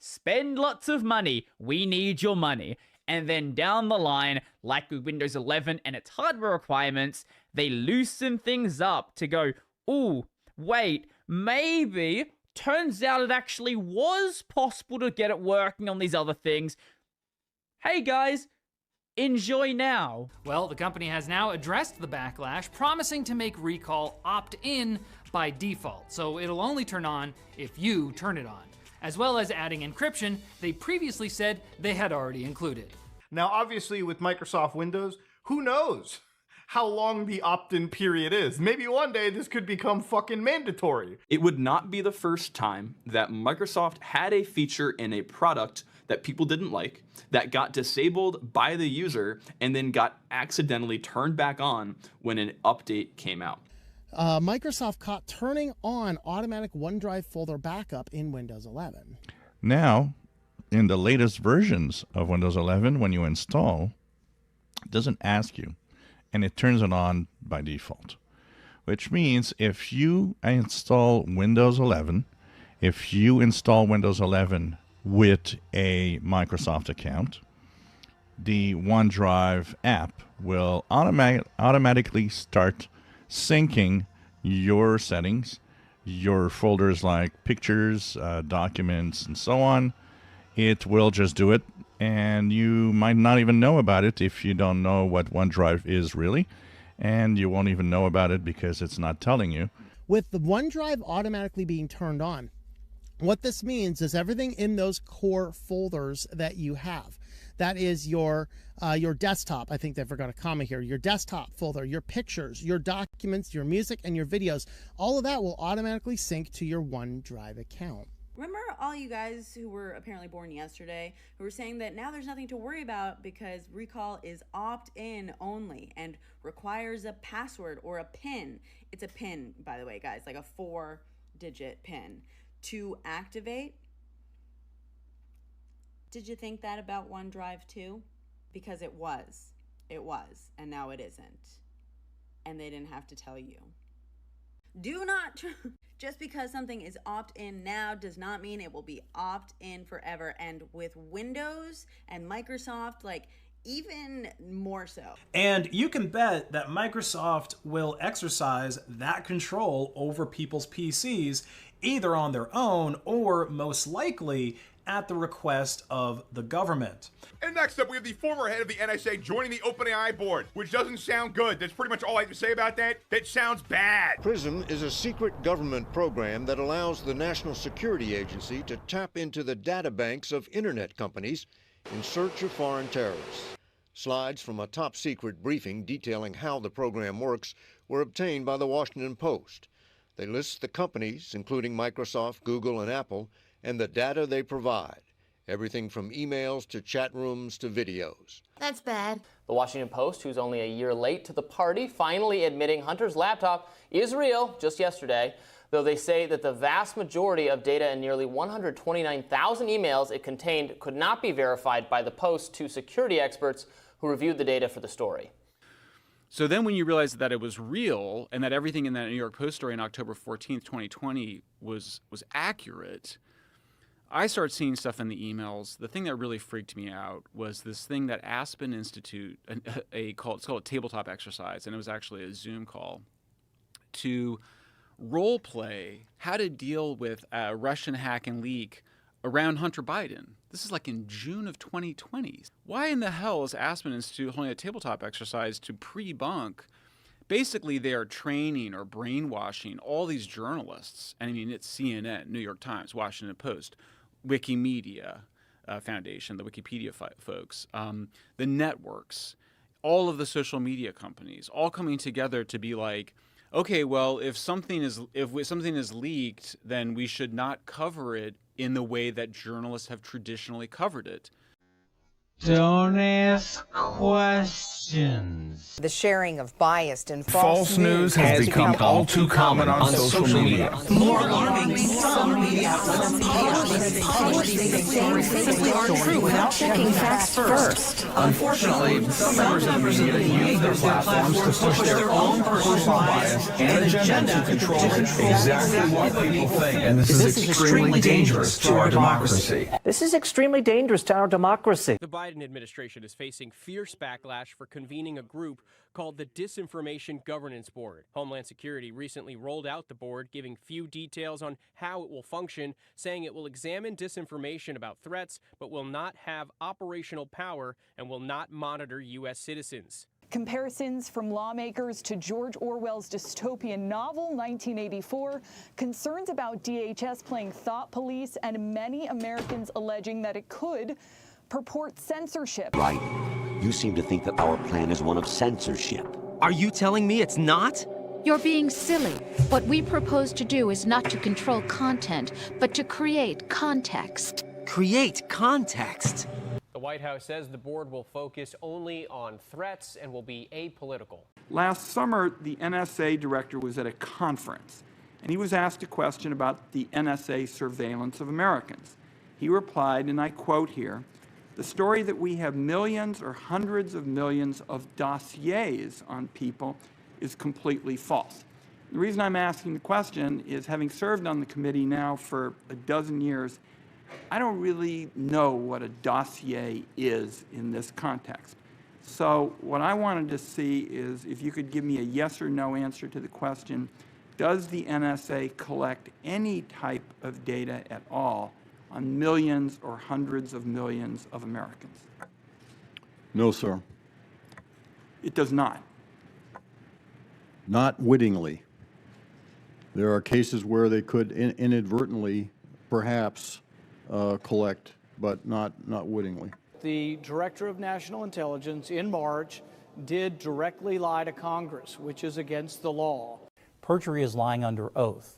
spend lots of money, we need your money. And then down the line, like with Windows 11 and its hardware requirements, they loosen things up to go, ooh, wait, maybe, turns out it actually was possible to get it working on these other things. Hey guys, enjoy now. Well, the company has now addressed the backlash, promising to make Recall opt-in by default, so it'll only turn on if you turn it on. As well as adding encryption, they previously said they had already included. Now, obviously, with Microsoft Windows, who knows how long the opt-in period is? Maybe one day this could become fucking mandatory. It would not be the first time that Microsoft had a feature in a product that people didn't like, that got disabled by the user, and then got accidentally turned back on when an update came out. Microsoft caught turning on automatic OneDrive folder backup in Windows 11. Now, in the latest versions of Windows 11, when you install, it doesn't ask you, and it turns it on by default. Which means if you install Windows 11 with a Microsoft account, the OneDrive app will automatically start syncing your settings, your folders like pictures, documents, and so on. It will just do it, and you might not even know about it if you don't know what OneDrive is really, and you won't even know about it because it's not telling you. With the OneDrive automatically being turned on, what this means is everything in those core folders that you have, that is your desktop, I think they forgot a comma here, your desktop folder, your pictures, your documents, your music, and your videos, all of that will automatically sync to your OneDrive account. Remember all you guys who were apparently born yesterday who were saying that now there's nothing to worry about because Recall is opt-in only and requires a password or a PIN. It's a PIN, by the way, guys, like a 4-digit PIN to activate. Did you think that about OneDrive too? Because it was, and now it isn't. And they didn't have to tell you. Do not, just because something is opt-in now does not mean it will be opt-in forever. And with Windows and Microsoft, like, even more so. And you can bet that Microsoft will exercise that control over people's PCs, either on their own or most likely at the request of the government. And next up, we have the former head of the NSA joining the OpenAI board, which doesn't sound good. That's pretty much all I have to say about that. That sounds bad. PRISM is a secret government program that allows the National Security Agency to tap into the data banks of internet companies in search of foreign terrorists. Slides from a top-secret briefing detailing how the program works were obtained by the Washington Post. They list the companies, including Microsoft, Google, and Apple, and the data they provide. Everything from emails to chat rooms to videos. That's bad. The Washington Post, who's only a year late to the party, finally admitting Hunter's laptop is real just yesterday, though they say that the vast majority of data in nearly 129,000 emails it contained could not be verified by the Post to security experts who reviewed the data for the story. So then when you realize that it was real and that everything in that New York Post story on October 14th, 2020 was accurate, I started seeing stuff in the emails. The thing that really freaked me out was this thing that Aspen Institute, it's called a tabletop exercise, and it was actually a Zoom call, to role play how to deal with a Russian hack and leak around Hunter Biden. This is like in June of 2020. Why in the hell is Aspen Institute holding a tabletop exercise to pre-bunk? Basically, they are training or brainwashing all these journalists. And I mean, it's CNN, New York Times, Washington Post, Wikimedia Foundation, the Wikipedia folks, the networks, all of the social media companies, all coming together to be like, okay, well, if something is leaked, then we should not cover it in the way that journalists have traditionally covered it. Don't ask questions. The sharing of biased and False news has become all too common on social media. More alarming, some media outlets publish things simply aren't true without checking facts first. Unfortunately, some members of the media use their platforms to push their own personal bias and agenda to control exactly what people think. And this is extremely dangerous to our democracy. This is extremely dangerous to our democracy. The Biden administration is facing fierce backlash for convening a group called the Disinformation Governance Board. Homeland Security recently rolled out the board, giving few details on how it will function, saying it will examine disinformation about threats, but will not have operational power and will not monitor U.S. citizens. Comparisons from lawmakers to George Orwell's dystopian novel, 1984, concerns about DHS playing thought police, and many Americans alleging that it could purport censorship. Right. You seem to think that our plan is one of censorship. Are you telling me it's not? You're being silly. What we propose to do is not to control content, but to create context. Create context? The White House says the board will focus only on threats and will be apolitical. Last summer, the NSA director was at a conference, and he was asked a question about the NSA surveillance of Americans. He replied, and I quote here, "The story that we have millions or hundreds of millions of dossiers on people is completely false." The reason I'm asking the question is, having served on the committee now for a dozen years, I don't really know what a dossier is in this context. So what I wanted to see is if you could give me a yes or no answer to the question, does the NSA collect any type of data at all on millions or hundreds of millions of Americans? No, sir. It does not. Not wittingly. There are cases where they could inadvertently, perhaps, collect, but not wittingly. The Director of National Intelligence in March did directly lie to Congress, which is against the law. Perjury is lying under oath.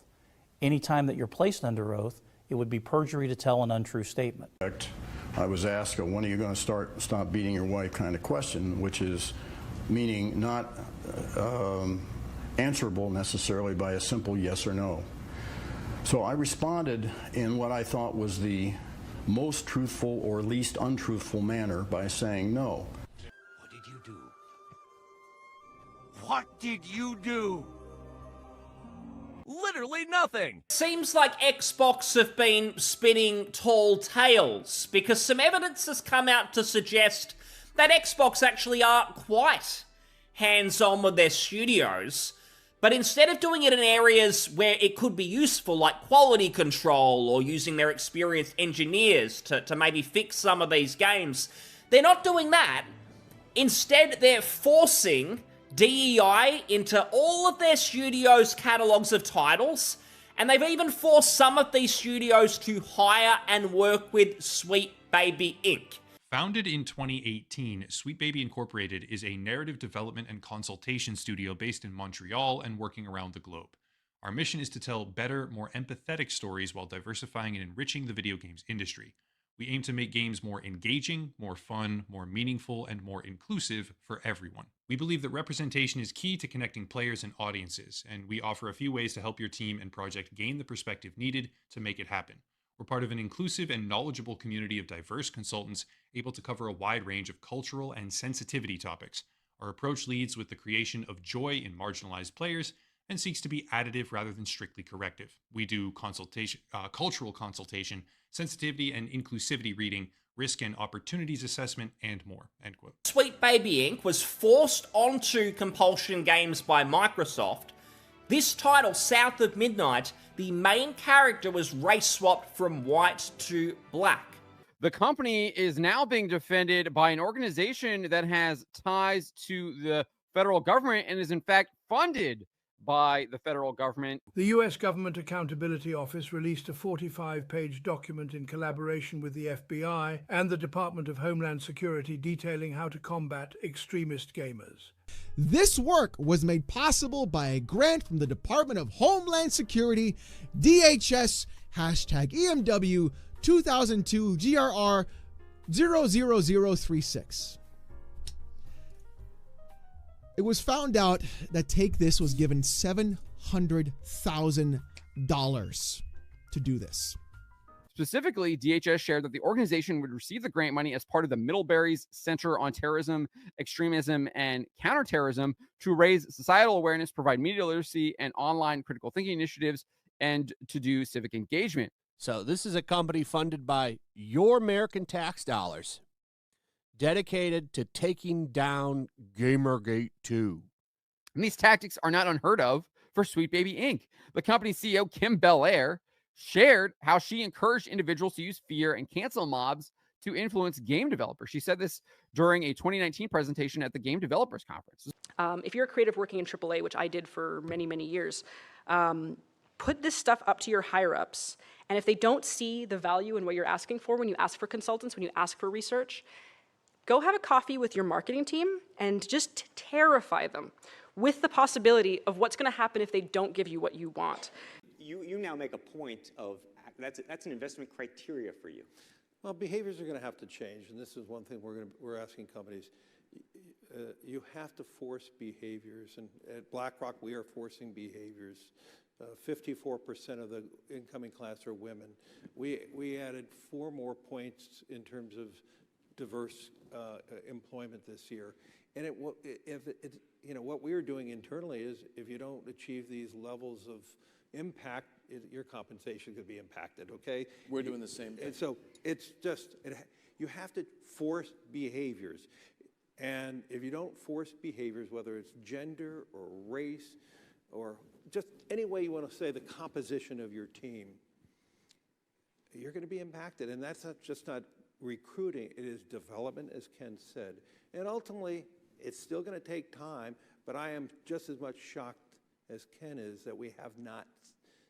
Anytime that you're placed under oath, it would be perjury to tell an untrue statement. I was asked, when are you going to stop beating your wife kind of question, which is meaning not answerable necessarily by a simple yes or no. So I responded in what I thought was the most truthful or least untruthful manner by saying no. What did you do? What did you do? Literally nothing. Seems like Xbox have been spinning tall tales, because some evidence has come out to suggest that Xbox actually are quite hands-on with their studios, But instead of doing it in areas where it could be useful, like quality control or using their experienced engineers to maybe fix some of these games, they're not doing that. Instead, they're forcing DEI into all of their studios' catalogs of titles, and they've even forced some of these studios to hire and work with Sweet Baby Inc. Founded in 2018, Sweet Baby Incorporated is a narrative development and consultation studio based in Montreal and working around the globe. Our mission is to tell better, more empathetic stories while diversifying and enriching the video games industry. We aim to make games more engaging, more fun, more meaningful, and more inclusive for everyone. We believe that representation is key to connecting players and audiences, and we offer a few ways to help your team and project gain the perspective needed to make it happen. We're part of an inclusive and knowledgeable community of diverse consultants able to cover a wide range of cultural and sensitivity topics. Our approach leads with the creation of joy in marginalized players and seeks to be additive rather than strictly corrective. We do consultation, cultural consultation, sensitivity and inclusivity reading, risk and opportunities assessment, and more, end quote. Sweet Baby Inc. was forced onto Compulsion Games by Microsoft. This title, South of Midnight, the main character was race swapped from white to black. The company is now being defended by an organization that has ties to the federal government and is in fact funded by the federal government. The U.S. Government Accountability Office released a 45-page document in collaboration with the FBI and the Department of Homeland Security detailing how to combat extremist gamers. This work was made possible by a grant from the Department of Homeland Security, DHS, #EMW 2002 GRR 00036. It was found out that Take This was given $700,000 to do this. Specifically, DHS shared that the organization would receive the grant money as part of the Middlebury's Center on Terrorism, Extremism, and Counterterrorism to raise societal awareness, provide media literacy and online critical thinking initiatives, and to do civic engagement. So this is a company funded by your American tax dollars, dedicated to taking down Gamergate 2. And these tactics are not unheard of for Sweet Baby Inc. The company's CEO, Kim Belair, shared how she encouraged individuals to use fear and cancel mobs to influence game developers. She said this during a 2019 presentation at the Game Developers Conference. If you're a creative working in AAA, which I did for many, many years, put this stuff up to your higher-ups. And if they don't see the value in what you're asking for when you ask for consultants, when you ask for research, go have a coffee with your marketing team and just terrify them with the possibility of what's going to happen if they don't give you what you want. You now make a point of that's an investment criteria for you. Well, behaviors are going to have to change, and this is one thing we're asking companies. You have to force behaviors, and at BlackRock we are forcing behaviors. 54% of the incoming class are women. We added 4 more points in terms of diverse employment this year, and what we are doing internally is if you don't achieve these levels of impact, your compensation could be impacted. Okay, we're doing the same thing. And so it's just you have to force behaviors, and if you don't force behaviors, whether it's gender or race or just any way you want to say the composition of your team, you're going to be impacted, and that's not recruiting, it is development, as Ken said. And ultimately, it's still going to take time, but I am just as much shocked as Ken is that we have not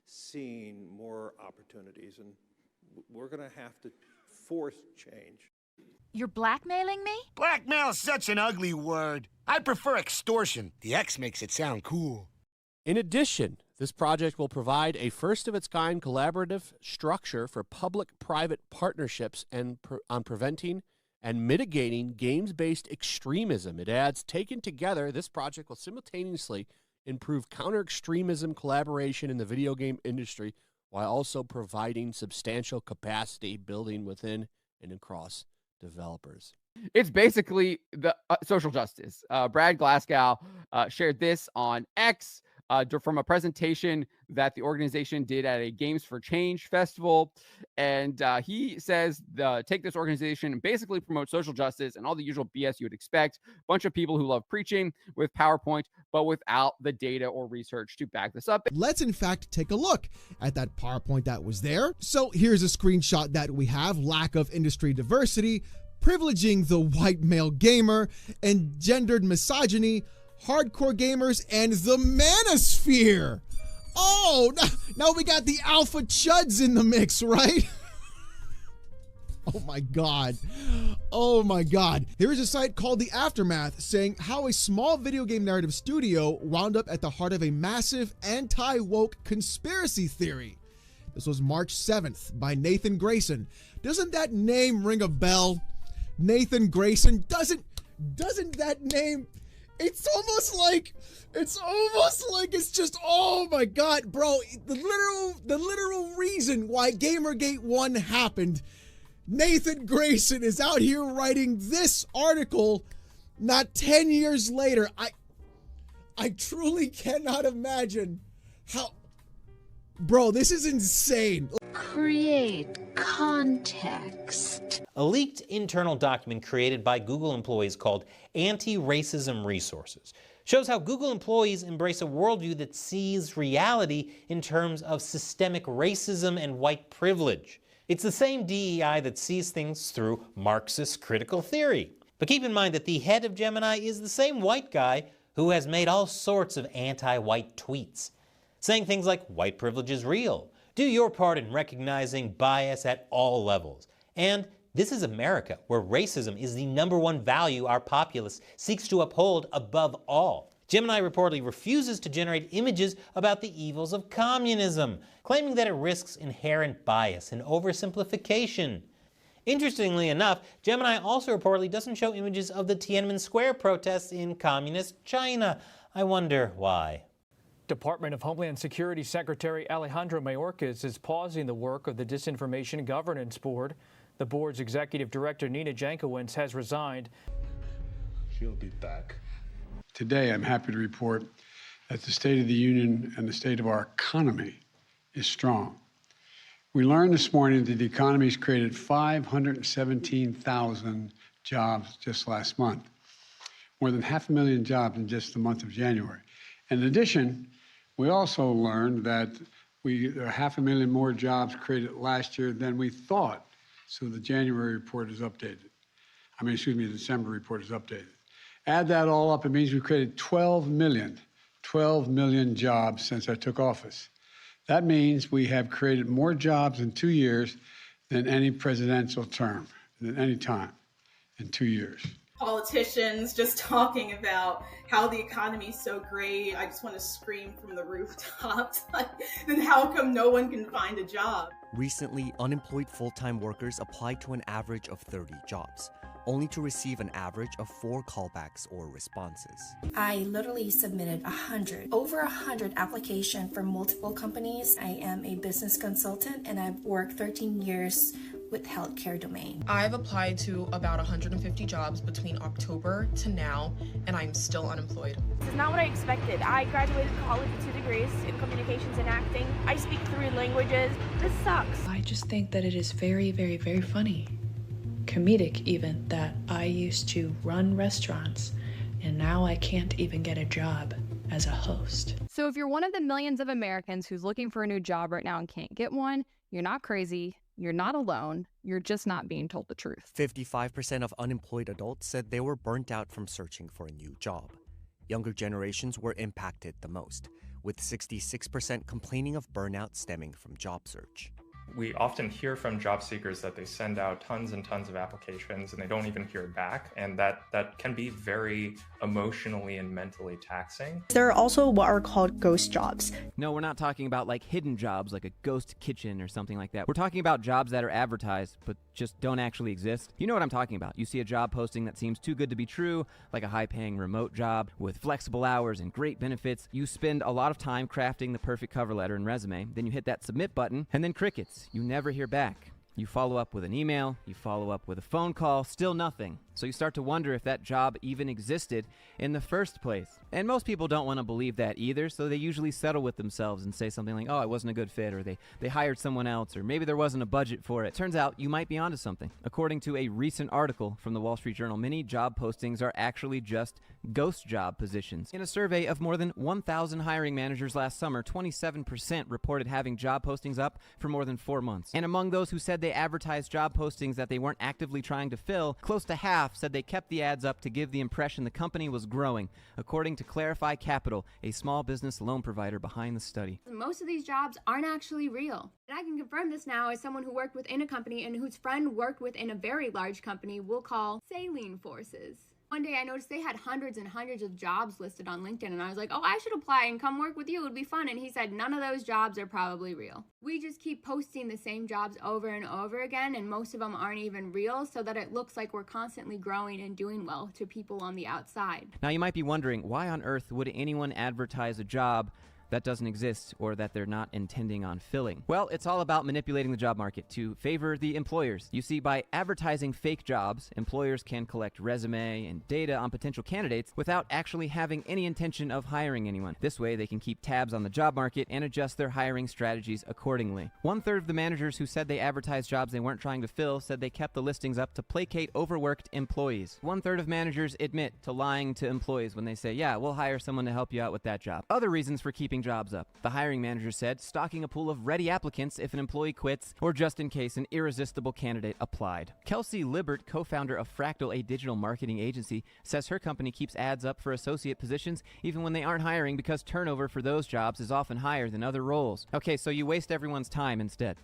seen more opportunities, and we're going to have to force change. You're blackmailing me? Blackmail is such an ugly word. I prefer extortion. The X makes it sound cool. In addition, this project will provide a first-of-its-kind collaborative structure for public-private partnerships and on preventing and mitigating games-based extremism. It adds, taken together, this project will simultaneously improve counter-extremism collaboration in the video game industry while also providing substantial capacity building within and across developers. It's basically the social justice. Brad Glasgow shared this on X. from a presentation that the organization did at a Games for Change festival. And he says, take this organization and basically promote social justice and all the usual BS you would expect. Bunch of people who love preaching with PowerPoint, but without the data or research to back this up. Let's in fact take a look at that PowerPoint that was there. So here's a screenshot that we have: lack of industry diversity, privileging the white male gamer, and gendered misogyny, hardcore gamers, and the manosphere. Oh, now we got the alpha chuds in the mix, right? Oh my God. Oh my God. Here is a site called The Aftermath saying how a small video game narrative studio wound up at the heart of a massive anti-woke conspiracy theory. This was March 7th by Nathan Grayson. Doesn't that name ring a bell? Nathan Grayson, doesn't that name, it's almost like it's just, oh my God, bro, the literal reason why Gamergate 1 happened. Nathan Grayson is out here writing this article not 10 years later. I truly cannot imagine how, bro, this is insane. Create context. A leaked internal document created by Google employees called Anti-Racism Resources shows how Google employees embrace a worldview that sees reality in terms of systemic racism and white privilege. It's the same DEI that sees things through Marxist critical theory. But keep in mind that the head of Gemini is the same white guy who has made all sorts of anti-white tweets, saying things like white privilege is real, do your part in recognizing bias at all levels, and this is America, where racism is the #1 value our populace seeks to uphold above all. Gemini reportedly refuses to generate images about the evils of communism, claiming that it risks inherent bias and oversimplification. Interestingly enough, Gemini also reportedly doesn't show images of the Tiananmen Square protests in communist China. I wonder why. Department of Homeland Security Secretary Alejandro Mayorkas is pausing the work of the Disinformation Governance Board. The board's executive director, Nina Jankowicz, has resigned. She'll be back. Today, I'm happy to report that the State of the Union and the state of our economy is strong. We learned this morning that the economy has created 517,000 jobs just last month, more than 500,000 jobs in just the month of January. In addition, we also learned that there are 500,000 more jobs created last year than we thought. So the January report is updated. The December report is updated. Add that all up, it means we created 12 million jobs since I took office. That means we have created more jobs in 2 years than any presidential term, than any time in 2 years. Politicians just talking about how the economy is so great. I just want to scream from the rooftops. Then how come no one can find a job? Recently, unemployed full-time workers applied to an average of 30 jobs, only to receive an average of 4 callbacks or responses. I literally submitted over 100 applications for multiple companies. I am a business consultant and I've worked 13 years with healthcare domain. I've applied to about 150 jobs between October to now, and I'm still unemployed. This is not what I expected. I graduated college with 2 degrees in communications and acting. I speak 3 languages. This sucks. I just think that it is very, very, very funny, comedic even, that I used to run restaurants, and now I can't even get a job as a host. So if you're one of the millions of Americans who's looking for a new job right now and can't get one, you're not crazy. You're not alone. You're just not being told the truth. 55% of unemployed adults said they were burnt out from searching for a new job. Younger generations were impacted the most, with 66% complaining of burnout stemming from job search. We often hear from job seekers that they send out tons and tons of applications and they don't even hear back, and that can be very emotionally and mentally taxing. There are also what are called ghost jobs. No, we're not talking about like hidden jobs like a ghost kitchen or something like that. We're talking about jobs that are advertised but just don't actually exist. You know what I'm talking about. You see a job posting that seems too good to be true, like a high-paying remote job with flexible hours and great benefits. You spend a lot of time crafting the perfect cover letter and resume, then you hit that submit button, and then crickets. You never hear back. You follow up with an email, you follow up with a phone call, still nothing. So you start to wonder if that job even existed in the first place. And most people don't want to believe that either, so they usually settle with themselves and say something like, oh, I wasn't a good fit, or they hired someone else, or maybe there wasn't a budget for it. Turns out you might be onto something. According to a recent article from the Wall Street Journal, many job postings are actually just ghost job positions. In a survey of more than 1,000 hiring managers last summer, 27% reported having job postings up for more than 4 months. And among those who said they advertised job postings that they weren't actively trying to fill, close to half said they kept the ads up to give the impression the company was growing, according to Clarify Capital, a small business loan provider behind the study. Most of these jobs aren't actually real. And I can confirm this now as someone who worked within a company and whose friend worked within a very large company we'll call saline forces. One day I noticed they had hundreds and hundreds of jobs listed on LinkedIn, and I was like, oh, I should apply and come work with you. It would be fun. And he said, none of those jobs are probably real. We just keep posting the same jobs over and over again, and most of them aren't even real, so that it looks like we're constantly growing and doing well to people on the outside. Now you might be wondering, why on earth would anyone advertise a job that doesn't exist or that they're not intending on filling? Well, it's all about manipulating the job market to favor the employers. You see, by advertising fake jobs, employers can collect resume and data on potential candidates without actually having any intention of hiring anyone. This way, they can keep tabs on the job market and adjust their hiring strategies accordingly. 1/3 of the managers who said they advertised jobs they weren't trying to fill said they kept the listings up to placate overworked employees. 1/3 of managers admit to lying to employees when they say, yeah, we'll hire someone to help you out with that job. Other reasons for keeping jobs up. The hiring manager said stocking a pool of ready applicants if an employee quits, or just in case an irresistible candidate applied. Kelsey Libert, co-founder of Fractal, a digital marketing agency, says her company keeps ads up for associate positions even when they aren't hiring because turnover for those jobs is often higher than other roles. Okay, so you waste everyone's time instead.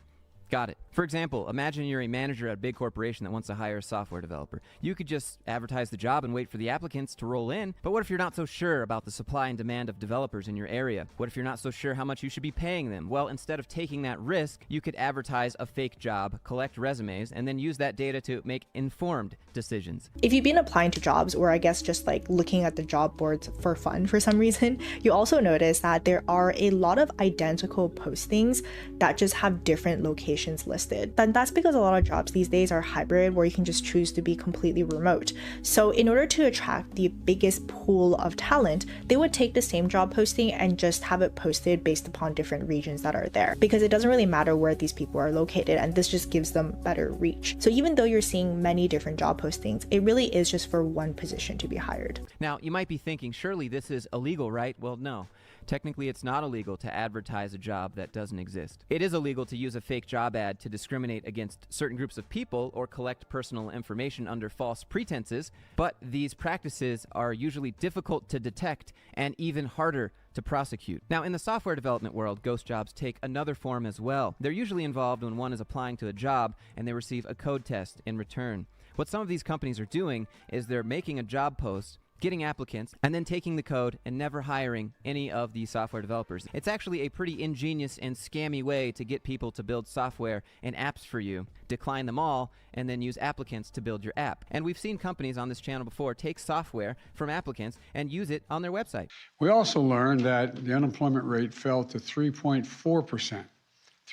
Got it. For example, imagine you're a manager at a big corporation that wants to hire a software developer. You could just advertise the job and wait for the applicants to roll in, but what if you're not so sure about the supply and demand of developers in your area? What if you're not so sure how much you should be paying them? Well, instead of taking that risk, you could advertise a fake job, collect resumes, and then use that data to make informed decisions. If you've been applying to jobs, or I guess just like looking at the job boards for fun for some reason, you also notice that there are a lot of identical postings that just have different locations listed. And that's because a lot of jobs these days are hybrid, where you can just choose to be completely remote. So in order to attract the biggest pool of talent, they would take the same job posting and just have it posted based upon different regions that are there, because it doesn't really matter where these people are located, and this just gives them better reach. So even though you're seeing many different job postings, it really is just for one position to be hired. Now, you might be thinking, surely this is illegal, right? Well, no. Technically, it's not illegal to advertise a job that doesn't exist. It is illegal to use a fake job ad to discriminate against certain groups of people or collect personal information under false pretenses, but these practices are usually difficult to detect and even harder to prosecute. Now, in the software development world, ghost jobs take another form as well. They're usually involved when one is applying to a job and they receive a code test in return. What some of these companies are doing is they're making a job post, getting applicants, and then taking the code and never hiring any of the software developers. It's actually a pretty ingenious and scammy way to get people to build software and apps for you, decline them all, and then use applicants to build your app. And we've seen companies on this channel before take software from applicants and use it on their website. We also learned that the unemployment rate fell to 3.4%.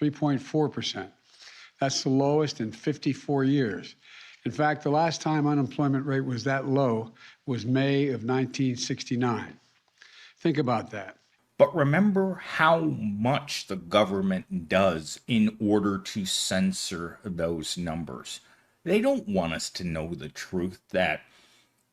3.4%. That's the lowest in 54 years. In fact, the last time unemployment rate was that low was May of 1969. Think about that. But remember how much the government does in order to censor those numbers. They don't want us to know the truth that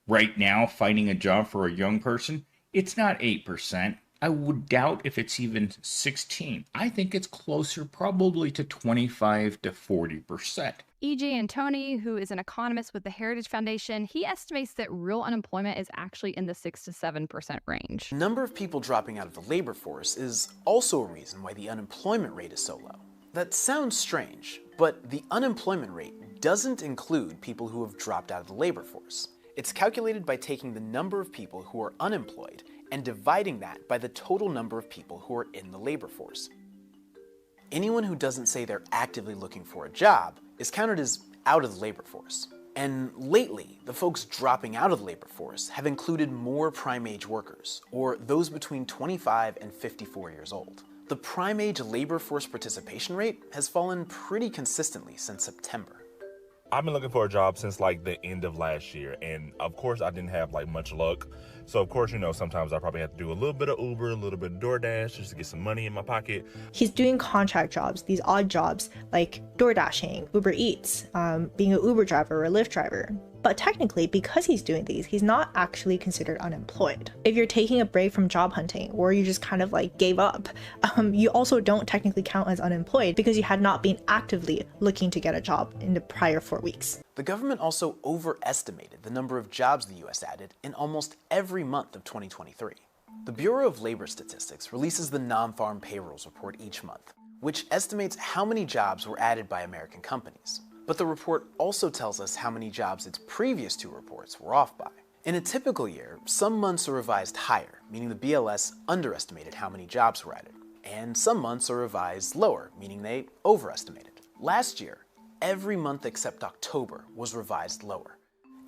right now, finding a job for a young person, it's not 8%. I would doubt if it's even 16. I think it's closer probably to 25 to 40%. E.J. Antoni, who is an economist with the Heritage Foundation, he estimates that real unemployment is actually in the 6 to 7% range. The number of people dropping out of the labor force is also a reason why the unemployment rate is so low. That sounds strange, but the unemployment rate doesn't include people who have dropped out of the labor force. It's calculated by taking the number of people who are unemployed and dividing that by the total number of people who are in the labor force. Anyone who doesn't say they're actively looking for a job is counted as out of the labor force. And lately, the folks dropping out of the labor force have included more prime age workers, or those between 25 and 54 years old. the prime age labor force participation rate has fallen pretty consistently since September. I've been looking for a job since like the end of last year, and of course I didn't have like much luck. So of course, sometimes I probably have to do a little bit of Uber, a little bit of DoorDash just to get some money in my pocket. He's doing contract jobs, these odd jobs like door dashing, Uber Eats, being an Uber driver or a Lyft driver. But technically, because he's doing these, he's not actually considered unemployed. If you're taking a break from job hunting or you just kind of like gave up, you also don't technically count as unemployed because you had not been actively looking to get a job in the prior 4 weeks. The government also overestimated the number of jobs the US added in almost every month of 2023. The Bureau of Labor Statistics releases the non-farm payrolls report each month, which estimates how many jobs were added by American companies. But the report also tells us how many jobs its previous two reports were off by. In a typical year, some months are revised higher, meaning the BLS underestimated how many jobs were added, and some months are revised lower, meaning they overestimated. Last year, every month except October was revised lower.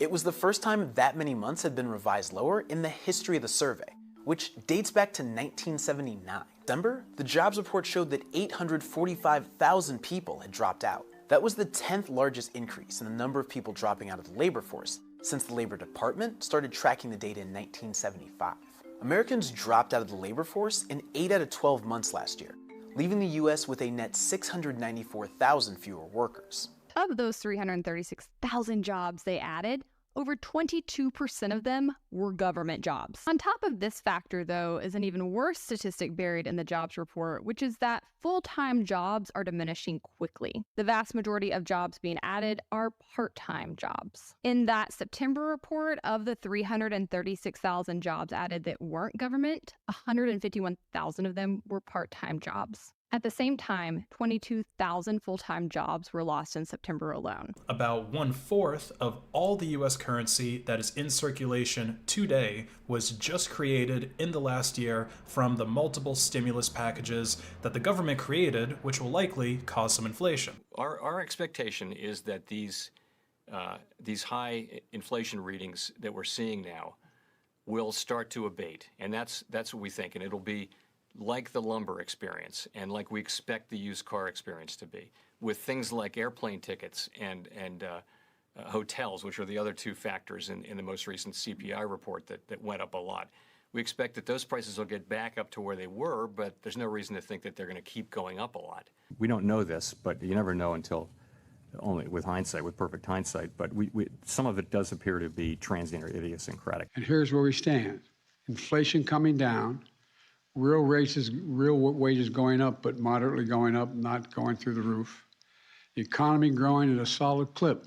It was the first time that many months had been revised lower in the history of the survey, which dates back to 1979. In December, the jobs report showed that 845,000 people had dropped out. That was the 10th largest increase in the number of people dropping out of the labor force since the Labor Department started tracking the data in 1975. Americans dropped out of the labor force in 8 out of 12 months last year, leaving the US with a net 694,000 fewer workers. Of those 336,000 jobs they added, over 22% of them were government jobs. On top of this factor, though, is an even worse statistic buried in the jobs report, which is that full-time jobs are diminishing quickly. The vast majority of jobs being added are part-time jobs. In that September report, of the 336,000 jobs added that weren't government, 151,000 of them were part-time jobs. At the same time, 22,000 full-time jobs were lost in September alone. About 1/4 of all the U.S. currency that is in circulation today was just created in the last year from the multiple stimulus packages that the government created, which will likely cause some inflation. Our expectation is that these high inflation readings that we're seeing now will start to abate, and that's what we think, and it'll be like the lumber experience and like we expect the used car experience to be, with things like airplane tickets and hotels, which are the other two factors in the most recent CPI report that went up a lot. We expect that those prices will get back up to where they were, but there's no reason to think that they're going to keep going up a lot. We don't know this, but you never know until only with hindsight, with perfect hindsight. But some of it does appear to be transient or idiosyncratic. And here's where we stand. Inflation coming down. Real wages going up, but moderately going up, not going through the roof. The economy growing at a solid clip.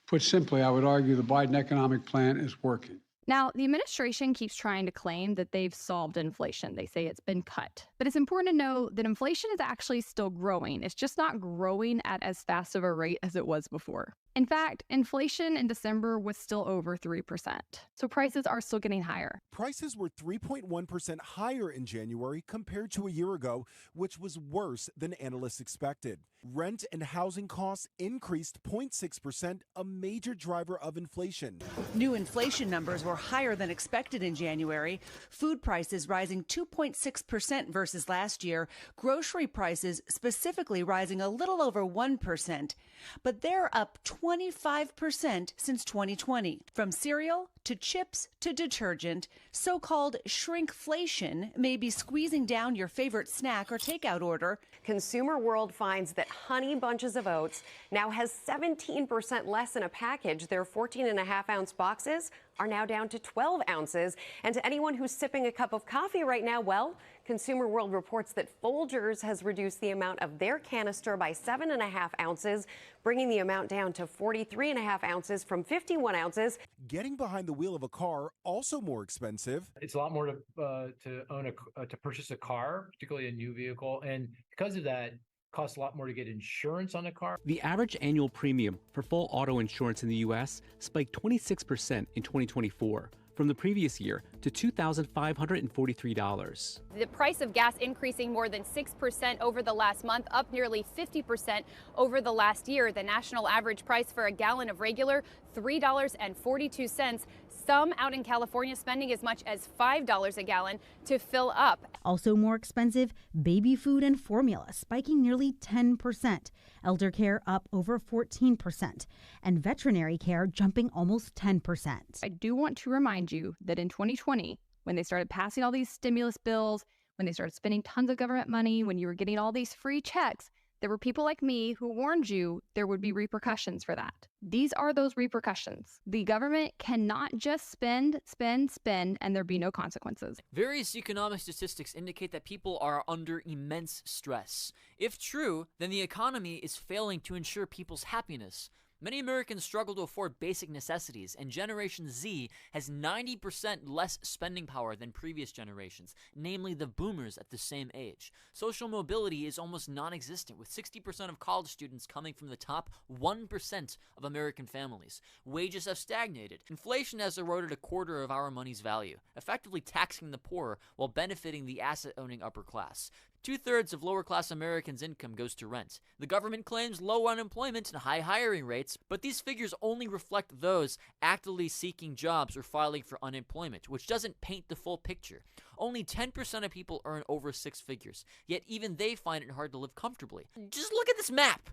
Put simply, I would argue the Biden economic plan is working. Now, the administration keeps trying to claim that they've solved inflation. They say it's been cut. But it's important to know that inflation is actually still growing. It's just not growing at as fast of a rate as it was before. In fact, inflation in December was still over 3%. So prices are still getting higher. Prices were 3.1% higher in January compared to a year ago, which was worse than analysts expected. Rent and housing costs increased 0.6%, a major driver of inflation. New inflation numbers were higher than expected in January. Food prices rising 2.6% versus last year. Grocery prices specifically rising a little over 1%. But they're up 25% since 2020. From cereal to chips to detergent, so-called shrinkflation may be squeezing down your favorite snack or takeout order. Consumer World finds that Honey Bunches of Oats now has 17% less in a package. Their 14.5-ounce boxes are now down to 12 ounces. And to anyone who's sipping a cup of coffee right now, well, Consumer World reports that Folgers has reduced the amount of their canister by 7.5 ounces, bringing the amount down to 43.5 ounces from 51 ounces. Getting behind the wheel of a car also more expensive. It's a lot more to purchase a car, particularly a new vehicle, and because of that, it costs a lot more to get insurance on a car. The average annual premium for full auto insurance in the U.S. spiked 26% in 2024, from the previous year to $2,543. The price of gas increasing more than 6% over the last month, up nearly 50% over the last year. The national average price for a gallon of regular, $3.42. Some out in California spending as much as $5 a gallon to fill up. Also more expensive, baby food and formula spiking nearly 10%, elder care up over 14%, and veterinary care jumping almost 10%. I do want to remind you that in 2020, when they started passing all these stimulus bills, when they started spending tons of government money, when you were getting all these free checks, there were people like me who warned you there would be repercussions for that. These are those repercussions. The government cannot just spend, and there be no consequences. Various economic statistics indicate that people are under immense stress. If true, then the economy is failing to ensure people's happiness. Many Americans struggle to afford basic necessities, and Generation Z has 90% less spending power than previous generations, namely the boomers at the same age. Social mobility is almost non-existent, with 60% of college students coming from the top 1% of American families. Wages have stagnated. Inflation has eroded a quarter of our money's value, effectively taxing the poor while benefiting the asset-owning upper class. 2/3 of lower-class Americans' income goes to rent. The government claims low unemployment and high hiring rates, but these figures only reflect those actively seeking jobs or filing for unemployment, which doesn't paint the full picture. Only 10% of people earn over 6 figures, yet even they find it hard to live comfortably. Just look at this map.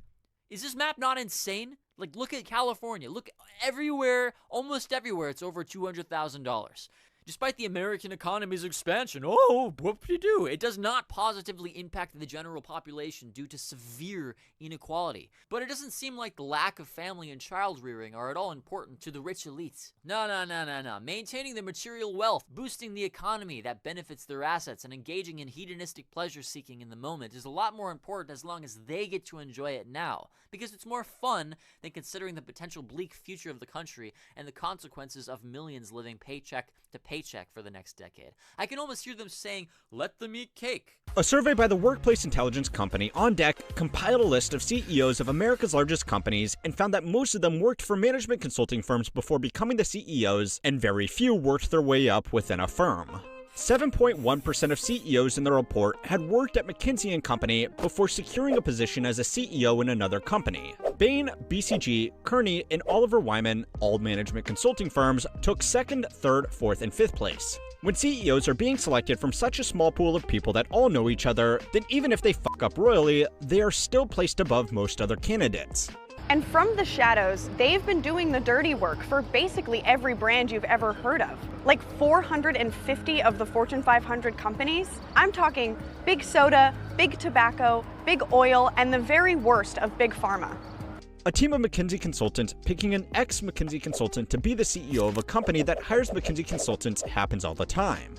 Is this map not insane? Like, look at California. Look everywhere, almost everywhere, it's over $200,000. Despite the American economy's expansion, whoop-de-doo, it does not positively impact the general population due to severe inequality. But it doesn't seem like the lack of family and child rearing are at all important to the rich elites. No. Maintaining the material wealth, boosting the economy that benefits their assets, and engaging in hedonistic pleasure seeking in the moment is a lot more important as long as they get to enjoy it now. Because it's more fun than considering the potential bleak future of the country and the consequences of millions living paycheck to paycheck for the next decade. I can almost hear them saying, let them eat cake. A survey by the workplace intelligence company On Deck compiled a list of CEOs of America's largest companies and found that most of them worked for management consulting firms before becoming the CEOs, and very few worked their way up within a firm. 7.1% of CEOs in the report had worked at McKinsey & Company before securing a position as a CEO in another company. Bain, BCG, Kearney, and Oliver Wyman, all management consulting firms, took 2nd, 3rd, 4th, and 5th place. When CEOs are being selected from such a small pool of people that all know each other, then even if they fuck up royally, they are still placed above most other candidates. And from the shadows, they've been doing the dirty work for basically every brand you've ever heard of. Like 450 of the Fortune 500 companies. I'm talking big soda, big tobacco, big oil, and the very worst of big pharma. A team of McKinsey consultants picking an ex-McKinsey consultant to be the CEO of a company that hires McKinsey consultants happens all the time.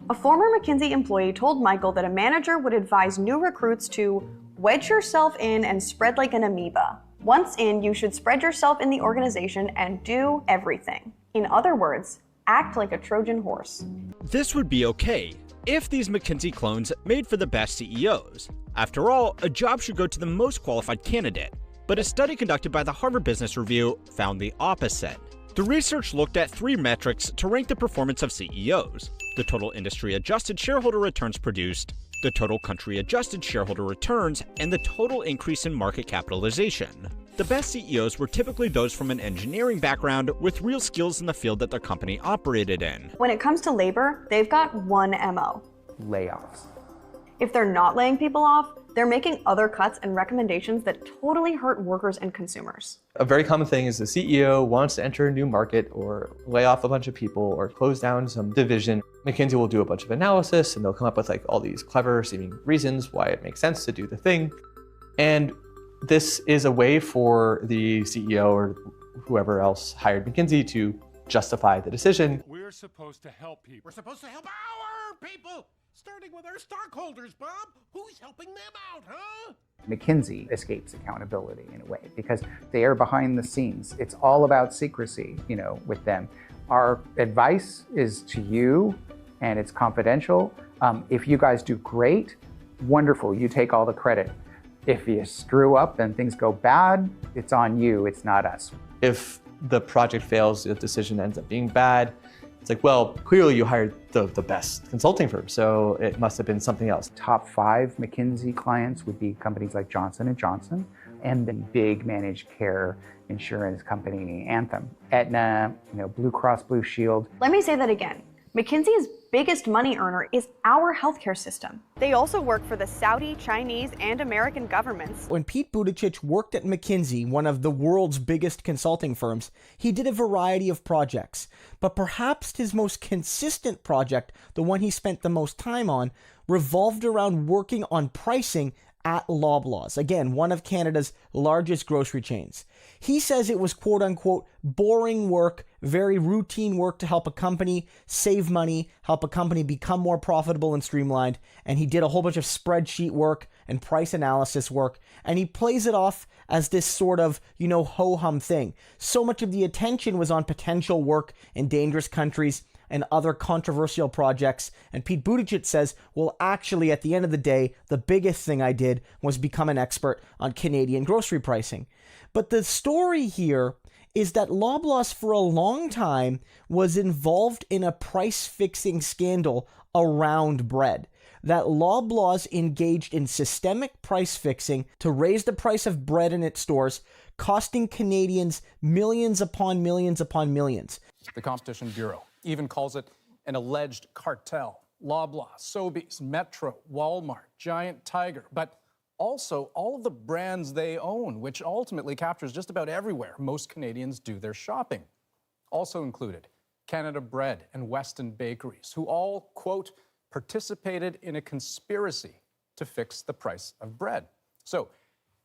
A former McKinsey employee told Michael that a manager would advise new recruits to wedge yourself in and spread like an amoeba. Once in, you should spread yourself in the organization and do everything. In other words, act like a Trojan horse. This would be okay if these McKinsey clones made for the best CEOs. After all, a job should go to the most qualified candidate. But a study conducted by the Harvard Business Review found the opposite. The research looked at 3 metrics to rank the performance of CEOs: the total industry-adjusted shareholder returns produced, the total country-adjusted shareholder returns, and the total increase in market capitalization. The best CEOs were typically those from an engineering background with real skills in the field that their company operated in. When it comes to labor, they've got one MO. Layoffs. If they're not laying people off, they're making other cuts and recommendations that totally hurt workers and consumers. A very common thing is the CEO wants to enter a new market or lay off a bunch of people or close down some division. McKinsey will do a bunch of analysis and they'll come up with like all these clever seeming reasons why it makes sense to do the thing. And this is a way for the CEO or whoever else hired McKinsey to justify the decision. We're supposed to help people. We're supposed to help our people, starting with our stockholders, Bob. Who's helping them out, huh? McKinsey escapes accountability in a way because they are behind the scenes. It's all about secrecy, with them. Our advice is to you, and it's confidential. If you guys do great, wonderful, you take all the credit. If you screw up and things go bad, it's on you, it's not us. If the project fails, the decision ends up being bad, It's like, well, clearly you hired the best consulting firm, so it must have been something else. Top 5 McKinsey clients would be companies like Johnson & Johnson and the big managed care insurance company Anthem, Aetna, Blue Cross Blue Shield. Let me say that again. McKinsey's biggest money earner is our healthcare system. They also work for the Saudi, Chinese, and American governments. When Pete Buttigieg worked at McKinsey, one of the world's biggest consulting firms, he did a variety of projects. But perhaps his most consistent project, the one he spent the most time on, revolved around working on pricing at Loblaws, again, one of Canada's largest grocery chains. He says it was quote-unquote boring work, very routine work to help a company save money, help a company become more profitable and streamlined, and he did a whole bunch of spreadsheet work and price analysis work, and he plays it off as this sort of, ho-hum thing. So much of the attention was on potential work in dangerous countries and other controversial projects. And Pete Buttigieg says, well, actually, at the end of the day, the biggest thing I did was become an expert on Canadian grocery pricing. But the story here is that Loblaws for a long time was involved in a price-fixing scandal around bread. That Loblaws engaged in systemic price fixing to raise the price of bread in its stores, costing Canadians millions upon millions upon millions. The Competition Bureau even calls it an alleged cartel. Loblaws, Sobeys, Metro, Walmart, Giant Tiger, but also all of the brands they own, which ultimately captures just about everywhere most Canadians do their shopping. Also included, Canada Bread and Weston Bakeries, who all, quote, participated in a conspiracy to fix the price of bread. So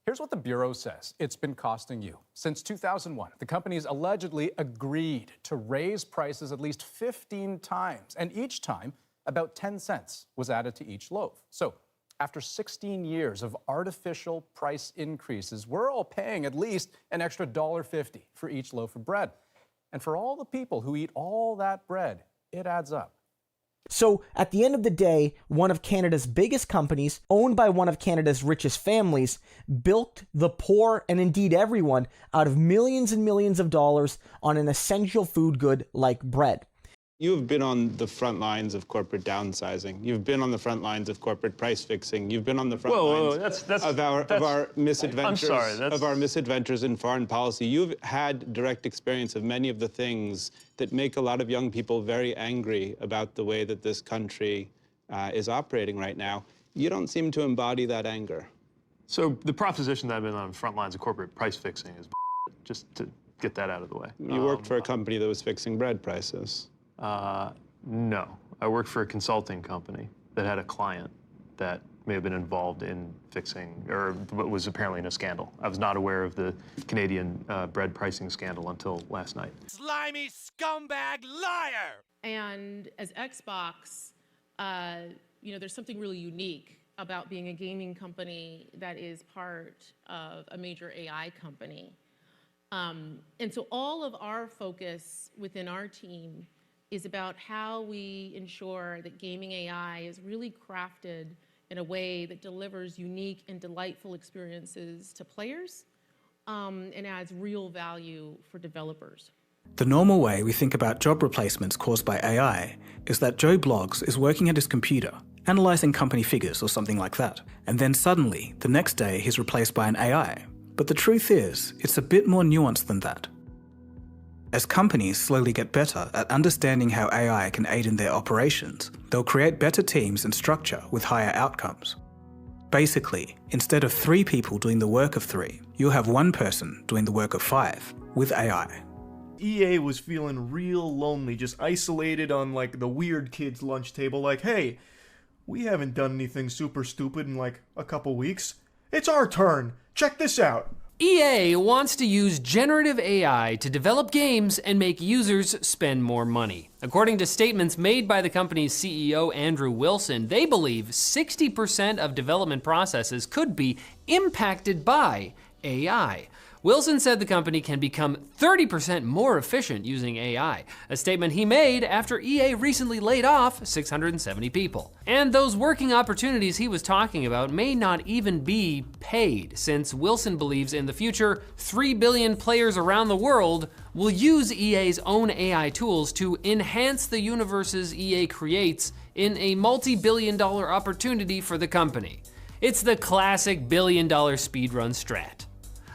here's what the Bureau says it's been costing you. Since 2001, the companies allegedly agreed to raise prices at least 15 times, and each time, about 10 cents was added to each loaf. So after 16 years of artificial price increases, we're all paying at least an extra $1.50 for each loaf of bread. And for all the people who eat all that bread, it adds up. So at the end of the day, one of Canada's biggest companies, owned by one of Canada's richest families, bilked the poor and indeed everyone out of millions and millions of dollars on an essential food good like bread. You have been on the front lines of corporate downsizing. You've been on the front lines of corporate price fixing. You've been on the front lines of our misadventures. I'm sorry, of our misadventures in foreign policy. You've had direct experience of many of the things that make a lot of young people very angry about the way that this country is operating right now. You don't seem to embody that anger. So the proposition that I've been on the front lines of corporate price fixing is just to get that out of the way. You worked for a company that was fixing bread prices. No, I worked for a consulting company that had a client that may have been involved in fixing, or was apparently in a scandal. I was not aware of the Canadian bread pricing scandal until last night. Slimy scumbag liar! And as Xbox, there's something really unique about being a gaming company that is part of a major AI company. And so all of our focus within our team is about how we ensure that gaming AI is really crafted in a way that delivers unique and delightful experiences to players and adds real value for developers. The normal way we think about job replacements caused by AI is that Joe Bloggs is working at his computer, analysing company figures or something like that, and then suddenly, the next day, he's replaced by an AI. But the truth is, it's a bit more nuanced than that. As companies slowly get better at understanding how AI can aid in their operations, they'll create better teams and structure with higher outcomes. Basically, instead of 3 people doing the work of 3, you'll have 1 person doing the work of 5 with AI. EA was feeling real lonely, just isolated on the weird kids' lunch table, hey, we haven't done anything super stupid in a couple weeks. It's our turn. Check this out. EA wants to use generative AI to develop games and make users spend more money. According to statements made by the company's CEO, Andrew Wilson, they believe 60% of development processes could be impacted by AI. Wilson said the company can become 30% more efficient using AI, a statement he made after EA recently laid off 670 people. And those working opportunities he was talking about may not even be paid, since Wilson believes in the future 3 billion players around the world will use EA's own AI tools to enhance the universes EA creates in a multi-billion-dollar opportunity for the company. It's the classic billion-dollar speedrun strat.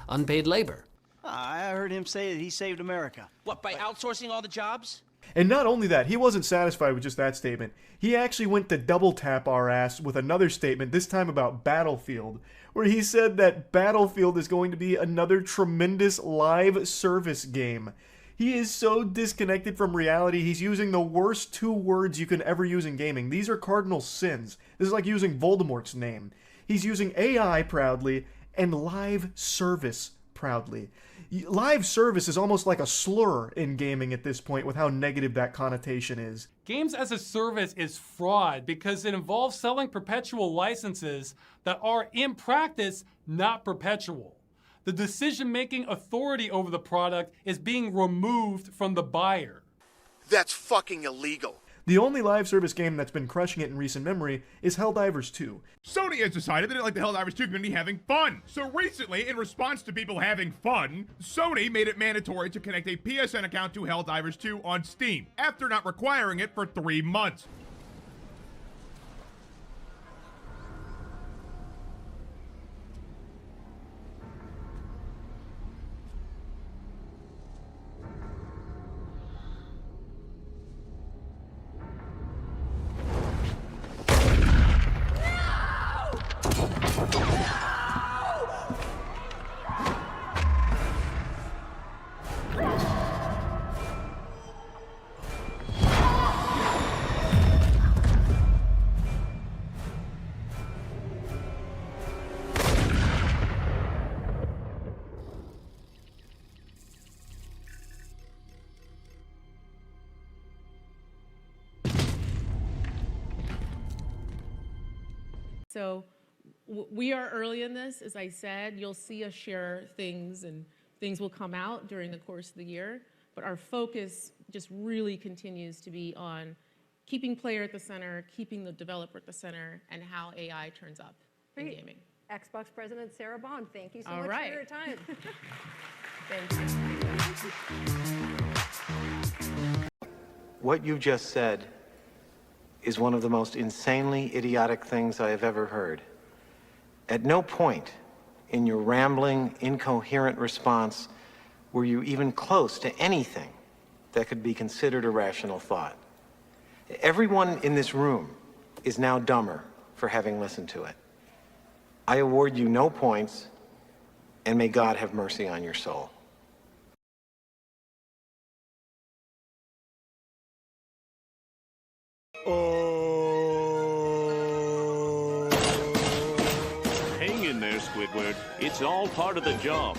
Unpaid labor. I heard him say that he saved America. What, by outsourcing all the jobs? And not only that, he wasn't satisfied with just that statement. He actually went to double tap our ass with another statement, this time about Battlefield, where he said that Battlefield is going to be another tremendous live service game. He is so disconnected from reality, he's using the worst 2 words you can ever use in gaming. These are cardinal sins. This is like using Voldemort's name. He's using AI proudly and live service proudly. Live service is almost like a slur in gaming at this point with how negative that connotation is. Games as a service is fraud because it involves selling perpetual licenses that are, in practice, not perpetual. The decision-making authority over the product is being removed from the buyer. That's fucking illegal. The only live service game that's been crushing it in recent memory is Helldivers 2. Sony has decided they didn't like the Helldivers 2 community having fun. So recently, in response to people having fun, Sony made it mandatory to connect a PSN account to Helldivers 2 on Steam, after not requiring it for 3 months. So we are early in this, as I said. You'll see us share things, and things will come out during the course of the year. But our focus just really continues to be on keeping player at the center, keeping the developer at the center, and how AI turns up in gaming. Xbox President Sarah Bond, thank you so All much right. for your time. Thank you. What you just said is one of the most insanely idiotic things I have ever heard. At no point in your rambling, incoherent response were you even close to anything that could be considered a rational thought. Everyone in this room is now dumber for having listened to it. I award you no points, and may God have mercy on your soul. Hang in there, Squidward. It's all part of the job.